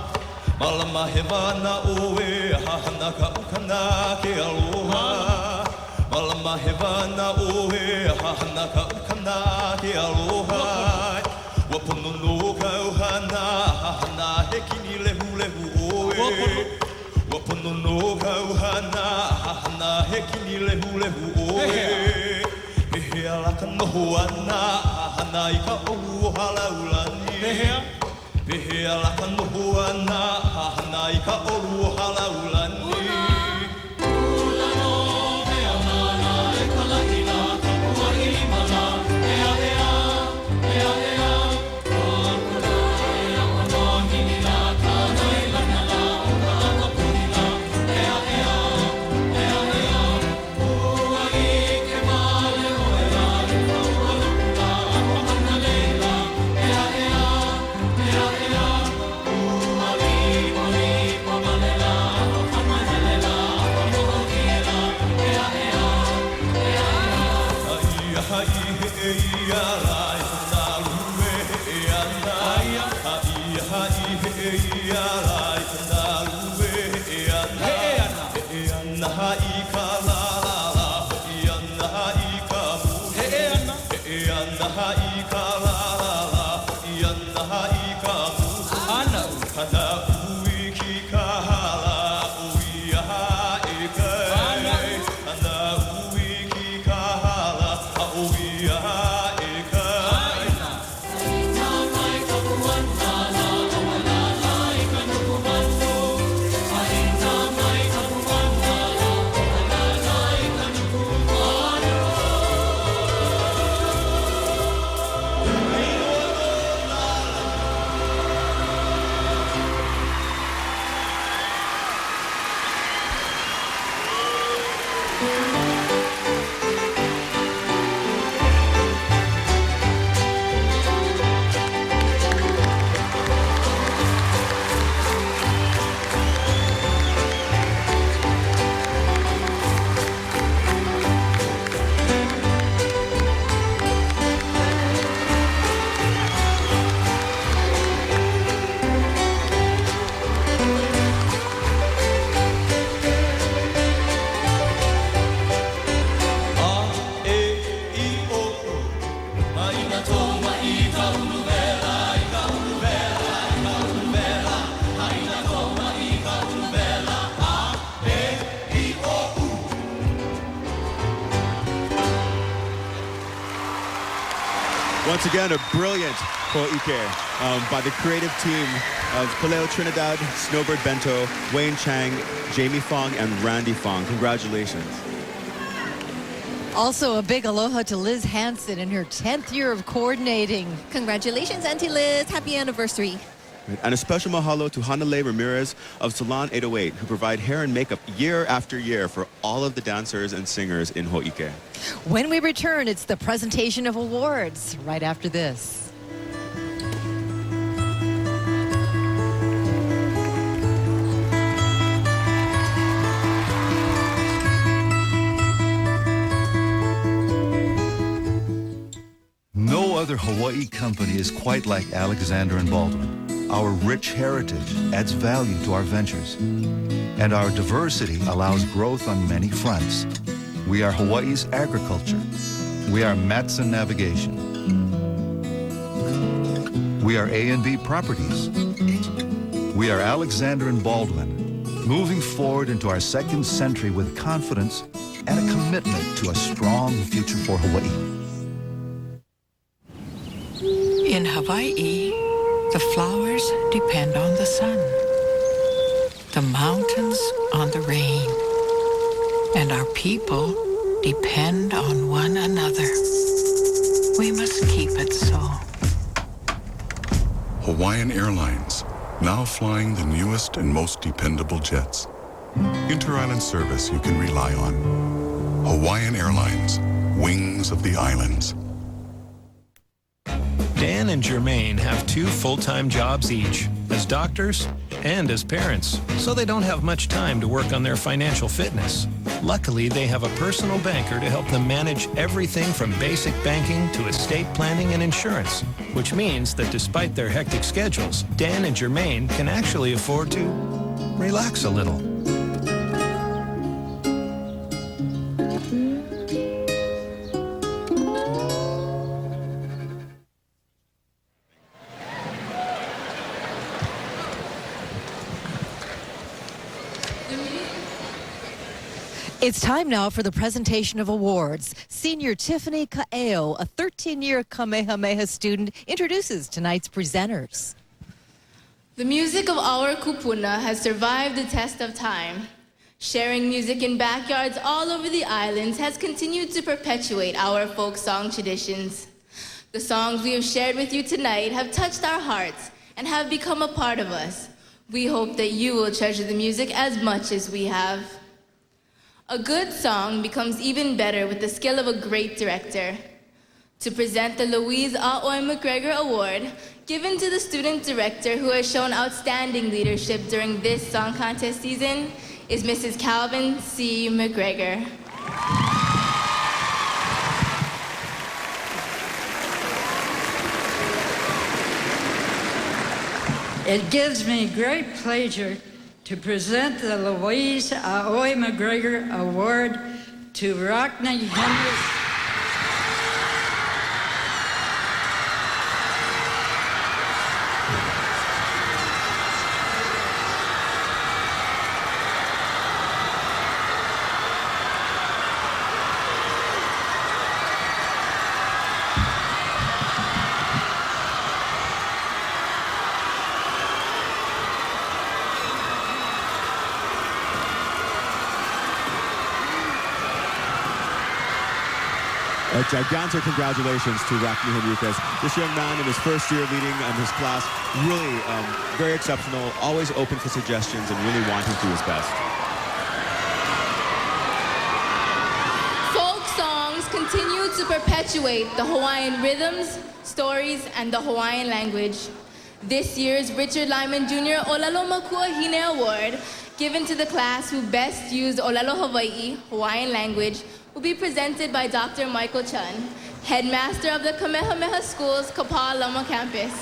malama he mana oe hahana ka ukana ke aloha malama he mana oe hahana ka ukana ke aloha wapono no ka uhana hahana he kini lehu lehu oe wapono no ka uhana hahana he kini lehu lehu oe he alaka noho ana hahana I ka ohu halaulani Pehe alaka noho ana, hahana I ka oru halaulani. Ula no mea mana, e ka lahina, kapua I mana, ea ea, ea ea. Kakuna e awa no hinina, kana I lana la, o ka akapuna, ea ea, ea ea. Ua I ke male o e la, I ka ua lukuna, awa hana leila, ea ea. Once again, a brilliant ho'ike by the creative team of Kaleo Trinidad, Snowbird Bento, Wayne Chang, Jamie Fong, and Randy Fong. Congratulations. Also, a big aloha to Liz Hansen in her 10th year of coordinating. Congratulations, Auntie Liz. Happy anniversary. And a special mahalo to Hanale Ramirez of Salon 808, who provide hair and makeup year after year for all of the dancers and singers in ho'ike. When we return, it's the presentation of awards right after this. No other Hawaii company is quite like Alexander and Baldwin. Our rich heritage adds value to our ventures, and our diversity allows growth on many fronts. We are Hawaii's agriculture. We are Matson Navigation. We are A&B Properties. We are Alexander and Baldwin, moving forward into our second century with confidence and a commitment to a strong future for Hawaii. In Hawaii, the flowers depend on the sun, the mountains on the rain, and our people depend on one another. We must keep it so. Hawaiian Airlines, now flying the newest and most dependable jets. Inter-island service you can rely on. Hawaiian Airlines, wings of the islands. Dan and Jermaine have 2 full-time jobs each, as doctors and as parents, so they don't have much time to work on their financial fitness. Luckily, they have a personal banker to help them manage everything from basic banking to estate planning and insurance, which means that despite their hectic schedules, Dan and Jermaine can actually afford to relax a little. It's time now for the presentation of awards. Senior Tiffany Kaeo, a 13-year Kamehameha student, introduces tonight's presenters. The music of our kupuna has survived the test of time. Sharing music in backyards all over the islands has continued to perpetuate our folk song traditions. The songs we have shared with you tonight have touched our hearts and have become a part of us. We hope that you will treasure the music as much as we have. A good song becomes even better with the skill of a great director. To present the Louise Aoi McGregor Award, given to the student director who has shown outstanding leadership during this song contest season, is Mrs. Calvin C. McGregor. It gives me great pleasure to present the Louise Aoi McGregor Award to Rockney Henry. A gigantic congratulations to Rockney Henriquez. This young man in his first year leading his class, really very exceptional, always open for suggestions and really wanting to do his best. Folk songs continue to perpetuate the Hawaiian rhythms, stories, and the Hawaiian language. This year's Richard Lyman Jr. Olalo Makuahine Award, given to the class who best used Olalo Hawaii, Hawaiian language, will be presented by Dr. Michael Chun, headmaster of the Kamehameha Schools, Kapalama campus.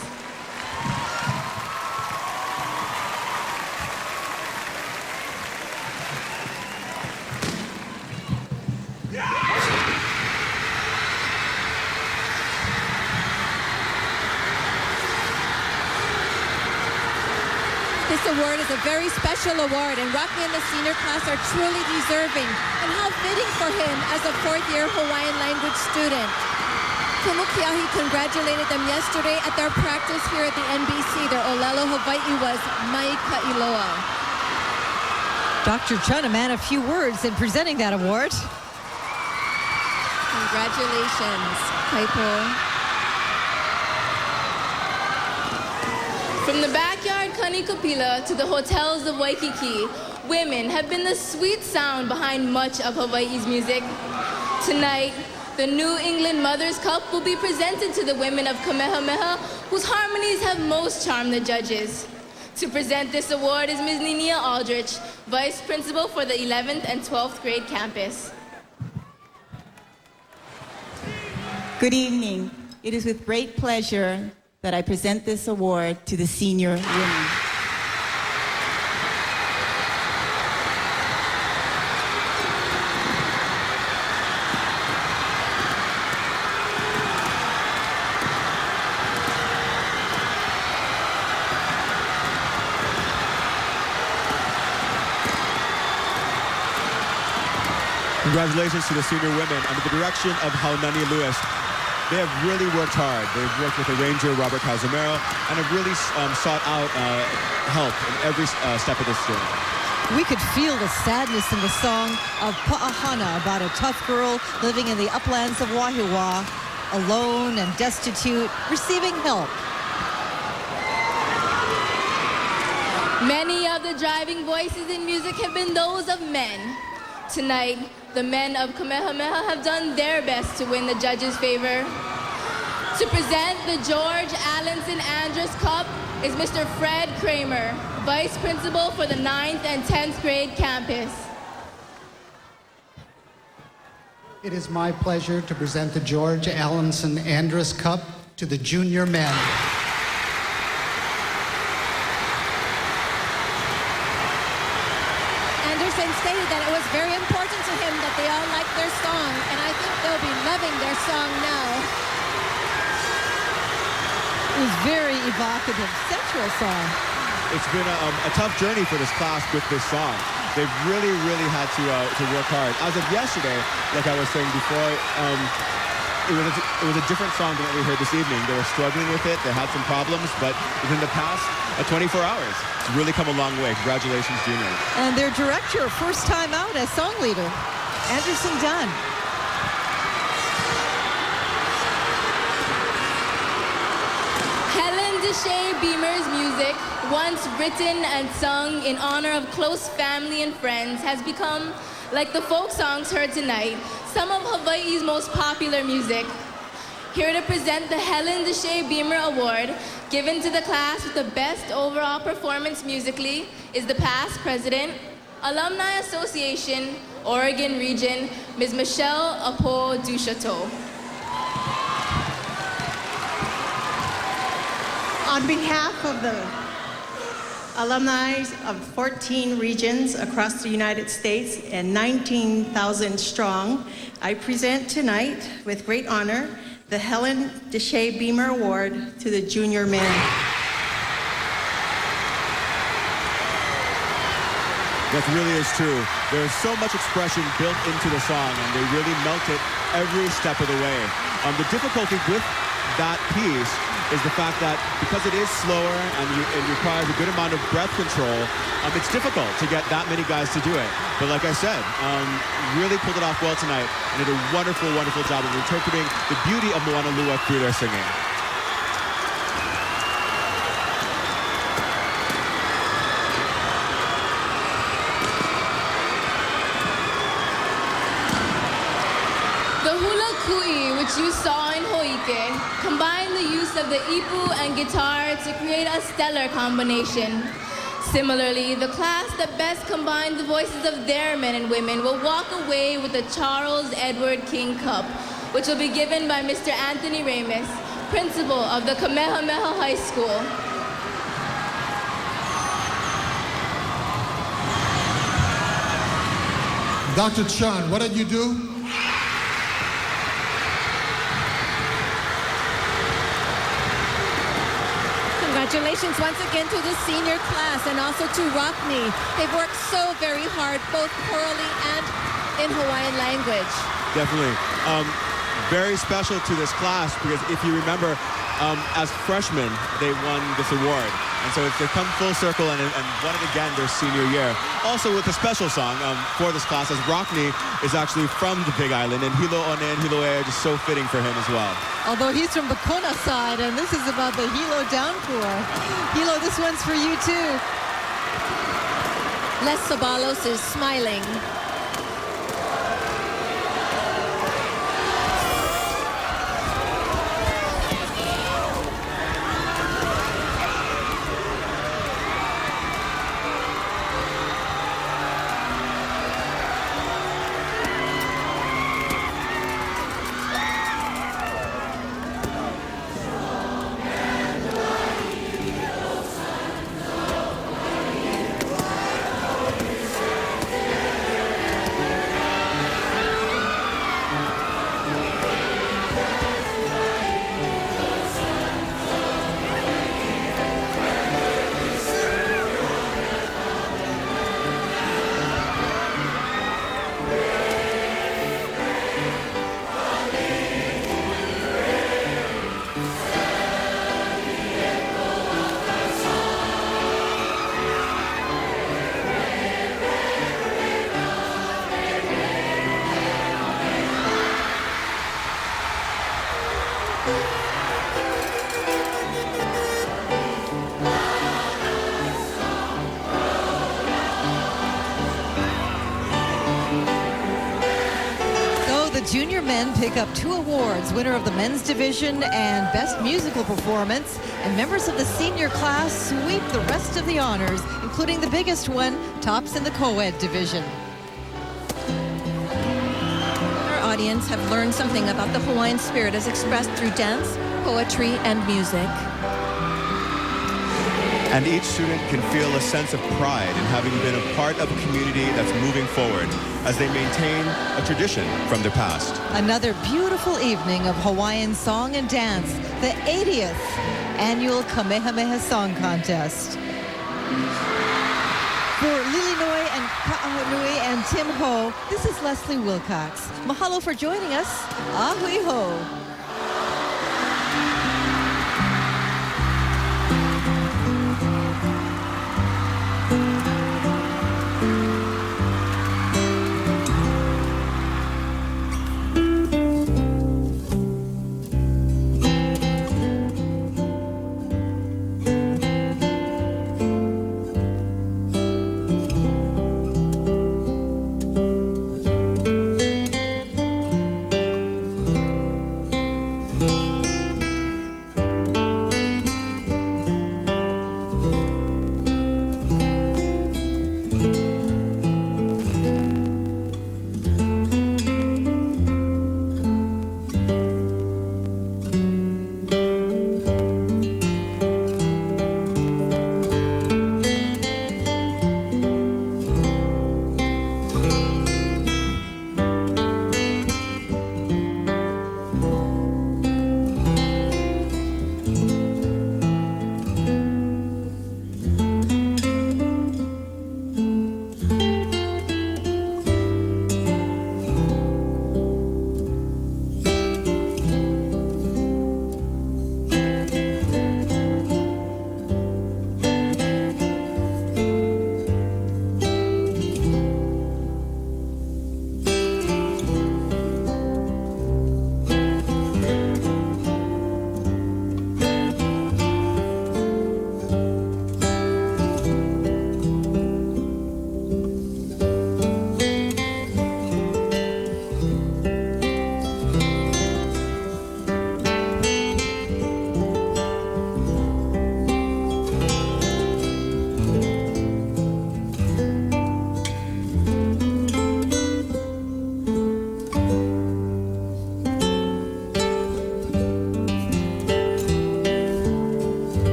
This award is a very special award, and Rockney and the senior class are truly deserving. And how fitting for him as a fourth-year Hawaiian language student. Kumukiahi congratulated them yesterday at their practice here at the NBC. Their Olelo Hawaii was Mai Ka'iloa. Dr. Chun, a man of few words in presenting that award. Congratulations, Kaipo. From the backyard Kanikapila to the hotels of Waikiki, women have been the sweet sound behind much of Hawaii's music. Tonight, the New England Mothers Cup will be presented to the women of Kamehameha, whose harmonies have most charmed the judges. To present this award is Ms. Neal Aldrich, Vice Principal for the 11th and 12th grade campus. Good evening. It is with great pleasure that I present this award to the senior women. Congratulations to the senior women under the direction of Haunani Lewis. They have really worked hard. They've worked with the ranger, Robert Casimiro, and have really sought out help in every step of this journey. We could feel the sadness in the song of Pa'ahana about a tough girl living in the uplands of Wahiawa, alone and destitute, receiving help. Many of the driving voices in music have been those of men. Tonight, the men of Kamehameha have done their best to win the judges' favor. To present the George Allenson Andrus Cup is Mr. Fred Kramer, Vice Principal for the 9th and 10th grade campus. It is my pleasure to present the George Allenson Andrus Cup to the junior men. Anderson stated that it was very important to him that they all liked their song, and I think they'll be loving their song now. It was very evocative, sensual song. It's been a tough journey for this class with this song. They've really, really had to work hard. As of yesterday, like I was saying before, it was a different song than what we heard this evening. They were struggling with it. They had some problems, but within the past 24 hours, it's really come a long way. Congratulations, junior. And their director, first time out as song leader, Anderson Dunn. Helen Deshay Beamer's music, once written and sung in honor of close family and friends, has become, like the folk songs heard tonight, some of Hawaii's most popular music. Here to present the Helen Deshay Beamer Award, given to the class with the best overall performance musically, is the past president, Alumni Association, Oregon Region, Ms. Michelle Apo Duchateau. On behalf of the alumni of 14 regions across the United States and 19,000 strong, I present tonight with great honor the Helen Deshay Beamer Award to the junior men. That really is true. There's so much expression built into the song, and they really melt it every step of the way. The difficulty with that piece is the fact that because it is slower and it requires a good amount of breath control, it's difficult to get that many guys to do it. But like I said, really pulled it off well tonight and did a wonderful, wonderful job of interpreting the beauty of Moana Lua through their singing. The hula kui, which you saw in Hoike, combined the use of the ipu and guitar to create a stellar combination. Similarly, the class that best combined the voices of their men and women will walk away with the Charles Edward King Cup, which will be given by Mr. Anthony Ramis, principal of the Kamehameha High School. Dr. Chun, what did you do? Congratulations once again to the senior class and also to Rockney. They've worked so very hard, both orally and in Hawaiian language. Definitely. very special to this class because if you remember, as freshmen, they won this award. And so they've come full circle and won it again their senior year. Also with a special song for this class, as Rockney is actually from the Big Island, and Hilo One and Hilo are just so fitting for him as well. Although he's from the Kona side, and this is about the Hilo downpour. Hilo, this one's for you too. Les Sabalos is smiling. Junior men pick up 2 awards, winner of the men's division and best musical performance, and members of the senior class sweep the rest of the honors, including the biggest one, tops in the co-ed division. Our audience have learned something about the Hawaiian spirit as expressed through dance, poetry, and music. And each student can feel a sense of pride in having been a part of a community that's moving forward as they maintain a tradition from their past. Another beautiful evening of Hawaiian song and dance, the 80th annual Kamehameha Song Contest. For Lilinoi and Ka'ahanui and Tim Ho, this is Leslie Wilcox. Mahalo for joining us. Ahui ho.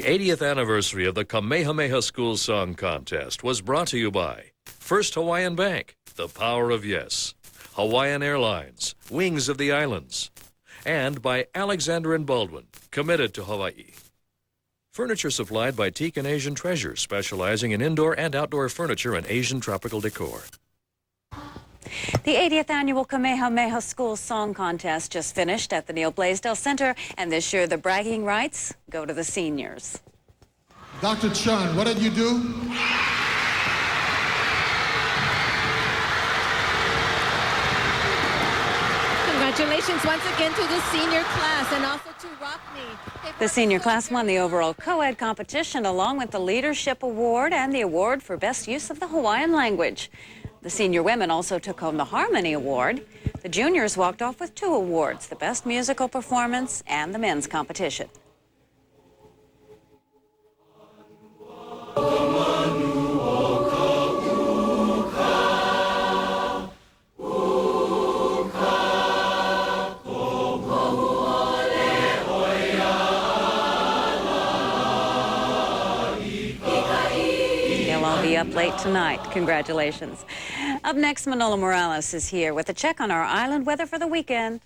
The 80th anniversary of the Kamehameha Schools Song Contest was brought to you by First Hawaiian Bank, The Power of Yes, Hawaiian Airlines, Wings of the Islands, and by Alexander and Baldwin, committed to Hawaii. Furniture supplied by Teak and Asian Treasures, specializing in indoor and outdoor furniture and Asian tropical decor. The 80th annual Kamehameha Schools Song Contest just finished at the Neal Blaisdell Center, and this year the bragging rights go to the seniors. Dr. Chun, what did you do? Congratulations once again to the senior class and also to Rockney. The senior class won the overall co-ed competition along with the Leadership Award and the award for best use of the Hawaiian language. The senior women also took home the Harmony Award. The juniors walked off with 2 awards, the best musical performance and the men's competition. Be up late tonight. Congratulations. Up next, Manolo Morales is here with a check on our island weather for the weekend.